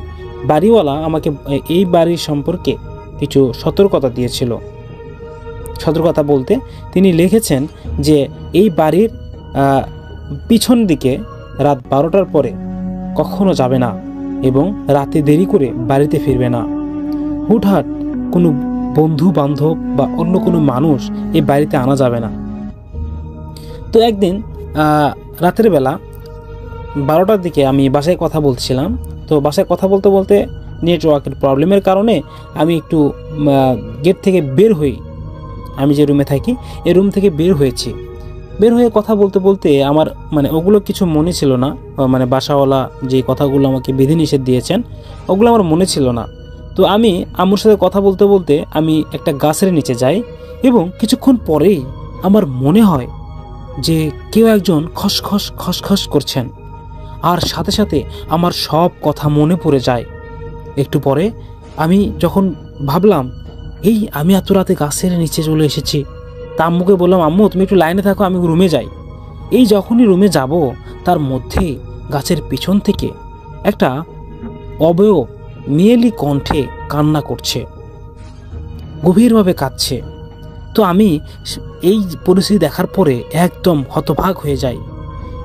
বাড়িওয়ালা আমাকে এই বাড়ির সম্পর্কে কিছু সতর্কতা দিয়েছিল। সতর্কতা বলতে তিনি লিখেছেন যে এই বাড়ির পিছন দিকে রাত 12টার পরে কখনো যাবে না এবং রাতে দেরি করে বাড়িতে ফিরবে না। হুটহাট কোনো বন্ধু বান্ধব বা অন্য কোনো মানুষ এই বাড়িতে আনা যাবে না। তো একদিন রাতের বেলা 12টার দিকে আমি বাসায় কথা বলছিলাম। তো বাসায় কথা বলতে বলতে নেটওয়ার্কের প্রবলেমের কারণে আমি একটু গেট থেকে বের হই, আমি যে রুমে থাকি এই রুম থেকে বের হয়ে কথা বলতে বলতে আমার মানে ওগুলো কিছু মনে ছিল না, মানে বাসাওয়ালা যে কথাগুলো আমাকে বিধিনিষেধ দিয়েছেন ওগুলো আমার মনে ছিল না। তো আমি আম্মুর সাথে কথা বলতে বলতে আমি একটা গাছের নিচে যাই এবং কিছুক্ষণ পরেই আমার মনে হয় যে কেউ একজন খসখস করছেন, আর সাথে সাথে আমার সব কথা মনে পড়ে যায়। একটু পরে আমি যখন ভাবলাম আমি এত রাতে গাছের নিচে চলে এসেছি, তা আম্মুকে বললাম আম্মু তুমি একটু লাইনে থাকো, আমি রুমে যাই। যখনই রুমে যাব তার মধ্যে গাছের পিছন থেকে একটা অবয়ব মেয়েলি কণ্ঠে কান্না করছে, গভীরভাবে কাঁদছে। তো আমি এই পরিস্থিতি দেখার পরে একদম হতভাগ হয়ে যাই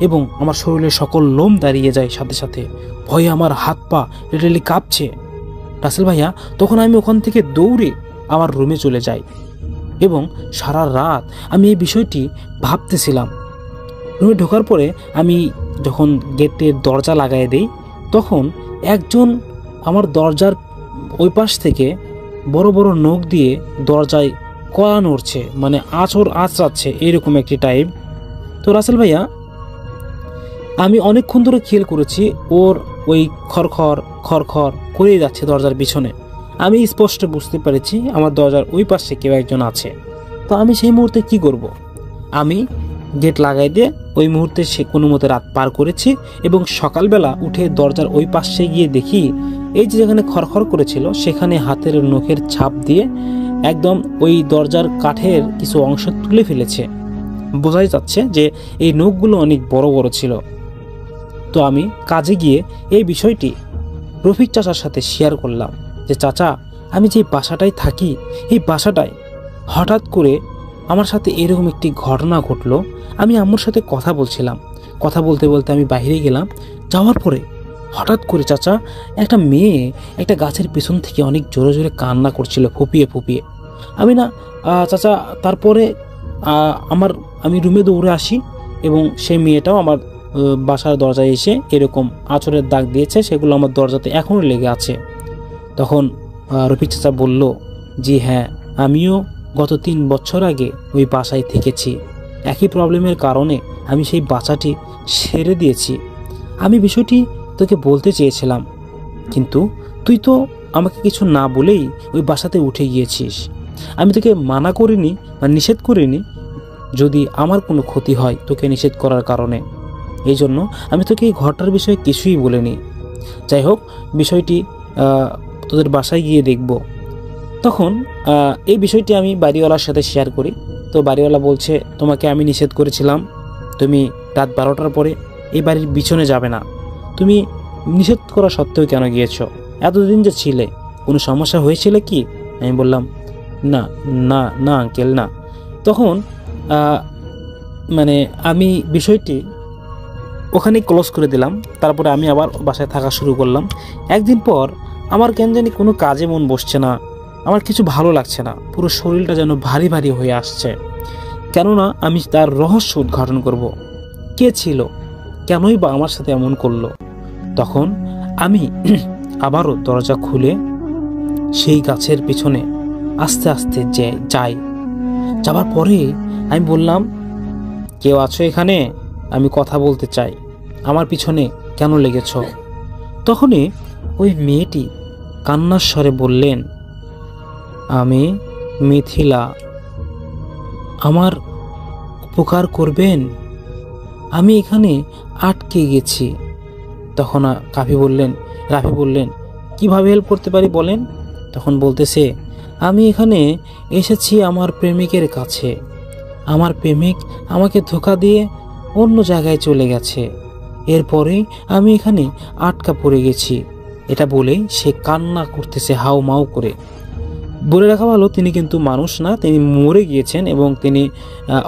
এবং আমার শরীরের সকল লোম দাঁড়িয়ে যায়, সাথে সাথে ভয়ে আমার হাত পা লিটারালি কাঁপছে। রাসেল ভাইয়া তখন আমি ওখান থেকে দৌড়ে আমার রুমে চলে যাই এবং সারা রাত আমি এই বিষয়টি ভাবতেছিলাম। রুমে ঢোকার পরে আমি যখন গেটের দরজা লাগাই দেই তখন একজন আমার দরজার ওই পাশ থেকে বড় বড় নখ দিয়ে দরজায় কড়া নড়ছে, মানে আঁচড়াচ্ছে এরকম একটি টাইপ। তো রাসেল ভাইয়া আমি অনেকক্ষণ ধরে খেয়াল করেছি ওর ওই খড়খড় করেই যাচ্ছে দরজার পিছনে। আমি স্পষ্ট বুঝতে পেরেছি আমার দরজার ওই পাশে কেউ একজন আছে। তো আমি সেই মুহূর্তে কি করব? আমি গেট লাগাই দিয়ে ওই মুহূর্তে সে কোনো মতে রাত পার করেছি এবং সকালবেলা উঠে দরজার ওই পাশে গিয়ে দেখি এই যে যেখানে খড়খড় করেছিল সেখানে হাতের নখের ছাপ দিয়ে একদম ওই দরজার কাঠের কিছু অংশ তুলে ফেলেছে। বোঝাই যাচ্ছে যে এই নখগুলো অনেক বড় বড় ছিল। তো আমি কাজে গিয়ে এই বিষয়টি রফিক চাচার সাথে শেয়ার করলাম যে চাচা আমি যে বাসাটায় থাকি এই বাসাটায় হঠাৎ করে আমার সাথে এরকম একটি ঘটনা ঘটলো। আমি আম্মুর সাথে কথা বলছিলাম, কথা বলতে বলতে আমি বাইরে গেলাম, যাওয়ার পরে হঠাৎ করে চাচা একটা মেয়ে একটা গাছের পেছন থেকে অনেক জোরে জোরে কান্না করছিল ফুপিয়ে। আমি না চাচা তারপরে আমি রুমে দৌড়ে আসি এবং সেই মেয়েটাও আমার বাসার দরজায় এসে এরকম আঁচড়ের দাগ দিয়েছে, সেগুলো আমার দরজাতে এখনও লেগে আছে। তখন রফিক চাচা বলল জি হ্যাঁ আমিও গত 3 বছর আগে ওই বাসায় থেকেছি, একই প্রবলেমের কারণে আমি সেই বাসাটি ছেড়ে দিয়েছি। আমি বিষয়টি তোকে বলতে চেয়েছিলাম কিন্তু তুই তো আমাকে কিছু না বলেই ওই বাসাতে উঠে গিয়েছিস। আমি তোকে মানা করিনি বা নিষেধ করিনি, যদি আমার কোনো ক্ষতি হয় তোকে নিষেধ করার কারণে, এই জন্য আমি তোকে এই ঘরটার বিষয়ে কিছুই বলিনি। যাই হোক বিষয়টি তোদের বাসায় গিয়ে দেখব। তখন এই বিষয়টি আমি বাড়িওয়ালার সাথে শেয়ার করি। তো বাড়িওয়ালা বলছে তোমাকে আমি নিষেধ করেছিলাম তুমি রাত 12টার পরে এই বাড়ির পিছনে যাবে না, তুমি নিষেধ করা সত্ত্বেও কেন গিয়েছো? এতদিন যে ছিলে কোনো সমস্যা হয়েছিল কি? আমি বললাম না না না আঙ্কেল না। তখন মানে আমি বিষয়টি ওখানে ক্লোজ করে দিলাম। তারপরে আমি আবার বাসায় থাকা শুরু করলাম। একদিন পর আমার কেন জানি কোনো কাজে মন বসছে না, আমার কিছু ভালো লাগছে না, পুরো শরীরটা যেন ভারী ভারী হয়ে আসছে। কেননা আমি তার রহস্য উদ্ঘাটন করব। কে ছিল, কেনই বা আমার সাথে এমন করলো? তখন আমি আবারও দরজা খুলে সেই গাছের পিছনে আস্তে আস্তে যাই। যাবার পরে আমি বললাম, কেউ আছো এখানে? আমি কথা বলতে চাই, আমার পিছনে কেন লেগেছ? তখনই ওই মেয়েটি কান্নার স্বরে বললেন, আমি মিথিলা, আমার উপকার করবেন, আমি এখানে আটকে গেছি। তখন রাফি বললেন কিভাবে হেল্প করতে পারি বলেন? তখন বলতেছে, আমি এখানে এসেছি আমার প্রেমিকের কাছে, আমার প্রেমিক আমাকে ধোঁকা দিয়ে অন্য জায়গায় চলে গেছে, এরপরে আমি এখানে আটকা পড়ে গেছি। এটা বলেই সে কান্না করতেছে হাউ মাউ করে। বলে রাখা ভালো, তিনি কিন্তু মানুষ না, তিনি মরে গিয়েছেন এবং তিনি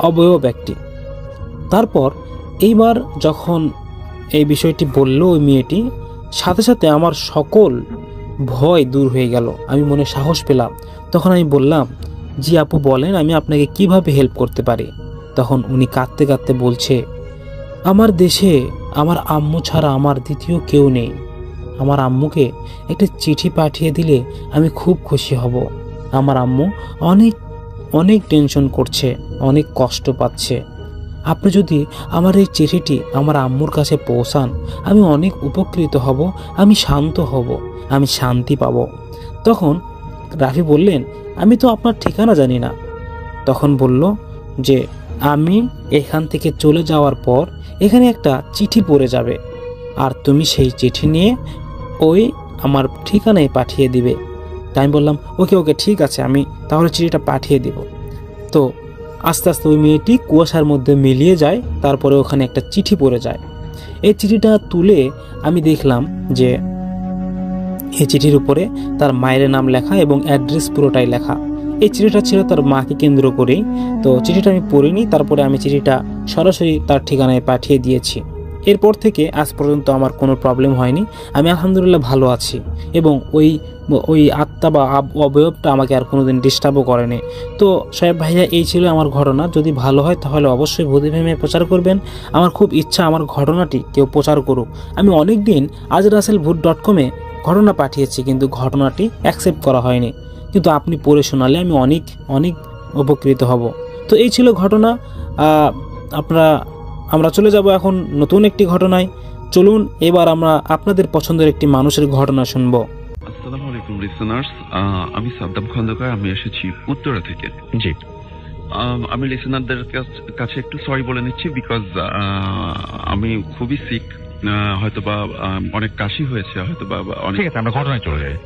অবয়ব ব্যক্তি। তারপর এইবার যখন এই বিষয়টি বলল ওই মেয়েটি, সাথে সাথে আমার সকল ভয় দূর হয়ে গেল, আমি মনে সাহস পেলাম। তখন আমি বললাম, জি আপু বলেন, আমি আপনাকে কিভাবে হেল্প করতে পারি? তখন উনি কাঁদতে কাঁদতে বলছে, আমার দেশে আমার আম্মু ছাড়া আমার দ্বিতীয় কেউ নেই, আমার আম্মুকে একটা চিঠি পাঠিয়ে দিলে আমি খুব খুশি হব। আমার আম্মু অনেক অনেক টেনশন করছে, অনেক কষ্ট পাচ্ছে, আপনি যদি আমার এই চিঠিটি আমার আম্মুর কাছে পৌঁছান আমি অনেক উপকৃত হব, আমি শান্ত হব, আমি শান্তি পাব। তখন রাফি বললেন, আমি তো আপনার ঠিকানা জানি না। তখন বলল যে আমি এখান থেকে চলে যাওয়ার পর এখানে একটা চিঠি পড়ে যাবে, আর তুমি সেই চিঠি নিয়ে ওই আমার ঠিকানায় পাঠিয়ে দিবে। তাই আমি বললাম, ওকে ওকে ঠিক আছে, আমি তাহলে চিঠিটা পাঠিয়ে দিব। তো আস্তে আস্তে ওই মেয়েটি কুয়াশার মধ্যে মিলিয়ে যায়, তারপরে ওখানে একটা চিঠি পড়ে যায়। এই চিঠিটা তুলে আমি দেখলাম যে এই চিঠির উপরে তার মায়ের নাম লেখা এবং অ্যাড্রেস পুরোটাই লেখা। এই চিঠিটা ছিল তার মাকে কেন্দ্র করেই। তো চিঠিটা আমি পড়িনি, তারপরে আমি চিঠিটা সরাসরি তার ঠিকানায় পাঠিয়ে দিয়েছি। এরপর থেকে আজ পর্যন্ত আমার কোনো প্রবলেম হয়নি, আমি আলহামদুলিল্লাহ ভালো আছি এবং ওই আত্মা বা অবয়বটা আমাকে আর কোনোদিন ডিস্টার্বও করেনি। তো সাহেব ভাইয়া, এই ছিল আমার ঘটনা। যদি ভালো হয় তাহলে অবশ্যই ভূতিফিল্মে প্রচার করবেন। আমার খুব ইচ্ছা আমার ঘটনাটি কেউ প্রচার করুক। আমি অনেক দিন ajraselbhoot.com ঘটনা পাঠিয়েছি, কিন্তু ঘটনাটি অ্যাকসেপ্ট করা হয়নি, কিন্তু আপনি পড়ে শোনালে আমি অনেক অনেক উপকৃত হব। তো এই ছিল ঘটনা। আমরা চলে যাব এখন নতুন একটি ঘটনায়। চলুন এবার আমরা আপনাদের পছন্দের একটি মানুষের ঘটনা শুনবো। আসসালামু আলাইকুম লিসেনার্স, আমি সাদ্দাম খন্দকার, আমি এসেছি উত্তরা থেকে। জি, আমি লিসেনারদের কাছে একটু সরি বলে নিচ্ছি, বিকজ আমি খুবই সিক, হয়তোবা অনেক কাশি হয়েছে, হয়তোবা অনেক। ঠিক আছে, আমরা ঘটনায় চলে যাই।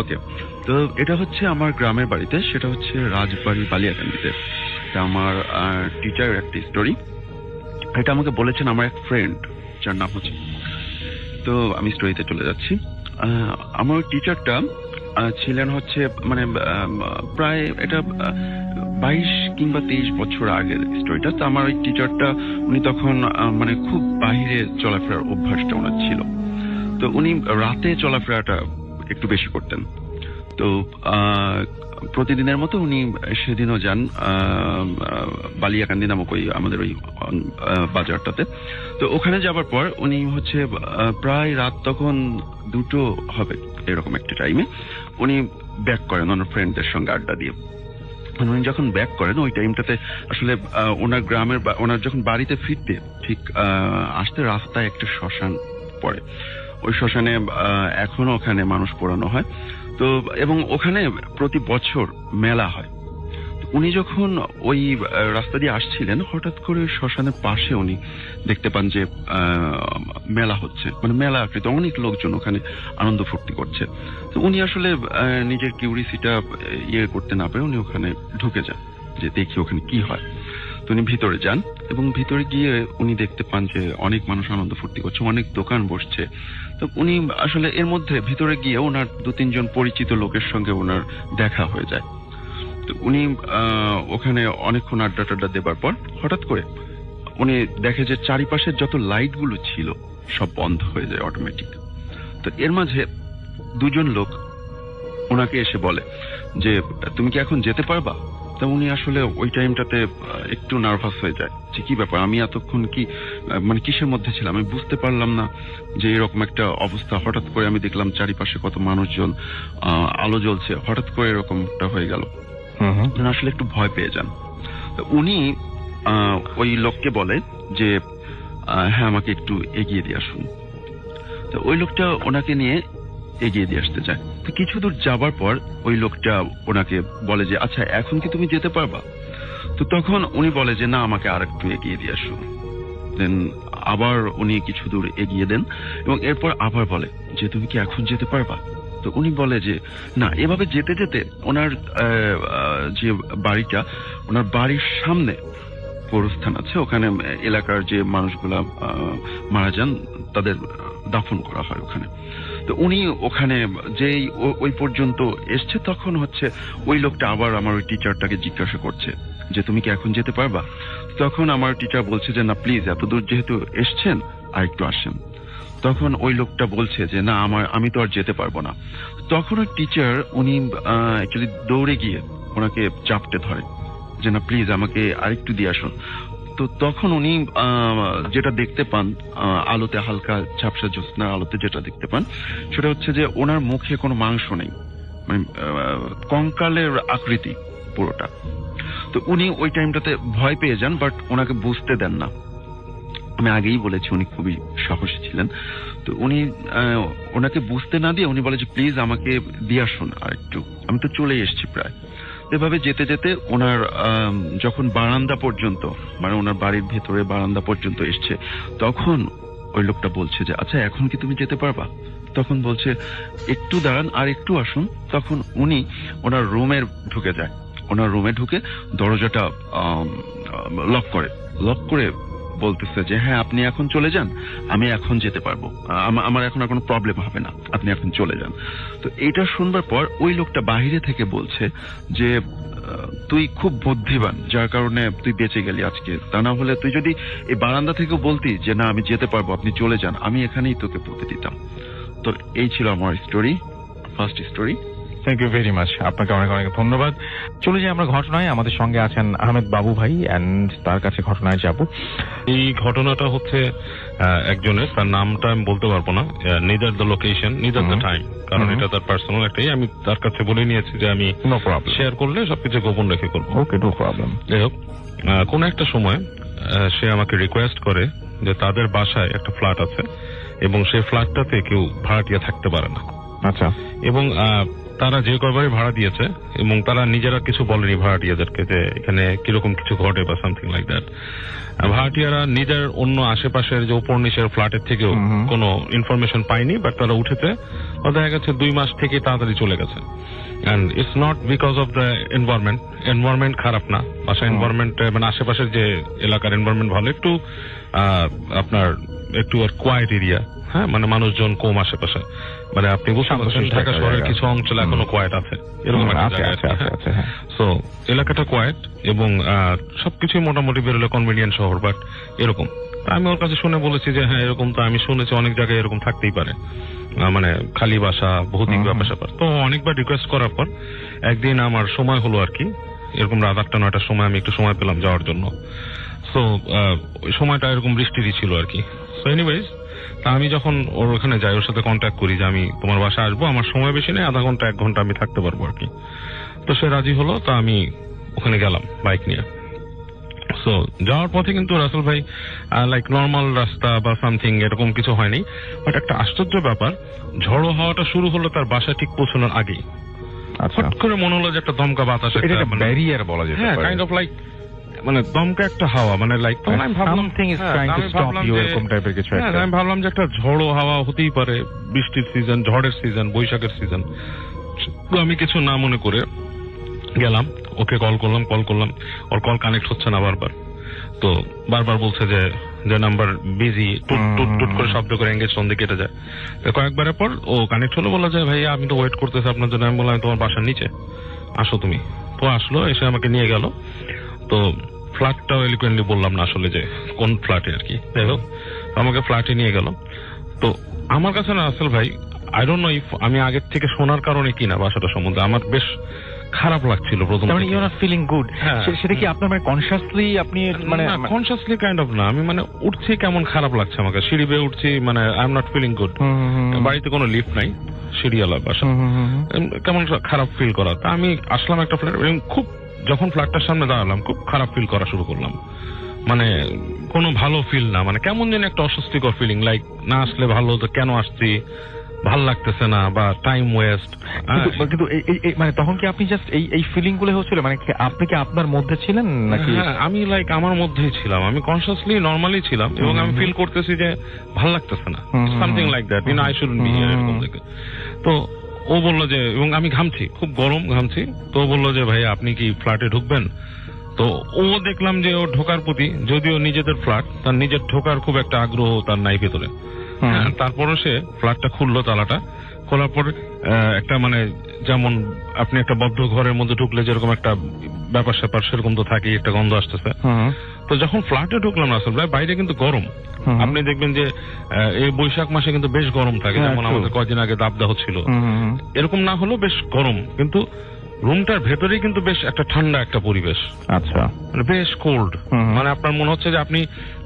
ওকে, তো এটা হচ্ছে আমার গ্রামের বাড়িতে, সেটা হচ্ছে রাজবাড়ি বালিয়াকান্দিতে। এটা আমার টিচারের একটা স্টোরি। এটা আমাকে বলেছেন আমার এক ফ্রেন্ড, যার নাম হচ্ছে। তো আমি স্টোরিতে চলে যাচ্ছি। আমার টিচারটা ছিলেন হচ্ছে মানে প্রায় এটা 22 কিংবা 23 বছর আগের স্টোরিটা। তো আমার ওই টিচারটা, উনি তখন মানে খুব বাহিরে চলাফেরার অভ্যাসটা ওনার ছিল। তো উনি রাতে চলাফেরাটা একটু বেশি করতেন। তো প্রতিদিনের মতো উনি সেদিনও যান বালিয়াকান্দি নামক ওই আমাদের ওই বাজারটাতে। তো ওখানে যাবার পর উনি হচ্ছে প্রায় রাত তখন 2টো হবে এরকম একটা টাইমে উনি ব্যাক করেন ওনার ফ্রেন্ডদের সঙ্গে আড্ডা দিয়ে। উনি যখন ব্যাক করেন ওই টাইমটাতে আসলে ওনার গ্রামের ওনার যখন বাড়িতে ফিরতে ঠিক আসতে রাস্তায় একটা শ্মশান পড়ে। ওই শ্মশানে এখনো ওখানে মানুষ পোড়ানো হয়। তো এবং ওখানে প্রতি বছর মেলা হয়। উনি যখন ওই রাস্তা দিয়ে আসছিলেন, হঠাৎ করে শ্মশানের পাশে উনি দেখতে পান যে মেলা হচ্ছে, মানে মেলা আকৃত অনেক লোকজন ওখানে আনন্দ ফুর্তি করছে। তো উনি আসলে নিজের কিউরিসিটা করতে না পেরে উনি ওখানে ঢুকে যান যে দেখি ওখানে কি হয়। তো উনি ভিতরে যান এবং ভিতরে গিয়ে উনি দেখতে পান যে অনেক মানুষ আনন্দ ফুর্তি করছে, অনেক দোকান বসছে। তো উনি আসলে এর মধ্যে ভিতরে গিয়ে ওনার 2-3 জন পরিচিত লোকের সঙ্গে ওনার দেখা হয়ে যায়। তো উনি ওখানে অনেকক্ষণ আড্ডা টাড্ডা দেবার পর হঠাৎ করে উনি দেখে যে চারিপাশের যত লাইটগুলো ছিল সব বন্ধ হয়ে যায় অটোমেটিক। তো এর মাঝে 2 জন লোক ওনাকে এসে বলে যে তুমি কি এখন যেতে পারবা? তা উনি আসলে ওই টাইমটাতে একটু নার্ভাস হয়ে যায় যে কি ব্যাপার, আমি এতক্ষণ কি মানে কিসের মধ্যে ছিলাম আমি বুঝতে পারলাম না যে এরকম একটা অবস্থা। হঠাৎ করে আমি দেখলাম চারিপাশে কত মানুষজন, আলো জ্বলছে, হঠাৎ করে এরকমটা হয়ে গেল। আসলে একটু ভয় পেয়ে যান। তো উনি ওই লোককে বলে যে হ্যাঁ আমাকে একটু এগিয়ে দিয়ে আসুন। তো ওই লোকটা ওনাকে নিয়ে এগিয়ে দিয়ে আসতে চায়। তো কিছু দূর যাবার পর ওই লোকটা ওনাকে বলে যে আচ্ছা এখন কি তুমি যেতে পারবা? তো তখন উনি বলে যে না আমাকে আর একটু এগিয়ে দিয়ে আসুন। দেন আবার উনি কিছু দূর এগিয়ে দেন এবং এরপর আবার বলে যে তুমি কি এখন যেতে পারবা? তো উনি বলে যে না। এভাবে যেতে যেতে ওনার যে বাড়িটা, ওনার বাড়ির সামনে কবরস্থান আছে, ওখানে এলাকার যে মানুষগুলা মারা যান তাদের দাফন করা হয় ওখানে। তো উনি ওখানে যেই ওই পর্যন্ত এসছে তখন হচ্ছে ওই লোকটা আবার আমার ওই টিচারটাকে জিজ্ঞাসা করছে যে তুমি কি এখন যেতে পারবা? তখন আমার টিচার বলছে যে না প্লিজ এত দূর যেহেতু এসছেন আর একটু আসেন। তখন ওই লোকটা বলছে যে না আমি তো আর যেতে পারবো না। তখন ওই টিচার উনি অ্যাকচুয়ালি দৌড়ে গিয়ে ওনাকে চাপটে ধরে যে না প্লিজ আমাকে আরেকটু দিয়ে আসুন। তো তখন উনি যেটা দেখতে পান আলোতে, হালকা ঝাপসা জ্যোৎস্নার আলোতে যেটা দেখতে পান সেটা হচ্ছে যে ওনার মুখে কোনো মাংস নেই, মানে কঙ্কালের আকৃতি পুরোটা। তো উনি ওই টাইমটাতে ভয় পেয়ে যান, বাট ওনাকে বুঝতে দেন না। আমি আগেই বলেছি উনি খুবই সাহসী ছিলেন। তো উনি ওনাকে বুঝতে না দিয়ে উনি বলে যে প্লিজ আমাকে দিয়ে আসুন আর একটু, আমি তো চলে এসেছি প্রায়। এভাবে যেতে যেতে ওনার যখন বারান্দা পর্যন্ত, মানে ওনার বাড়ির ভেতরে বারান্দা পর্যন্ত এসছে, তখন ওই লোকটা বলছে যে আচ্ছা এখন কি তুমি যেতে পারবা? তখন বলছে একটু দাঁড়ান আর একটু আসুন। তখন উনি ওনার রুমে ঢুকে যায়। ওনার রুমে ঢুকে দরজাটা লক করে বলতেছে যে হ্যাঁ আপনি এখন চলে যান, আমি এখন যেতে পারবো, আমার এখন আর কোনো প্রবলেম হবে না, আপনি এখন চলে যান। তো এটা শুনবার পর ওই লোকটা বাহিরে থেকে বলছে যে তুই খুব বুদ্ধিমান, যার কারণে তুই বেঁচে গেলি আজকে। তা না হলে তুই যদি এই বারান্দা থেকেও বলতি যে না আমি যেতে পারবো, আপনি চলে যান, আমি এখানেই তোকে পৌঁছে দিতাম। তো এই ছিল আমার story, first story. Thank you very much, আপনাকে অনেক অনেক ধন্যবাদ। চলে যাই আমরা ঘটনায়। আমাদের সঙ্গে আছেন আহমেদ বাবু ভাই, এন্ড তার কাছে ঘটনায় যাব। এই ঘটনাটা হচ্ছে একজনের, তার নামটা আমি বলতে পারবো না, neither the location neither the time, কারণ এটা তার পার্সোনাল একটাই। আমি তার কাছে বলে নিয়েছি যে আমি শেয়ার করলে সবকিছু গোপন রেখে করবো। ওকে, নো প্রবলেম। যাই হোক, কোন একটা সময় সে আমাকে রিকোয়েস্ট করে যে তাদের বাসায় একটা ফ্ল্যাট আছে এবং সেই ফ্ল্যাটটাতে কেউ ভাড়াটিয়া থাকতে পারে না। আচ্ছা। এবং তারা যে কয়বারই ভাড়া দিয়েছে এবং তারা নিজেরা কিছু বলেনি ভাড়াটিয়াদেরকে যে এখানে কিরকম কিছু ঘটে বা সামথিং লাইক দ্যাট। ভাড়াটিয়ারা নিজের অন্য আশেপাশের যে উপর নিচের ফ্ল্যাটের থেকেও কোনো ইনফরমেশন পায়নি, বাট তারা উঠেছে, দেখা গেছে 2 মাস থেকে তাড়াতাড়ি চলে গেছে। And it's not because of the environment খারাপ না, বাসা এনভায়রনমেন্ট মানে আশেপাশের যে এলাকার এনভায়রনমেন্ট ভালো, একটু আপনার একটু কোয়াইট এরিয়া, হ্যাঁ, মানে মানুষজন কম আশেপাশে, মানে আপনি বুঝতে পারছেন ঢাকা শহরের কিছু অঞ্চল এখনো কোয়াইট আছে, এরকম একটা জায়গা। সো এলাকাটা কোয়াইট এবং সবকিছুই মোটামুটি বেরোলে কনভিনিয়েন্ট শহর, বাট এরকম। আমি ওর কাছে শুনে বলেছি যে হ্যাঁ এরকম তো আমি শুনেছি অনেক জায়গায় এরকম থাকতেই পারে, মানে খালি বাসা, ভৌতিক ব্যাপার। তো অনেকবার রিকোয়েস্ট করার পর একদিন আমার সময় হলো আর কি, এরকম রাত 8-9টার সময় আমি একটু সময় পেলাম যাওয়ার জন্য। সো ওই সময়টা এরকম বৃষ্টিরই ছিল আর কি। সো এনিওয়েজ, তা আমি যখন ওর ওখানে যাই, ওর সাথে কন্ট্যাক্ট করি যে আমি তোমার বাসায় আসবো, আমার সময় বেশি নেই, আধা ঘন্টা 1 ঘন্টা আমি থাকতে পারবো আর কি। তো সে রাজি হলো, তা আমি ওখানে গেলাম বাইক নিয়ে। সো যাওয়ার পথে কিন্তু রাসেল ভাই লাইক নর্মাল রাস্তা বা সামথিং এরকম কিছু হয়নি, বাট একটা আশ্চর্য ব্যাপার, ঝড়ো হাওয়াটা শুরু হলো তার বাসা ঠিক পৌঁছানোর আগেই। হঠাৎ করে মনে হলো যে একটা দমকা বাতাস, ব্যারিয়ার বলা যেতে পারে, কাইন্ড অফ লাইক মানে দমকা একটা হাওয়া, মানে লাইক আমি ভাবলাম যে একটা ঝড়ো হাওয়া হতেই পারে, বৃষ্টির সিজন, ঝড়ের সিজন, বৈশাখের সিজন। তো আমি কিছু না মনে করে গেলাম, ওকে কল করলাম, ওর কল কানেক্ট হচ্ছে না বারবার। তো বারবার বলছে যে নাম্বার বিজি, টুট টুট টুট করে শব্দ করে এঙ্গেজ ফোন দিয়ে কেটে যায়। তো কয়েকবারের পর ও কানেক্ট হলো, বললো যে ভাইয়া আমি তো ওয়েট করতেছি আপনার জন্য। আমি বললাম আমি তোমার বাসার নিচে, আসো তুমি। তো আসলো, এসে আমাকে নিয়ে গেল। তো ফ্ল্যাটটাও এলিকুয়েন্টলি বললাম না আসলে যে কোন ফ্ল্যাটে আর কি, যাই হোক আমাকে ফ্ল্যাটে নিয়ে গেল। তো আমার কাছে না আসল ভাই, আই ডোন্ট নো ইফ আমি আগের থেকে শোনার কারণে কিনা বাসাটা সম্বন্ধে আমার বেশ খারাপ লাগছিল প্রথম। You are not feeling good, সেটা কি আপনার মানে কনসিয়াসলি আপনি মানে কনসিয়াসলি কাইন্ড অফ না, আমি মানে উঠছি কেমন খারাপ লাগছে আমাকে, সিঁড়ি বেয়ে উঠছি, মানে I am not feeling good. বাড়িতে কোনো লিফট নাই, সিঁড়িওয়ালা বাসা, কেমন খারাপ ফিল করা। তা আমি আসলাম একটা ফ্ল্যাট, খুব যখন ফ্ল্যাটটার সামনে দাঁড়ালাম খুব খারাপ ফিল করা শুরু করলাম, মানে কোনো ভালো ফিল না, মানে কেমন যেন একটা অস্বস্তিকর ফিলিং, লাইক না আসলে ভালো হতো, কেন আসছি, ভাল লাগতেছে না, বা টাইম ওয়েস্ট। কিন্তু মানে তখন কি আপনি জাস্ট এই ফিলিং গুলো হচ্ছিল, মানে আপনি কি আপনার মধ্যে ছিলেন নাকি? আমি লাইক আমার মধ্যেই ছিলাম, আমি কনসিয়াসলি নর্মালি ছিলাম, এবং আমি ফিল করতেছি যে ভাল লাগতেছে না, something like that, you know I shouldn't be here, এরকম থেকে। তো ও বললো যে, এবং আমি ঘামছি, খুব গরম ঘামছি, তো ও বললো যে ভাই আপনি কি ফ্ল্যাটে ঢুকবেন? তো ও দেখলাম যে ও ঢোকার প্রতি, যদিও নিজেদের ফ্ল্যাট, তার নিজের ঢোকার খুব একটা আগ্রহ তার নাই ভেতরে। তারপরও সে ফ্ল্যাটটা খুললো, তালাটা খোলার পর একটা মানে যেমন আপনি একটা বদ্ধ ঘরের মধ্যে ঢুকলে যেরকম একটা ব্যাপার স্যাপার সেরকম তো থাকে, একটা গন্ধ আসতেছে। তো যখন ফ্ল্যাটে ঢুকলাম আসল ভাই, বাইরে কিন্তু গরম, আপনি দেখবেন যে এই বৈশাখ মাসে কিন্তু বেশ গরম থাকে, যেমন আমাদের কয়েকদিন আগে দাবদাহ ছিল, এরকম না হলেও বেশ গরম, কিন্তু রুমটার ভেতরেই কিন্তু বেশ একটা ঠান্ডা একটা পরিবেশ। আচ্ছা, মানে বেশ কোল্ড, মানে আপনার মনে হচ্ছে যে আপনি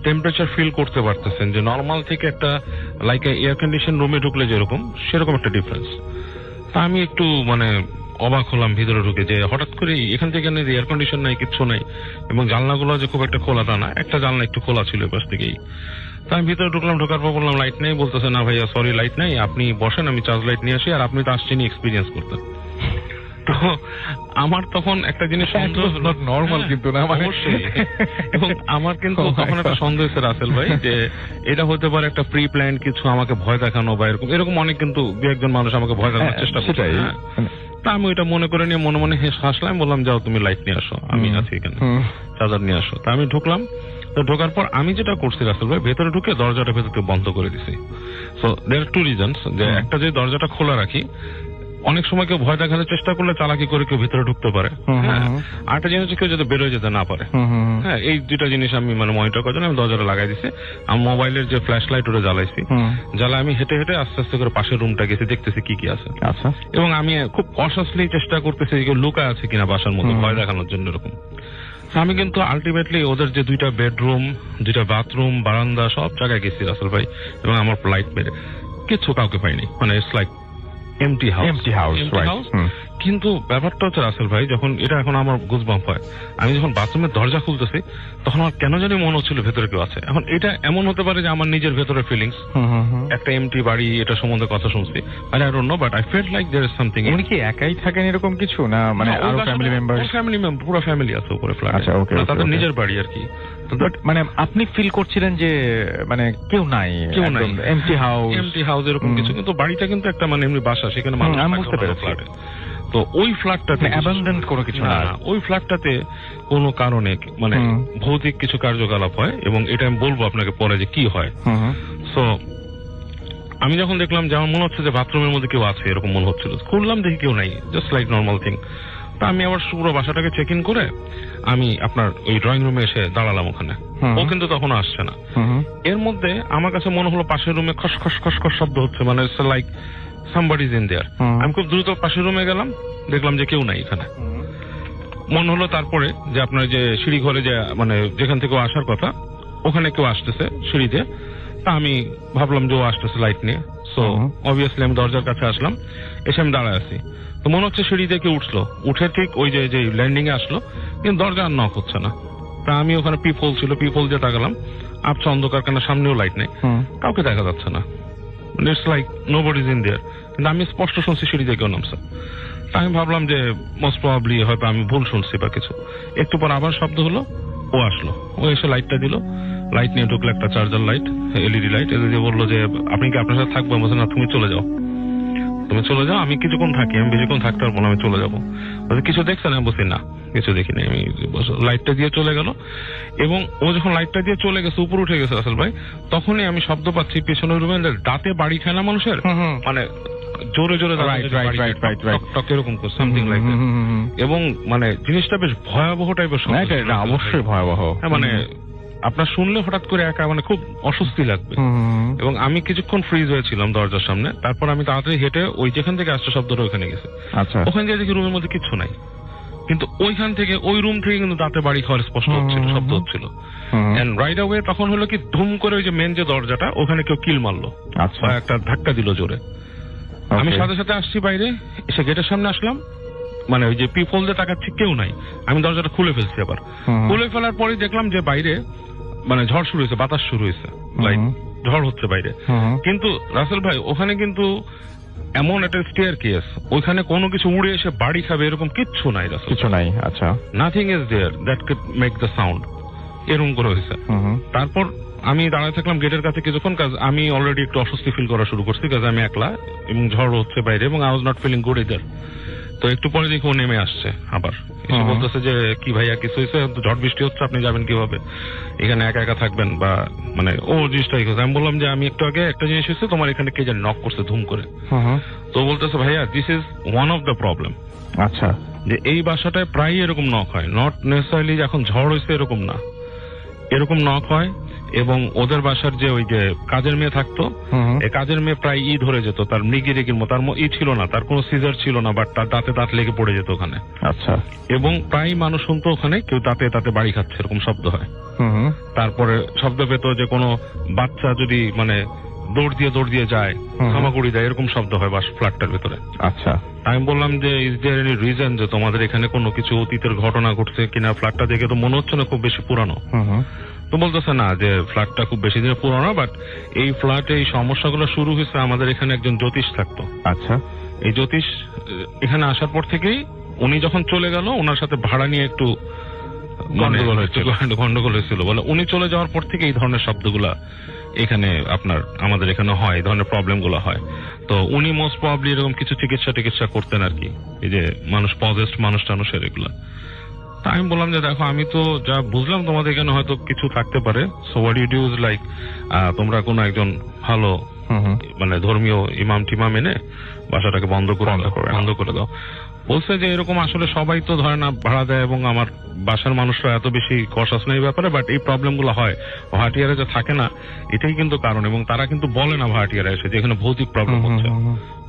টেম্পারেচার ফিল করতে পারতেছেন, যে নর্মাল থেকে একটা লাইক এয়ার কন্ডিশন রুমে ঢুকলে যেরকম, সেরকম একটা ডিফারেন্স। তা আমি একটু মানে অবাক হলাম ভিতরে ঢুকে, যে হঠাৎ করে এখান থেকে এয়ার কন্ডিশন নাই, কিচ্ছু নাই, এবং জানলাগুলো যে খুব একটা খোলা তা না, একটা জানলা একটু খোলা ছিল পাশ থেকেই। তা আমি ভিতরে ঢুকলাম, ঢোকার পর বললাম লাইট নেই, বলতেছে না ভাইয়া সরি লাইট নেই, আপনি বসেন আমি চার্জ লাইট নিয়ে আসি, আর আপনি তো আসছেনই এক্সপিরিয়েন্স করতে। তো আমার তখন একটা জিনিস নর্মাল, কিন্তু না মানে এবং আমার কিন্তু তখন একটা সন্দেহ ছিল রাসেল ভাই, যে এটা হতে পারে একটা প্রি প্ল্যান কিছু, আমাকে ভয় দেখানো বা এরকম অনেক কিন্তু দু একজন মানুষ আমাকে ভয় দেখানোর চেষ্টা করছে। তা আমি ওইটা মনে করে নিয়ে মনে মনে হাসলাম, বললাম যাও তুমি লাইট নিয়ে আসো, আমি আছি এখানে, চার্জার নিয়ে আসো। তা আমি ঢুকলাম, তো ঢোকার পর আমি যেটা করছি রাসেল ভাই, ভেতরে ঢুকে দরজাটা ভেতর থেকে বন্ধ করে দিছি। সো দেয়ার টু রিজনস, যে একটা যে দরজাটা খোলা রাখি, অনেক সময় কেউ ভয় দেখানোর চেষ্টা করলে চালাকি করে কেউ ভিতরে ঢুকতে পারে, আরেকটা জিনিস হচ্ছে কেউ যাতে বেরোয় যেতে না পারে। হ্যাঁ, এই দুটা জিনিস আমি মানে মনিটর করার জন্য আমি দরজাটা লাগাই দিছি। আমার মোবাইলের যে ফ্ল্যাশ লাইট ওটা জ্বালাইছি, জ্বালা আমি হেঁটে হেঁটে আস্তে আস্তে করে পাশের রুমটা গেছি, দেখতেছি কি কি আছে। আচ্ছা, এবং আমি খুব কনসিয়াসলি চেষ্টা করতেছি কেউ লুকা আছে কিনা বাসার মধ্যে, ভয় দেখানোর জন্য এরকম। আমি কিন্তু আলটিমেটলি ওদের যে দুইটা বেডরুম, দুইটা বাথরুম, বারান্দা, সব জায়গায় গেছি রাসেল ভাই, এবং আমার লাইট মেরে কিছু কাউকে পাইনি, মানে ইটস লাইক এমটি হাউস। কিন্তু ব্যাপারটা হচ্ছে রাসেল ভাই, যখন এটা এখন আমার গুজবাম্প হয়, আমি যখন বাথরুমের দরজা খুলতেছি তখন আমার কেন জানি মনে হচ্ছিল ভেতরে কেউ আছে। এখন এটা এমন হতে পারে যে আমার নিজের ভেতরে ফিলিংস, একটা এমটি বাড়ি, এটা সম্বন্ধে কথা শুনছি, I don't know, but I felt like there is something. উনি কি একাই থাকেন এরকম কিছু না, মানে আরো ফ্যামিলি মেম্বার? পুরো ফ্যামিলি আছে উপরে ফ্ল্যাটে, তাদের নিজের বাড়ি আর কি। মানে আপনি ফিল করছিলেন যে মানে কেউ নাই, এমটি হাউস এরকম কিছু, কিন্তু বাড়িটা কিন্তু একটা মানে এমনি বাসা, সেখানে মানুষ বুঝতে পেরেছে ফ্ল্যাটে। তো ওই ফ্ল্যাটটাতে অ্যাবান্ডেন্ট কোনো কিছু না, ওই ফ্ল্যাটটাতে কোনো কারণে মানে ভৌতিক কিছু কার্যকলাপ হয়, এবং এটা আমি বলবো আপনাকে পরে যে কি হয়। সো আমি যখন দেখলাম যে আমার মনে হচ্ছে যে বাথরুমের মধ্যে কেউ আছে, এরকম মনে হচ্ছিল, খুললাম দেখি কেউ নাই, জাস্ট লাইক নর্মাল থিং। তা আমি আবার পুরো বাসাটাকে চেক ইন করে আমি আপনার ওই ড্রয়িং রুমে এসে দাঁড়ালাম ওখানে, ও কিন্তু তখনও আসছে না। এর মধ্যে আমার কাছে মনে হলো পাশের রুমে খস খস খস খস শব্দ হচ্ছে, মানে it's like somebody is in their. আমি খুব দ্রুত পাশের রুমে গেলাম, দেখলাম যে কেউ নাই এখানে। মনে হলো তারপরে যে আপনার যে সিঁড়ি ঘরে যে মানে যেখান থেকে আসার কথা, ওখানে কেউ আসতেছে সিঁড়ি দিয়ে। তা আমি ভাবলাম যে ও আসতেছে লাইট নিয়ে, সো অবভিয়াসলি আমি দরজার কাছে আসলাম, এসে আমি দাঁড়ায় আছি। তো মনে হচ্ছে সিঁড়ি দিয়ে কেউ উঠলো, উঠে ঠিক ওই যে ল্যান্ডিং এ আসলো, কিন্তু দরজা আর নক হচ্ছে না। তা আমি ওখানে পিপল ছিল, পিপল দিয়ে তাকালাম, আবছা অন্ধকার, কেন সামনেও লাইট নেই, কাউকে দেখা যাচ্ছে না, it's like nobody is in their. কিন্তু আমি স্পষ্ট শুনছি সিঁড়ি দিয়ে কেউ নামছে। তা আমি ভাবলাম যে মোস্ট প্রবাবলি হয়তো আমি ভুল শুনছি বা কিছু। একটু পর আবার শব্দ হলো, ও আসলো, ও এসে লাইটটা দিল, লাইট নিয়ে ঢুকলো, একটা চার্জার লাইট, এলইডি লাইট, এদিকে বললো যে আপনি কি আপনার সাথে থাকবো? বলছে না, তুমি চলে যাও। তুমি চলে যাও, আমি কিছুক্ষণ থাকি, আমি বেশিক্ষণ থাকতে পারবো না, আমি চলে যাবো। কিছু দেখছেন? আমি বলছি না, কিছু দেখিনি। আমি লাইটটা দিয়ে চলে গেল, এবং ও যখন লাইটটা দিয়ে চলে গেছে, উপরে উঠে গেছে রাসেল ভাই, তখনই আমি শব্দ পাচ্ছি পেছনের রুমে দাঁতে বাড়ি খায় না মানুষের, মানে জোরে জোরে এরকম সামথিং লাইক দ্যাট। এবং মানে জিনিসটা বেশ ভয়াবহ টাইপের, অবশ্যই ভয়াবহ। মানে আপনার শুনলে হঠাৎ করে একা মানে খুব অস্বস্তি লাগবে। এবং আমি কিছুক্ষণ ফ্রিজ হয়েছিলাম দরজার সামনে, তারপর আমি তাড়াতাড়ি হেঁটে ওই যেখান থেকে আসছে শব্দটা ওইখানে গেছে। আচ্ছা, ওখানে গিয়ে দেখি রুমের মধ্যে কিচ্ছু নাই, কিন্তু ওইখান থেকে ওই রুম থেকে কিন্তু দাঁতে বাড়ি খাওয়ার স্পষ্ট হচ্ছিল, শব্দ হচ্ছিল। এন্ড রাইট অ্যাওয়ে তখন হলো কি, ধুম করে ওই যে মেন যে দরজাটা, ওখানে কেউ কিল মারলো, আচ্ছা, একটা ধাক্কা দিল জোরে। আমি সাথে সাথে আসছি বাইরে, এসে গেটের সামনে আসলাম, মানে ওই যে পিপল দিয়ে তাকাচ্ছি, কেউ নাই। আমি দরজাটা খুলে ফেলছি, আবার খুলে ফেলার পরে দেখলাম যে বাইরে মানে ঝড় শুরু হয়েছে, বাতাস শুরু হয়েছে, লাইক ঝড় হচ্ছে বাইরে। কিন্তু রাসেল ভাই ওখানে কিন্তু এমন একটা স্টেয়ার কেস, ওইখানে কোনো কিছু উড়ে এসে বাড়ি খাবে এরকম কিচ্ছু নাই, কিছু নাই। আচ্ছা, nothing is there that could make the sound, এরকম করে হয়েছে। তারপর আমি দাঁড়ায় থাকলাম গেটের কাছে কিছুক্ষণ, কাজ আমি অলরেডি একটু অস্বস্তি ফিল করা শুরু করছি, কাজ আমি একলা এবং ঝড় হচ্ছে বাইরে, এবং I was not feeling good either. তো একটু পরে দেখি ও নেমে আসছে, আবার এসে বলতেছে যে কি ভাইয়া কিছু হয়েছে, ঝড় বৃষ্টি হচ্ছে, আপনি যাবেন কিভাবে, এখানে একা একা থাকবেন, বা মানে ও জিনিসটাই। আমি বললাম যে আমি একটু আগে একটা জিনিস হয়েছে, তোমার এখানে কে জানি নক করছে ধুম করে। তো বলতেছে ভাইয়া this is one of the problem. আচ্ছা, যে এই বাসাটায় প্রায় এরকম নক হয়, নট নেসেসারিলি এখন ঝড় হয়েছে এরকম না, এরকম নক হয়। এবং ওদের বাসার যে ওই যে কাজের মেয়ে থাকতো, এই কাজের মেয়ে প্রায় ধরে যেত, তার মৃগি রেগির মতো, তার ছিল না, তার কোনো সিজার ছিল না, বাট তার দাঁতে দাঁত লেগে পড়ে যেত ওখানে। আচ্ছা, এবং প্রায় মানুষ শুনতো ওখানে কেউ দাঁতে দাঁতে বাড়ি খাচ্ছে, এরকম শব্দ হয়। তারপরে শব্দ পেত যে কোনো বাচ্চা যদি মানে দৌড় দিয়ে যায়, হামাগুড়ি দেয়, এরকম শব্দ হয় বাস ফ্ল্যাটটার ভেতরে। আচ্ছা, আমি বললাম যে ইজ দেয়ার এনি রিজন যে তোমাদের এখানে কোনো কিছু অতীতের ঘটনা ঘটছে কিনা, ফ্ল্যাটটা দেখে তো মনে হচ্ছে না খুব বেশি পুরানো। তো বলতেছে না, যে ফ্ল্যাটটা খুব বেশি দিনের পুরোনো, বাট এই ফ্ল্যাটে এই সমস্যাগুলো শুরু হয়েছে আমাদের এখানে একজন জ্যোতিষ থাকতো। আচ্ছা, এই জ্যোতিষ এখানে আসার পর থেকেই উনি যখন চলে গেল, ওনার সাথে ভাড়া নিয়ে একটু গন্ডগোল হয়েছিল বলে, উনি চলে যাওয়ার পর থেকে এই ধরনের শব্দগুলা এখানে আপনার আমাদের এখানে হয়, এই ধরনের প্রবলেম গুলো হয়। তো উনি মোস্ট প্রবাবলি এরকম কিছু চিকিৎসা করতেন আর কি, এই যে মানুষ পজেস্ট মানুষ টানুষের এগুলা। আমি বললাম যে দেখো, আমি তো যা বুঝলাম তোমাদের এখানে হয়তো কিছু থাকতে পারে, so what you do is like তোমরা কোনো একজন ভালো মানে ধর্মীয় ইমাম টিমাম এনে বাসাটাকে বন্ধ করে দাও। বলছে যে এরকম আসলে সবাই তো ধরে না ভাড়া দেয়, এবং আমার বাসার মানুষরা এত বেশি কনসাস নেই ব্যাপারে, বাট এই প্রবলেম গুলো হয়, ভাড়াটিয়ারা যে থাকে না এটাই কিন্তু কারণ। এবং তারা কিন্তু বলে না ভাড়াটিয়ারা এসে যে এখানে ভৌতিক প্রবলেম হচ্ছে,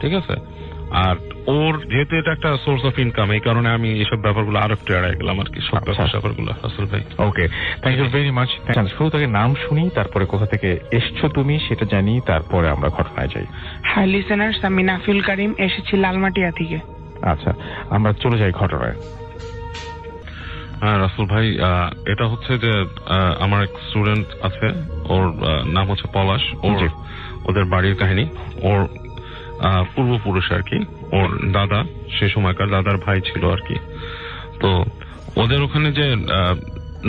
ঠিক আছে। আর ওর যেহেতু এটা একটা সোর্স অফ ইনকাম, এই কারণে আমি এইসব ব্যাপারগুলো আরো একটু এড়াই গেলাম আর কি, সব ব্যাপারগুলো। আসল ভাই, ওকে, থ্যাংক ইউ ভেরি মাচ। শুরু থেকে নাম শুনি, তারপরে কোথা থেকে এসছো তুমি সেটা জানি, তারপরে আমরা ঘটনায় যাই। হাই লিসেনার্স, আমি নাফিল কারিম, এসেছি লালমাটিয়া থেকে। আচ্ছা, আমরা চলে যাই ঘটনায়। হ্যাঁ রাসুল ভাই, এটা হচ্ছে যে আমার এক স্টুডেন্ট আছে, ওর নাম হচ্ছে পলাশ। ওদের বাড়ির কাহিনী, ওর পূর্বপুরুষ আর কি, ওর দাদা সে সময়কার দাদার ভাই ছিল আর কি। তো ওদের ওখানে যে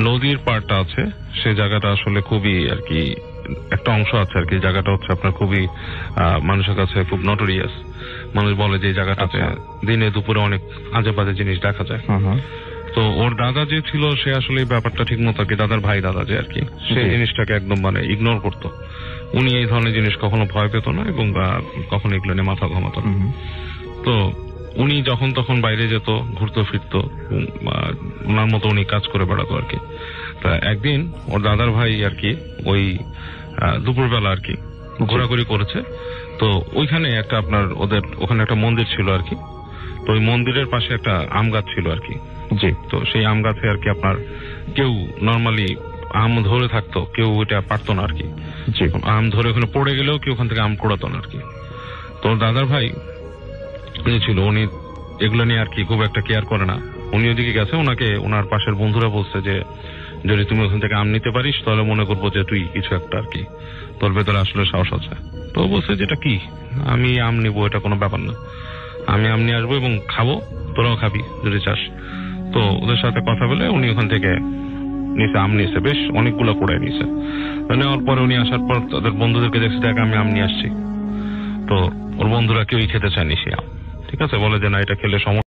নদীর পাড়টা আছে, সে জায়গাটা আসলে খুবই আর কি একটা অংশ আছে আর কি, জায়গাটা হচ্ছে আপনার খুবই মানুষের কাছে খুব নটোরিয়াস। মানুষ বলে যে এই জায়গাটাতে দিনে দুপুরে অনেক আজে বাজে জিনিস দেখা যায়। তো ওর দাদা যে ছিল, সে আসলে এই ব্যাপারটা ঠিক মতো আর কি, দাদার ভাই দাদা যে আর কি, সে জিনিসটাকে একদম মানে ইগনোর করতো। উনি এই ধরনের জিনিস কখনো ভয় পেত না, এবং কখনো এগুলো নিয়ে মাথা ঘামাতো না। তো উনি যখন তখন বাইরে যেত, ঘুরতে ফিরতো, ওনার মতো উনি কাজ করে বেড়াতো আর কি। তা একদিন ওর দাদার ভাই আর কি ওই দুপুরবেলা আর কি ঘোরাঘুরি করেছে। তো ওইখানে একটা আপনার ওদের ওখানে একটা মন্দির ছিল আর কি। তো ওই মন্দিরের পাশে একটা আম গাছ ছিল আর কি। জি, তো সেই আম গাছে আর কি আপনার কেউ নর্মালি আম ধরে থাকতো, কেউ ওইটা পারতো না আর কি। আম ধরে ওখানে পড়ে গেলেও কেউ ওখান থেকে আম কুড়াতো না আর কি। তো দাদার ভাই ছিল, উনি এগুলো নিয়ে আর কি খুব একটা কেয়ার করে না। উনি ওদিকে গেছে, ওনাকে ওনার পাশের বন্ধুরা বলছে যে যদি তুমি ওখান থেকে আম নিতে পারিস তাহলে মনে করবো যে তুই কিছু একটা আর কি, তোর ভেতরে আসলে সাহস আছে। তো বলছে যেটা কি, আমি আম নিবো, এটা কোনো ব্যাপার না, আমি আম নিয়ে আসবো এবং খাবো, তোরাও খাবি যদি চাস। তো ওদের সাথে কথা বলে উনি ওখান থেকে নিচে আম নিয়েছে, বেশ অনেকগুলো কুড়ায় নিয়েছে। নেওয়ার পরে উনি আসার পর তাদের বন্ধুদেরকে দেখছে, দেখ আমি আম নিয়ে আসছি। তো ওর বন্ধুরা কেউই খেতে চায়নি সে আম। ঠিক আছে, বলে যে না এটা খেলে সমস্যা